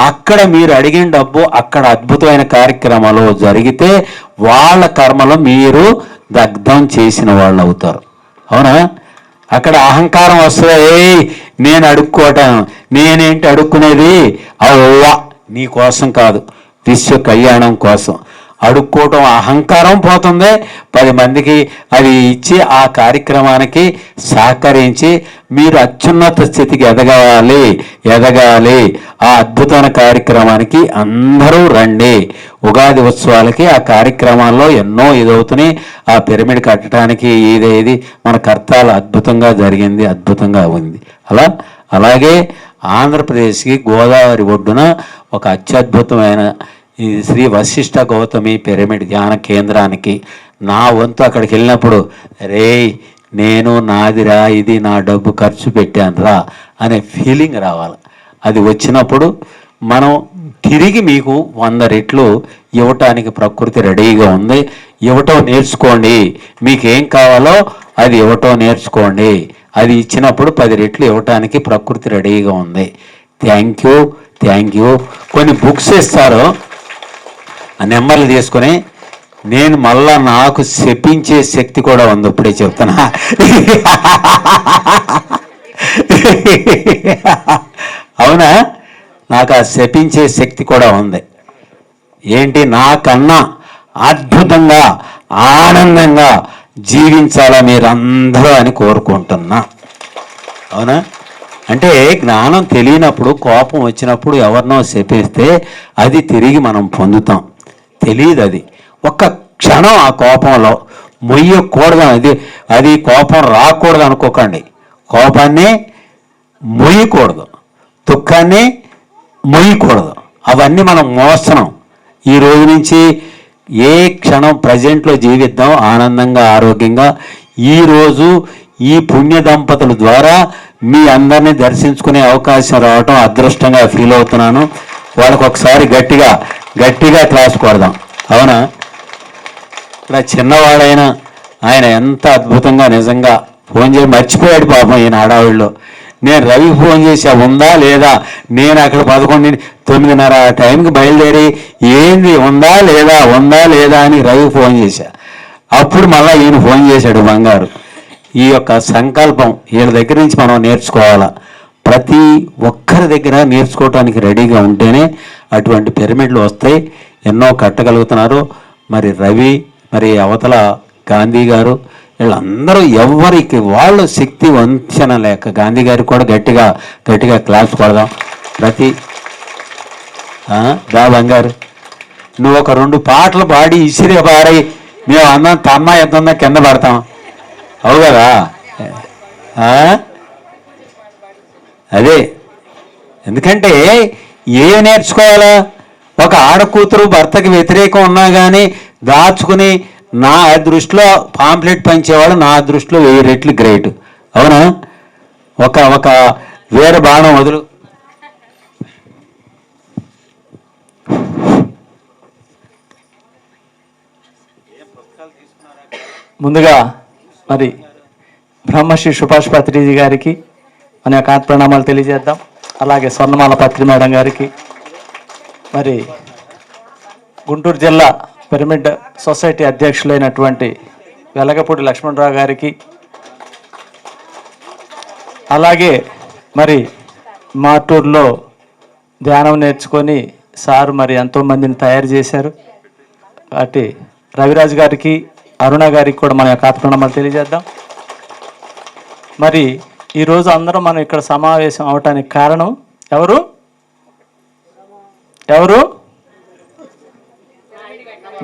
అక్కడ మీరు అడిగిన డబ్బు అక్కడ అద్భుతమైన కార్యక్రమాలు జరిగితే వాళ్ళ కర్మలో మీరు దగ్ధం చేసిన వాళ్ళు అవుతారు. అవునా? అక్కడ అహంకారం వస్తుంది. నేను అడుక్కోవటం, నేనేంటి అడుక్కునేది? అవ్వా నీ కోసం కాదు, విశ్వ కళ్యాణం కోసం అడుక్కోవటం. అహంకారం పోతుంది. 10 మందికి అది ఇచ్చి ఆ కార్యక్రమానికి సహకరించి మీరు అత్యున్నత స్థితికి ఎదగాలి. ఆ అద్భుతమైన కార్యక్రమానికి అందరూ రండి. ఉగాది ఉత్సవాలకి ఆ కార్యక్రమాల్లో ఎన్నో ఇదవుతున్నాయి. ఆ పిరమిడ్ కట్టడానికి ఇదేది మన కర్తాలు అద్భుతంగా జరిగింది, అద్భుతంగా ఉంది. అలాగే ఆంధ్రప్రదేశ్కి గోదావరి ఒడ్డున ఒక అత్యద్భుతమైన ఈ శ్రీ వశిష్ఠ గౌతమి పిరమిడ్ ధ్యాన కేంద్రానికి నా వంతు అక్కడికి వెళ్ళినప్పుడు, నేను నాదిరా, ఇది నా డబ్బు ఖర్చు పెట్టానురా అనే ఫీలింగ్ రావాలి. అది వచ్చినప్పుడు మనం తిరిగి మీకు 100 రెట్లు ఇవ్వటానికి ప్రకృతి రెడీగా ఉంది. ఇవ్వటం నేర్చుకోండి. మీకేం కావాలో అది ఇవ్వటం నేర్చుకోండి. అది ఇచ్చినప్పుడు 10 రెట్లు ఇవ్వటానికి ప్రకృతి రెడీగా ఉంది. Thank you. కొన్ని బుక్స్ ఇస్తారు, ఆ నెంబర్లు తీసుకొని నేను మళ్ళా నాకు శపించే శక్తి కూడా ఉంది. ఇప్పుడే చెప్తున్నా. అవునా? నాకు ఆ శపించే శక్తి కూడా ఉంది. ఏంటి? నాకన్నా అద్భుతంగా ఆనందంగా జీవించాలా మీరందరూ అని కోరుకుంటున్నా. అవునా? అంటే జ్ఞానం తెలియనప్పుడు, కోపం వచ్చినప్పుడు ఎవరినో శపిస్తే అది తిరిగి మనం పొందుతాం. తెలియదు. అది ఒక్క క్షణం ఆ కోపంలో మొయ్యకూడదు. అది కోపం రాకూడదు అనుకోకండి. కోపాన్ని మొయ్యకూడదు, దుఃఖాన్ని మొయ్యకూడదు. అవన్నీ మనం మోస్తున్నాం. ఈ రోజు నుంచి ఏ క్షణం ప్రజెంట్లో జీవిద్దాం ఆనందంగా, ఆరోగ్యంగా. ఈరోజు ఈ పుణ్య దంపతుల ద్వారా మీ అందరినీ దర్శించుకునే అవకాశం రావటం అదృష్టంగా ఫీల్ అవుతున్నాను. వాళ్ళకు ఒకసారి గట్టిగా క్లాస్ కొడదాం. అవునా? ఇక్కడ చిన్నవాడైనా ఆయన ఎంత అద్భుతంగా నిజంగా ఫోన్ చేసి మర్చిపోయాడు పాపం ఈయన హడావిడిలో. నేను రవికి ఫోన్ చేసా, ఉందా లేదా? నేను అక్కడ 9:30 టైంకి బయలుదేరి ఏంది ఉందా లేదా అని రవికి ఫోన్ చేశా. అప్పుడు మళ్ళీ ఈయన ఫోన్ చేశాడు బంగారు. ఈ యొక్క సంకల్పం వీళ్ళ దగ్గర నుంచి మనం నేర్చుకోవాలా. ప్రతి ఒక్కరి దగ్గర నేర్చుకోవటానికి రెడీగా ఉంటేనే అటువంటి పిరమిడ్లు వస్తాయి. ఎన్నో కట్టగలుగుతున్నారు. మరి రవి, మరి అవతల గాంధీ గారు, వీళ్ళందరూ ఎవరికి వాళ్ళు శక్తి వంచన లేక గాంధీ గారికి కూడా గట్టిగా క్లాస్ కొడదాం. బంగారు నువ్వు ఒక 2 పాటలు పాడి ఇసిరే పారి మేము అందరం తమ్మ ఎంత కింద పడతాం. అవు కదా? అదే. ఎందుకంటే ఏమి నేర్చుకోవాలా? ఒక ఆడకూతురు భర్తకి వ్యతిరేకం ఉన్నా కానీ దాచుకుని నా దృష్టిలో పాంప్లెట్ పంచేవాడు నా దృష్టిలో 1000 రెట్లు గ్రేట్. అవునా? ఒక వేరే బాణం వదులు. ముందుగా మరి బ్రహ్మశ్రీ సుభాష్ పత్రిజీ గారికి మన యొక్క ప్రణామాలు తెలియజేద్దాం. అలాగే స్వర్ణమాల పత్రి మేడం గారికి, మరి గుంటూరు జిల్లా పిరమిడ్ సొసైటీ అధ్యక్షులైనటువంటి వెలగపూడి లక్ష్మణరావు గారికి, అలాగే మరి మాటూరులో ధ్యానం నేర్చుకొని సార్ మరి ఎంతోమందిని తయారు చేశారు. కాబట్టి రవిరాజు గారికి, అరుణ గారికి కూడా మన యొక్క ప్రణామాలు తెలియజేద్దాం. మరి ఈరోజు అందరం మనం ఇక్కడ సమావేశం అవటానికి కారణం ఎవరు?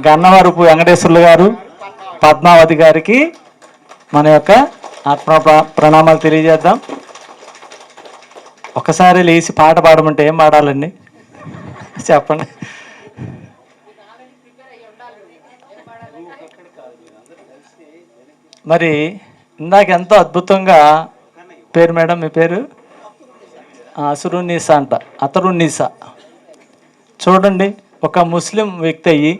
గన్నవరపు వెంకటేశ్వర్లు గారు, పద్మావతి గారికి మన యొక్క ఆత్మ ప్రణామాలు తెలియజేద్దాం. ఒకసారి లేచి పాట పాడమంటే ఏం పాడాలండి చెప్పండి. మరి ఇందాక ఎంతో అద్భుతంగా పేరు మేడం మీ పేరు అసరున్నీసా అంట, అతరున్నీసా. చూడండి, ఒక ముస్లిం వ్యక్తి అయ్యి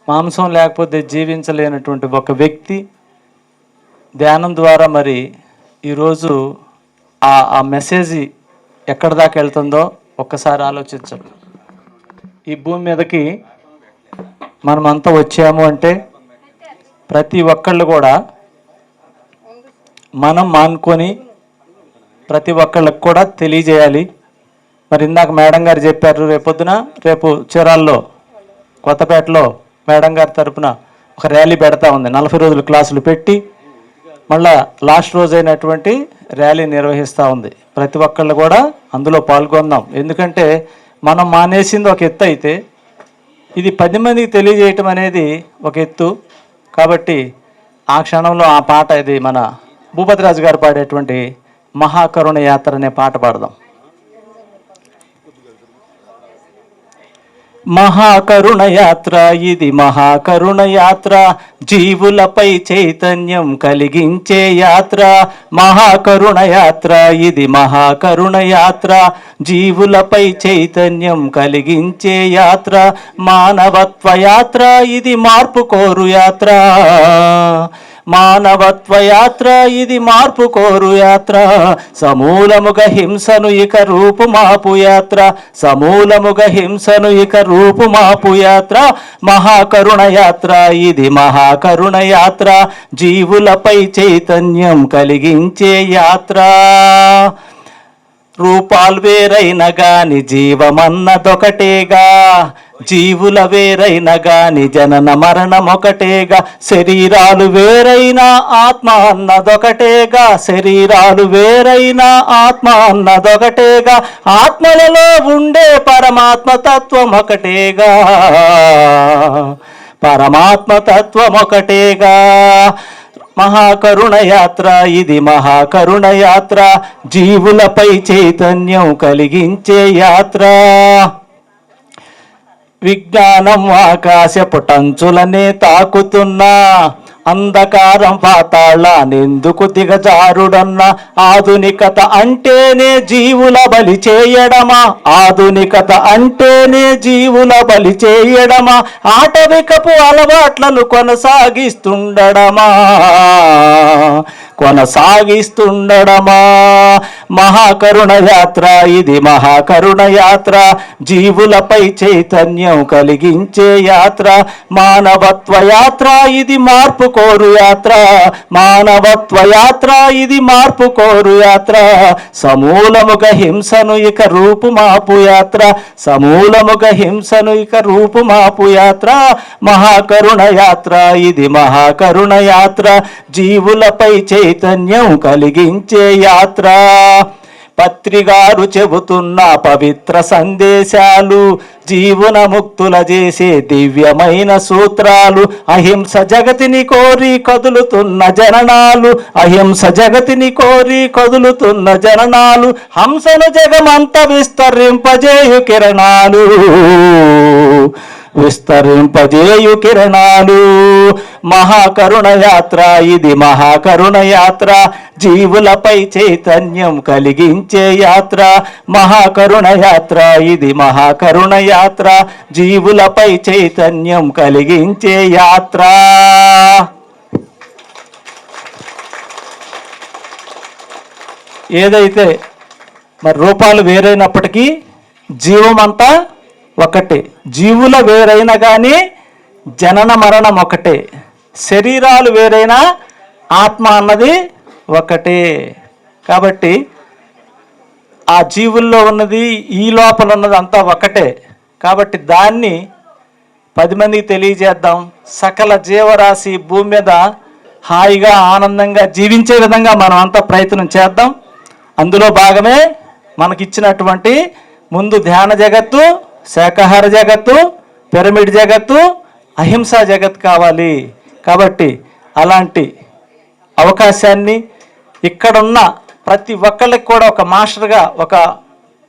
మాంసం లేకపోతే జీవించలేనటువంటి ఒక వ్యక్తి ధ్యానం ద్వారా మరి ఈరోజు ఆ మెసేజ్ ఎక్కడి దాకా వెళ్తుందో ఒక్కసారి ఆలోచించండి. ఈ భూమి మీదకి మనమంతా వచ్చాము అంటే ప్రతి ఒక్కళ్ళు కూడా మనం మానుకొని ప్రతి ఒక్కళ్ళకి కూడా తెలియజేయాలి. మరి ఇందాక మేడం గారు చెప్పారు, రేపు చీరాల్లో కొత్తపేటలో మేడం గారి తరపున ఒక ర్యాలీ పెడతా ఉంది. 40 రోజులు క్లాసులు పెట్టి మళ్ళా లాస్ట్ రోజు అయినటువంటి ర్యాలీ నిర్వహిస్తూ ఉంది. ప్రతి ఒక్కళ్ళు కూడా అందులో పాల్గొందాం. ఎందుకంటే మనం మానేసింది ఒక ఎత్తు అయితే ఇది 10 మందికి తెలియజేయటం అనేది ఒక ఎత్తు. కాబట్టి ఆ క్షణంలో ఆ పాట, ఇది మన భూపతిరాజు గారు పాడేటువంటి మహాకరుణ యాత్ర అనే పాట పాడదాం. మహాకరుణ యాత్ర ఇది మహాకరుణ యాత్ర, జీవులపై చైతన్యం కలిగించే యాత్ర. మహాకరుణ యాత్ర ఇది మహాకరుణ యాత్ర, జీవులపై చైతన్యం కలిగించే యాత్ర. మానవత్వ యాత్ర ఇది మార్పు కోరు యాత్ర, మానవత్వ యాత్ర ఇది మార్పు కోరు యాత్ర. సమూలముగా హింసను ఇక రూపుమాపు యాత్ర, సమూలముగా హింసను ఇక రూపుమాపు యాత్ర. మహాకరుణ యాత్ర ఇది మహాకరుణ యాత్ర, జీవులపై చైతన్యం కలిగించే యాత్ర. రూపాలు వేరైన గాని జీవమన్నదొకటేగా, జీవుల వేరైన గాని జనన మరణం ఒకటేగా. శరీరాలు వేరైన ఆత్మ అన్నదొకటేగా, శరీరాలు వేరైన ఆత్మ అన్నదొకటేగా. ఆత్మలలో ఉండే పరమాత్మ తత్వం ఒకటేగా, పరమాత్మ తత్వం ఒకటేగా. మహాకరుణ యాత్ర ఇది మహాకరుణ యాత్ర, జీవులపై చైతన్యం కలిగించే యాత్ర. విజ్ఞానం ఆకాశపు టంచులనే తాకుతున్నా, అంధకారం పాతాళానెందుకు దిగజారుడన్నా. ఆధునికత అంటేనే జీవుల బలి చేయడమా, ఆధునికత అంటేనే జీవుల బలి చేయడమా. ఆటవికపు అలవాట్లను కొనసాగిస్తుండడమా, కొనసాగిస్తుండడమా. మహాకరుణ యాత్ర ఇది మహాకరుణ యాత్ర, జీవులపై చైతన్యం కలిగించే యాత్ర. మానవత్వ యాత్ర ఇది మార్పు కోరు యాత్ర, మానవత్వ యాత్ర ఇది మార్పు కోరు యాత్ర. సమూలముగా హింసను ఇక రూపుమాపు యాత్ర, సమూలముగా హింసను ఇక రూపుమాపు యాత్ర. మహాకరుణ యాత్ర ఇది మహాకరుణ యాత్ర, జీవులపై చైతన్యం కలిగించే యాత్ర. పత్రిగారు చెబుతున్న పవిత్ర సందేశాలు, జీవన ముక్తుల చేసే దివ్యమైన సూత్రాలు. అహింస జగతిని కోరి కదులుతున్న జననాలు, అహింస జగతిని కోరి కదులుతున్న జననాలు. హంసను జగమంత విస్తరింపజేయు కిరణాలు, విస్తరింపజేయు కిరణాలు. మహాకరుణ యాత్ర ఇది మహాకరుణ యాత్ర, జీవులపై చైతన్యం కలిగించే యాత్ర. మహాకరుణ యాత్ర ఇది మహాకరుణ యాత్ర, జీవులపై చైతన్యం కలిగించే యాత్ర. ఏదైతే మరి రూపాలు వేరైనప్పటికీ జీవమంతా ఒకటే. జీవుల వేరైనా కానీ జనన మరణం ఒకటే. శరీరాలు వేరైనా ఆత్మ అన్నది ఒకటే. కాబట్టి ఆ జీవుల్లో ఉన్నది ఈ లోపల ఉన్నది అంతా ఒకటే. కాబట్టి దాన్ని 10 మందికి తెలియజేద్దాం. సకల జీవరాశి భూమి మీద హాయిగా ఆనందంగా జీవించే విధంగా మనం అంతా ప్రయత్నం చేద్దాం. అందులో భాగమే మనకిచ్చినటువంటి ముందు ధ్యాన జగత్తు, శాకాహార జగత్తు, పిరమిడ్ జగత్తు, అహింసా జగత్ కావాలి. కాబట్టి అలాంటి అవకాశాన్ని ఇక్కడున్న ప్రతి ఒక్కళ్ళకి కూడా ఒక మాస్టర్గా, ఒక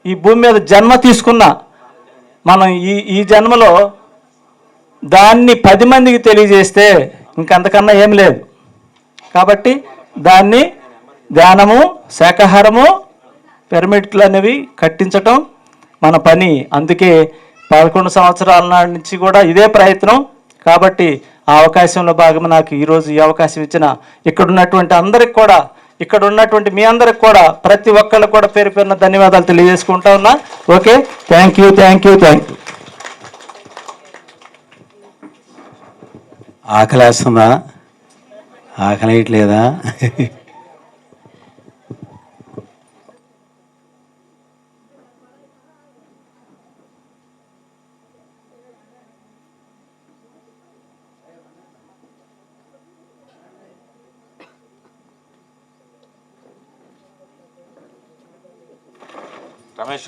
ఈ భూమి మీద జన్మ తీసుకున్న మనం ఈ జన్మలో దాన్ని 10 మందికి తెలియజేస్తే ఇంకంతకన్నా ఏం లేదు. కాబట్టి దాన్ని ధ్యానము, శాకాహారము, పిరమిడ్లు అనేవి కట్టించటం మన పని. అందుకే 11 సంవత్సరాల నాటి నుంచి కూడా ఇదే ప్రయత్నం. కాబట్టి ఆ అవకాశంలో భాగంగా నాకు ఈరోజు ఈ అవకాశం ఇచ్చిన ఇక్కడ ఉన్నటువంటి అందరికి కూడా, ఇక్కడ ఉన్నటువంటి మీ అందరికి కూడా, ప్రతి ఒక్కళ్ళు కూడా పేరు పేరున ధన్యవాదాలు తెలియజేసుకుంటా ఉన్నా. Okay, thank you. ఆకలేస్తుందా? ఆకలేయట్లేదా? రమేష్,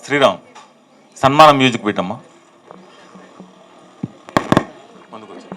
శ్రీరామ్, సన్మానం మ్యూజిక్ పెట్టమ్మా. ముందుకు వచ్చి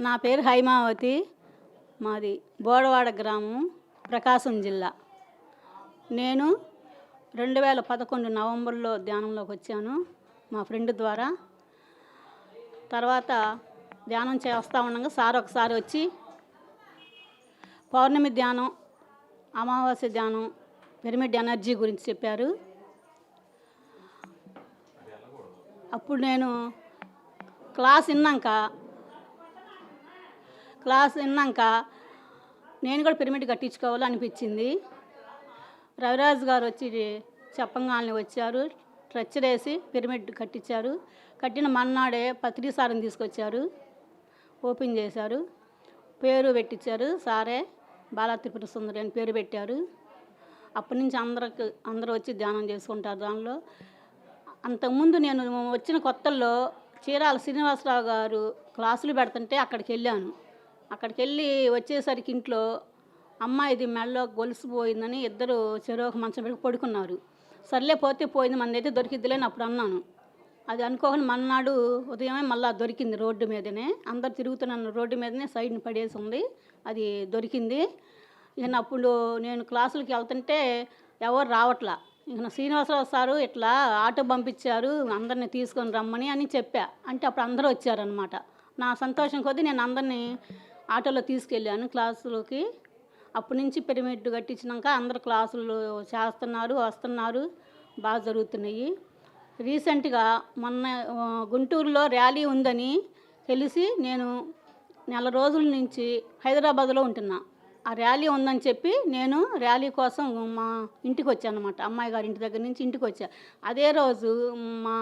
నా పేరు హైమావతి. మాది బోడవాడ గ్రామం, ప్రకాశం జిల్లా. నేను 2011 నవంబర్లో ధ్యానంలోకి వచ్చాను మా ఫ్రెండ్ ద్వారా. తర్వాత ధ్యానం చేస్తూ ఉండగా సార్ ఒకసారి వచ్చి పౌర్ణమి ధ్యానం, అమావాస్య ధ్యానం, పిరమిడ్ ఎనర్జీ గురించి చెప్పారు. అప్పుడు నేను క్లాస్ విన్నాక నేను కూడా పిరమిడ్ కట్టించుకోవాలి అనిపించింది. రవిరాజు గారు వచ్చి చెప్పంగానే వచ్చారు, స్ట్రెచ్చర్ వేసి పిరమిడ్ కట్టించారు. కట్టిన మన్నాడే పత్రి సార్ని తీసుకొచ్చారు, ఓపెన్ చేశారు, పేరు పెట్టించారు. సారే బాలా త్రిపుర సుందరి అని పేరు పెట్టారు. అప్పటి నుంచి అందరూ వచ్చి ధ్యానం చేసుకుంటారు దానిలో. అంతకుముందు నేను వచ్చిన కొత్తల్లో చీరాల శ్రీనివాసరావు గారు క్లాసులు పెడుతుంటే అక్కడికి వెళ్ళాను. అక్కడికి వెళ్ళి వచ్చేసరికి ఇంట్లో అమ్మాయిది మెడలో గొలుసు పోయిందని ఇద్దరు చెరువు మంచం పెట్టి పడుకున్నారు. సర్లే పోతే పోయింది, మనదైతే దొరికిద్దిలేని అప్పుడు అన్నాను. అది అనుకోకుండా మన్నాడు ఉదయమే మళ్ళీ దొరికింది. రోడ్డు మీదనే అందరు తిరుగుతున్న రోడ్డు మీదనే సైడ్ని పడేసి ఉంది, అది దొరికింది. ఇక అప్పుడు నేను క్లాసులకి వెళ్తుంటే ఎవరు రావట్లా. ఇక శ్రీనివాసరావు సారు ఇట్లా ఆటో పంపించారు అందరినీ తీసుకొని రమ్మని అని చెప్పా. అంటే అప్పుడు అందరూ వచ్చారనమాట. నా సంతోషం కొద్దీ నేను అందరినీ ఆటోలో తీసుకెళ్ళాను క్లాసులోకి. అప్పటి నుంచి పిరమిడ్ కట్టించినాక అందరు క్లాసులు చేస్తున్నారు, వస్తున్నారు, బాగా జరుగుతున్నాయి. రీసెంట్గా మొన్న గుంటూరులో ర్యాలీ ఉందని తెలిసి నేను నెల రోజుల నుంచి హైదరాబాద్లో ఉంటున్నా. ఆ ర్యాలీ ఉందని చెప్పి నేను ర్యాలీ కోసం మా ఇంటికి వచ్చాను అనమాట. అమ్మాయి గారి ఇంటి దగ్గర నుంచి ఇంటికి వచ్చా. అదే రోజు మా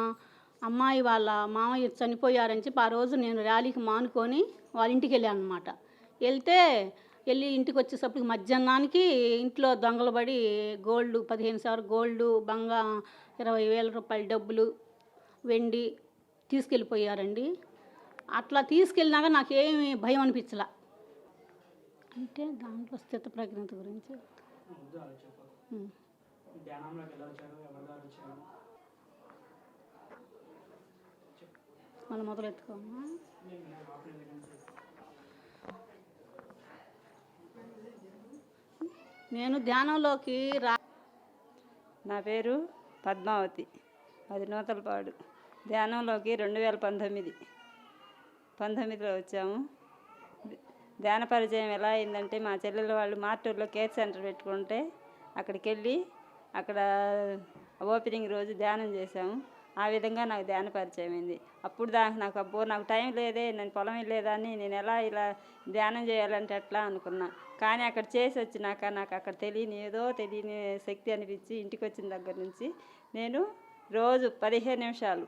అమ్మాయి వాళ్ళ మామయ్య చనిపోయారని చెప్పి ఆ రోజు నేను ర్యాలీకి మానుకొని వాళ్ళ ఇంటికి వెళ్ళాను అనమాట. వెళ్ళి ఇంటికి వచ్చేసరికి మధ్యాహ్నానికి ఇంట్లో దొంగలు పడి గోల్డ్ 15,000 గోల్డ్, 20,000 రూపాయల డబ్బులు, వెండి తీసుకెళ్ళిపోయారండి. అట్లా తీసుకెళ్ళినాక నాకేమీ భయం అనిపించలా. అంటే దాంట్లో స్థితప్రజ్ఞత గురించి మనం మొదలెత్తుకోమా. నేను ధ్యానంలోకి నా పేరు పద్మావతి, అది నూతలపాడు. ధ్యానంలోకి 2019లో వచ్చాము. ధ్యాన పరిచయం ఎలా అయిందంటే, మా చెల్లెల వాళ్ళు మార్టూర్లో కేర్ సెంటర్ పెట్టుకుంటే అక్కడికి వెళ్ళి అక్కడ ఓపెనింగ్ రోజు ధ్యానం చేశాము. ఆ విధంగా నాకు ధ్యాన పరిచయం అయింది. అప్పుడు దానికి నాకు టైం లేదే, నేను పొలం వెళ్ళేదాన్ని, నేను ఎలా ఇలా ధ్యానం చేయాలంటే ఎట్లా అనుకున్నా. కానీ అక్కడ చేసి వచ్చినాక నాకు అక్కడ తెలియని శక్తి అనిపించి ఇంటికి వచ్చిన దగ్గర నుంచి నేను రోజు 15 నిమిషాలు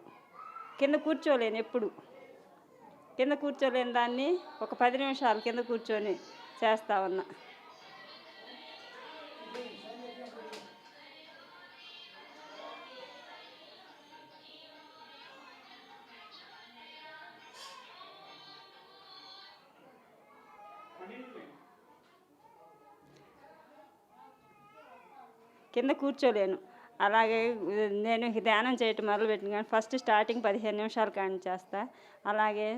కింద కూర్చోలేను. ఎప్పుడు కింద కూర్చోలేని దాన్ని ఒక 10 నిమిషాలు కింద కూర్చొని చేస్తా ఉన్నా. కింద కూర్చోలేను. అలాగే నేను ధ్యానం చేయటం మొదలుపెట్టిన కానీ ఫస్ట్ స్టార్టింగ్ 15 నిమిషాల కానీ చేస్తా. అలాగే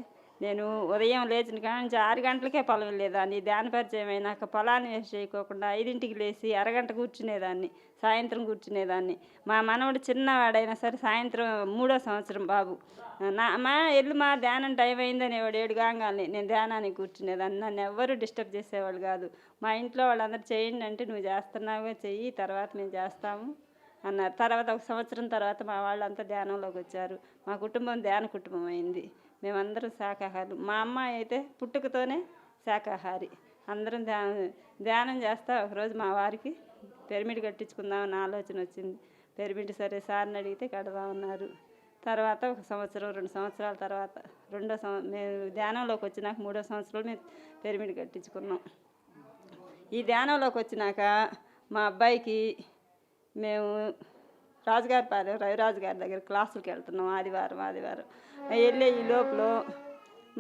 నేను ఉదయం లేచిన కానీ 6 గంటలకే పొలం వెళ్ళేదాన్ని. ధ్యాన పరిచయం అయినాక పొలాన్ని వేస్ట్ చేయకోకుండా 5ంటికి లేచి అరగంట కూర్చునేదాన్ని, సాయంత్రం కూర్చునేదాన్ని. మా మనవడు చిన్నవాడైనా సరే సాయంత్రం 3వ సంవత్సరం బాబు మా ధ్యానం టైం అయిందనేవాడు. 7 కాగానే నేను ధ్యానానికి కూర్చునేదాన్ని. నన్ను ఎవ్వరూ డిస్టర్బ్ చేసేవాళ్ళు కాదు. మా ఇంట్లో వాళ్ళందరూ చేయండి అంటే, నువ్వు చేస్తున్నావే చెయ్యి, తర్వాత మేము చేస్తాము అన్నారు. తర్వాత 1 సంవత్సరం తర్వాత మా వాళ్ళంతా ధ్యానంలోకి వచ్చారు. మా కుటుంబం ధ్యాన కుటుంబం అయింది. మేమందరం శాకాహారులు. మా అమ్మాయి అయితే పుట్టుకతోనే శాకాహారి. అందరం ధ్యానం చేస్తా. ఒకరోజు మా వారికి పిరమిడ్ కట్టించుకుందామని ఆలోచన వచ్చింది. పిరమిడ్ సరే సార్ని అడిగితే కడదామన్నారు. తర్వాత 1 సంవత్సరం 2 సంవత్సరాల తర్వాత మేము ధ్యానంలోకి వచ్చినాక 3వ సంవత్సరంలో మేము పిరమిడ్ కట్టించుకున్నాం. ఈ ధ్యానంలోకి వచ్చినాక మా అబ్బాయికి మేము రాజుగారిపాలెం రవిరాజు గారి దగ్గర క్లాసులకు వెళ్తున్నాం ఆదివారం వెళ్ళే ఈ లోపల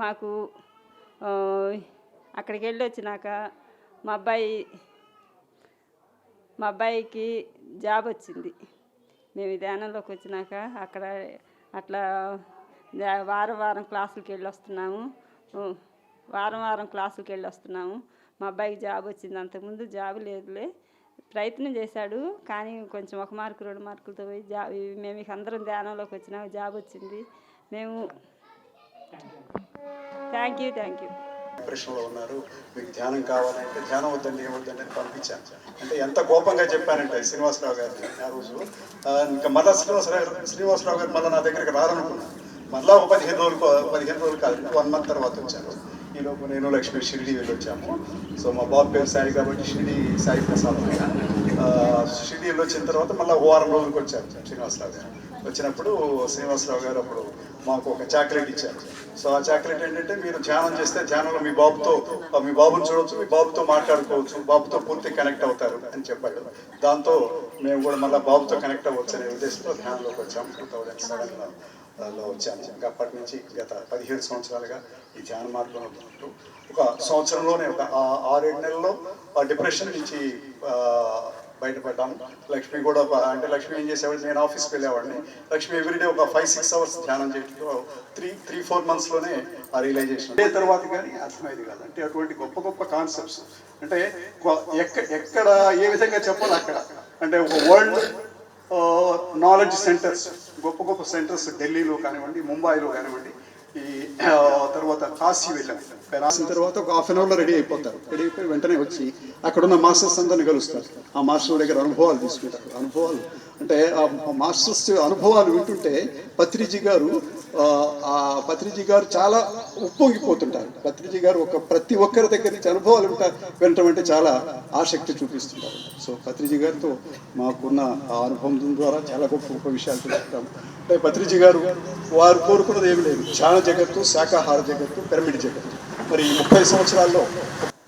మాకు అక్కడికి వెళ్ళి వచ్చినాక మా అబ్బాయికి జాబ్ వచ్చింది. మేము ధ్యానంలోకి వచ్చినాక అక్కడ అట్లా వారం క్లాసులకి వెళ్ళి వస్తున్నాము. క్లాసులకి వెళ్ళి వస్తున్నాము. మా అబ్బాయికి జాబ్ వచ్చింది. అంతకుముందు జాబ్ లేదులే, ప్రయత్నం చేశాడు కానీ కొంచెం 1 మార్కు 2 మార్కులతో పోయి మేము అందరం ధ్యానంలోకి వచ్చినాక జాబ్ వచ్చింది. మేము థ్యాంక్ యూ. డిప్రెషన్లో ఉన్నారు, మీకు ధ్యానం కావాలంటే ధ్యానం వద్దండి ఏమొద్దండి అని పంపించాను. అంటే ఎంత కోపంగా చెప్పానంటే శ్రీనివాసరావు గారిని ఆ రోజు, ఇంకా మళ్ళీ శ్రీనివాసరావు గారు మళ్ళీ నా దగ్గరికి రారనుకున్నాను. మళ్ళీ 15 రోజులు కాదు, 1 మంత్ తర్వాత వచ్చాను. ఈలోపు నేను లక్ష్మి షిరిడి వెళ్ళి వచ్చాము. సో మా బాబు పేరు సాయి కాబట్టి షిరిడి సాయి ప్రసాద్ ఆయన. షిరిడి వెళ్ళి వచ్చిన తర్వాత మళ్ళీ 1 వారం రోజులకు వచ్చారు శ్రీనివాసరావు గారు. వచ్చినప్పుడు శ్రీనివాసరావు గారు అప్పుడు మాకు ఒక చాక్లెట్ ఇచ్చారు. సో ఆ చాక్లెట్ ఏంటంటే, మీరు ధ్యానం చేస్తే ధ్యానంలో మీ బాబుని చూడవచ్చు, మీ బాబుతో మాట్లాడుకోవచ్చు, బాబుతో పూర్తి కనెక్ట్ అవుతారు అని చెప్పాడు. దాంతో మేము కూడా మళ్ళీ బాబుతో కనెక్ట్ అవ్వచ్చు అనే ఉద్దేశంతో ధ్యానంలోకి వచ్చాము. 2007లో వచ్చాము. ఇంకా అప్పటి నుంచి గత 17 సంవత్సరాలుగా ఈ ధ్యాన మార్గంలో ఉంటూ ఒక సంవత్సరంలోనే ఒక 6-7 నెలల్లో ఆ డిప్రెషన్ నుంచి బయటపడ్డాము. లక్ష్మి కూడా అంటే లక్ష్మి ఏం చేసేవాడు, నేను ఆఫీస్కి వెళ్ళేవాడిని. లక్ష్మి ఎవ్రీడే ఒక 5-6 అవర్స్ ధ్యానం చేయడంతో 3-4 మంత్స్లోనే ఆ రియలైజేషన్ అదే తర్వాత కానీ అర్థమైంది కాదు. అంటే అటువంటి గొప్ప కాన్సెప్ట్స్ అంటే ఎక్కడ ఏ విధంగా చెప్పాలి అక్కడ. అంటే ఒక వరల్డ్ నాలెడ్జ్ సెంటర్స్, గొప్ప సెంటర్స్ ఢిల్లీలో కానివ్వండి, ముంబైలో కానివ్వండి, ఈ తర్వాత కాశీ వెళ్ళాం. రాసిన తర్వాత ఒక హాఫ్ అన్ అవర్లో రెడీ అయిపోతారు. రెడీ అయిపోయి వెంటనే వచ్చి అక్కడ ఉన్న మాస్టర్స్ అందరిని కలుస్తారు. ఆ మాస్టర్ దగ్గర అనుభవాలు తీసుకుంటారు. అనుభవాలు అంటే ఆ మాస్టర్స్ అనుభవాలు వింటుంటే పత్రిజీ గారు చాలా ఉప్పొంగిపోతుంటారు. పత్రిజీ గారు ప్రతి ఒక్కరి దగ్గర నుంచి అనుభవాలు వినటం అంటే చాలా ఆసక్తి చూపిస్తుంటారు. సో పత్రిజీ గారితో మాకున్న ఆ అనుభవం ద్వారా చాలా గొప్ప గొప్ప విషయాలు తెలుసుకుంటాం. అంటే పత్రిజీ గారు వారు కోరుకున్నది ఏమి లేదు, ధ్యాన జగత్తు, శాకాహార జగత్తు, పిరమిడ్ జగత్తు. మరి 30 సంవత్సరాల్లో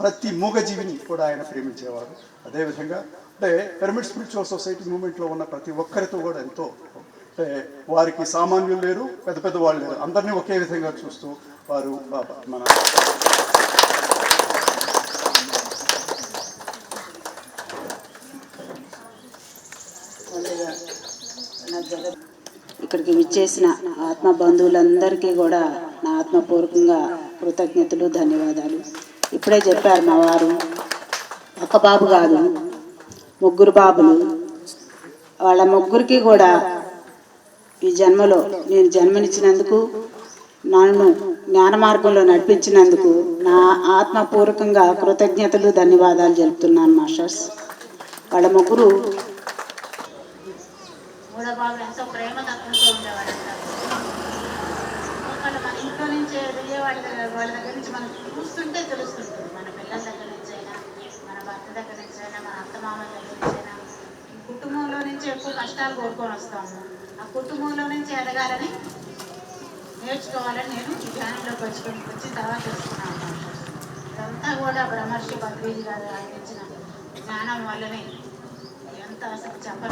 ప్రతి మూగజీవిని కూడా ఆయన ప్రేమించేవారు. అదేవిధంగా అంటే పిరమిడ్ స్పిరిచువల్ సొసైటీ మూమెంట్లో ఉన్న ప్రతి ఒక్కరితో కూడా ఎంతో అంటే వారికి సామాన్యులు లేరు, పెద్ద పెద్ద వాళ్ళు లేరు, అందరినీ ఒకే విధంగా చూస్తూ వారు మన ఇక్కడికి విచ్చేసిన ఆత్మ బంధువులందరికీ కూడా నా ఆత్మపూర్వకంగా కృతజ్ఞతలు, ధన్యవాదాలు. ఇప్పుడే చెప్పారు మా వారు, ఒక బాబు కాదు 3 బాబులు. వాళ్ళ 3కి కూడా ఈ జన్మలో నేను జన్మనిచ్చినందుకు, నన్ను జ్ఞాన మార్గంలో నడిపించినందుకు నా ఆత్మపూర్వకంగా కృతజ్ఞతలు, ధన్యవాదాలు తెలుపుతున్నాను మాస్టర్స్. వాళ్ళ 3 మూడో బాబు ఎంతో ప్రేమ తత్వంతో ఉండేవాడు. ఒకళ్ళు మన ఇంట్లో నుంచి వెళ్ళేవాడి వాళ్ళ దగ్గర నుంచి మనం చూస్తుంటే తెలుస్తుంటుంది. మన పిల్లల దగ్గర నుంచి అయినా, మన భర్త దగ్గర నుంచి అయినా, మన అత్తమామల దగ్గర నుంచి అయినా, కుటుంబంలో నుంచి ఎక్కువ కష్టాలు కోరుకొని వస్తాము. ఆ కుటుంబంలో నుంచి ఎదగాలని నేర్చుకోవాలని నేను ధ్యానంలోకి వచ్చిన తర్వాత తెలుసుకున్నాను. ఇదంతా కూడా బ్రహ్మర్షి పత్రిజీ గారు అందించిన జ్ఞానం వల్లనే. ఎంత అసలు చెప్ప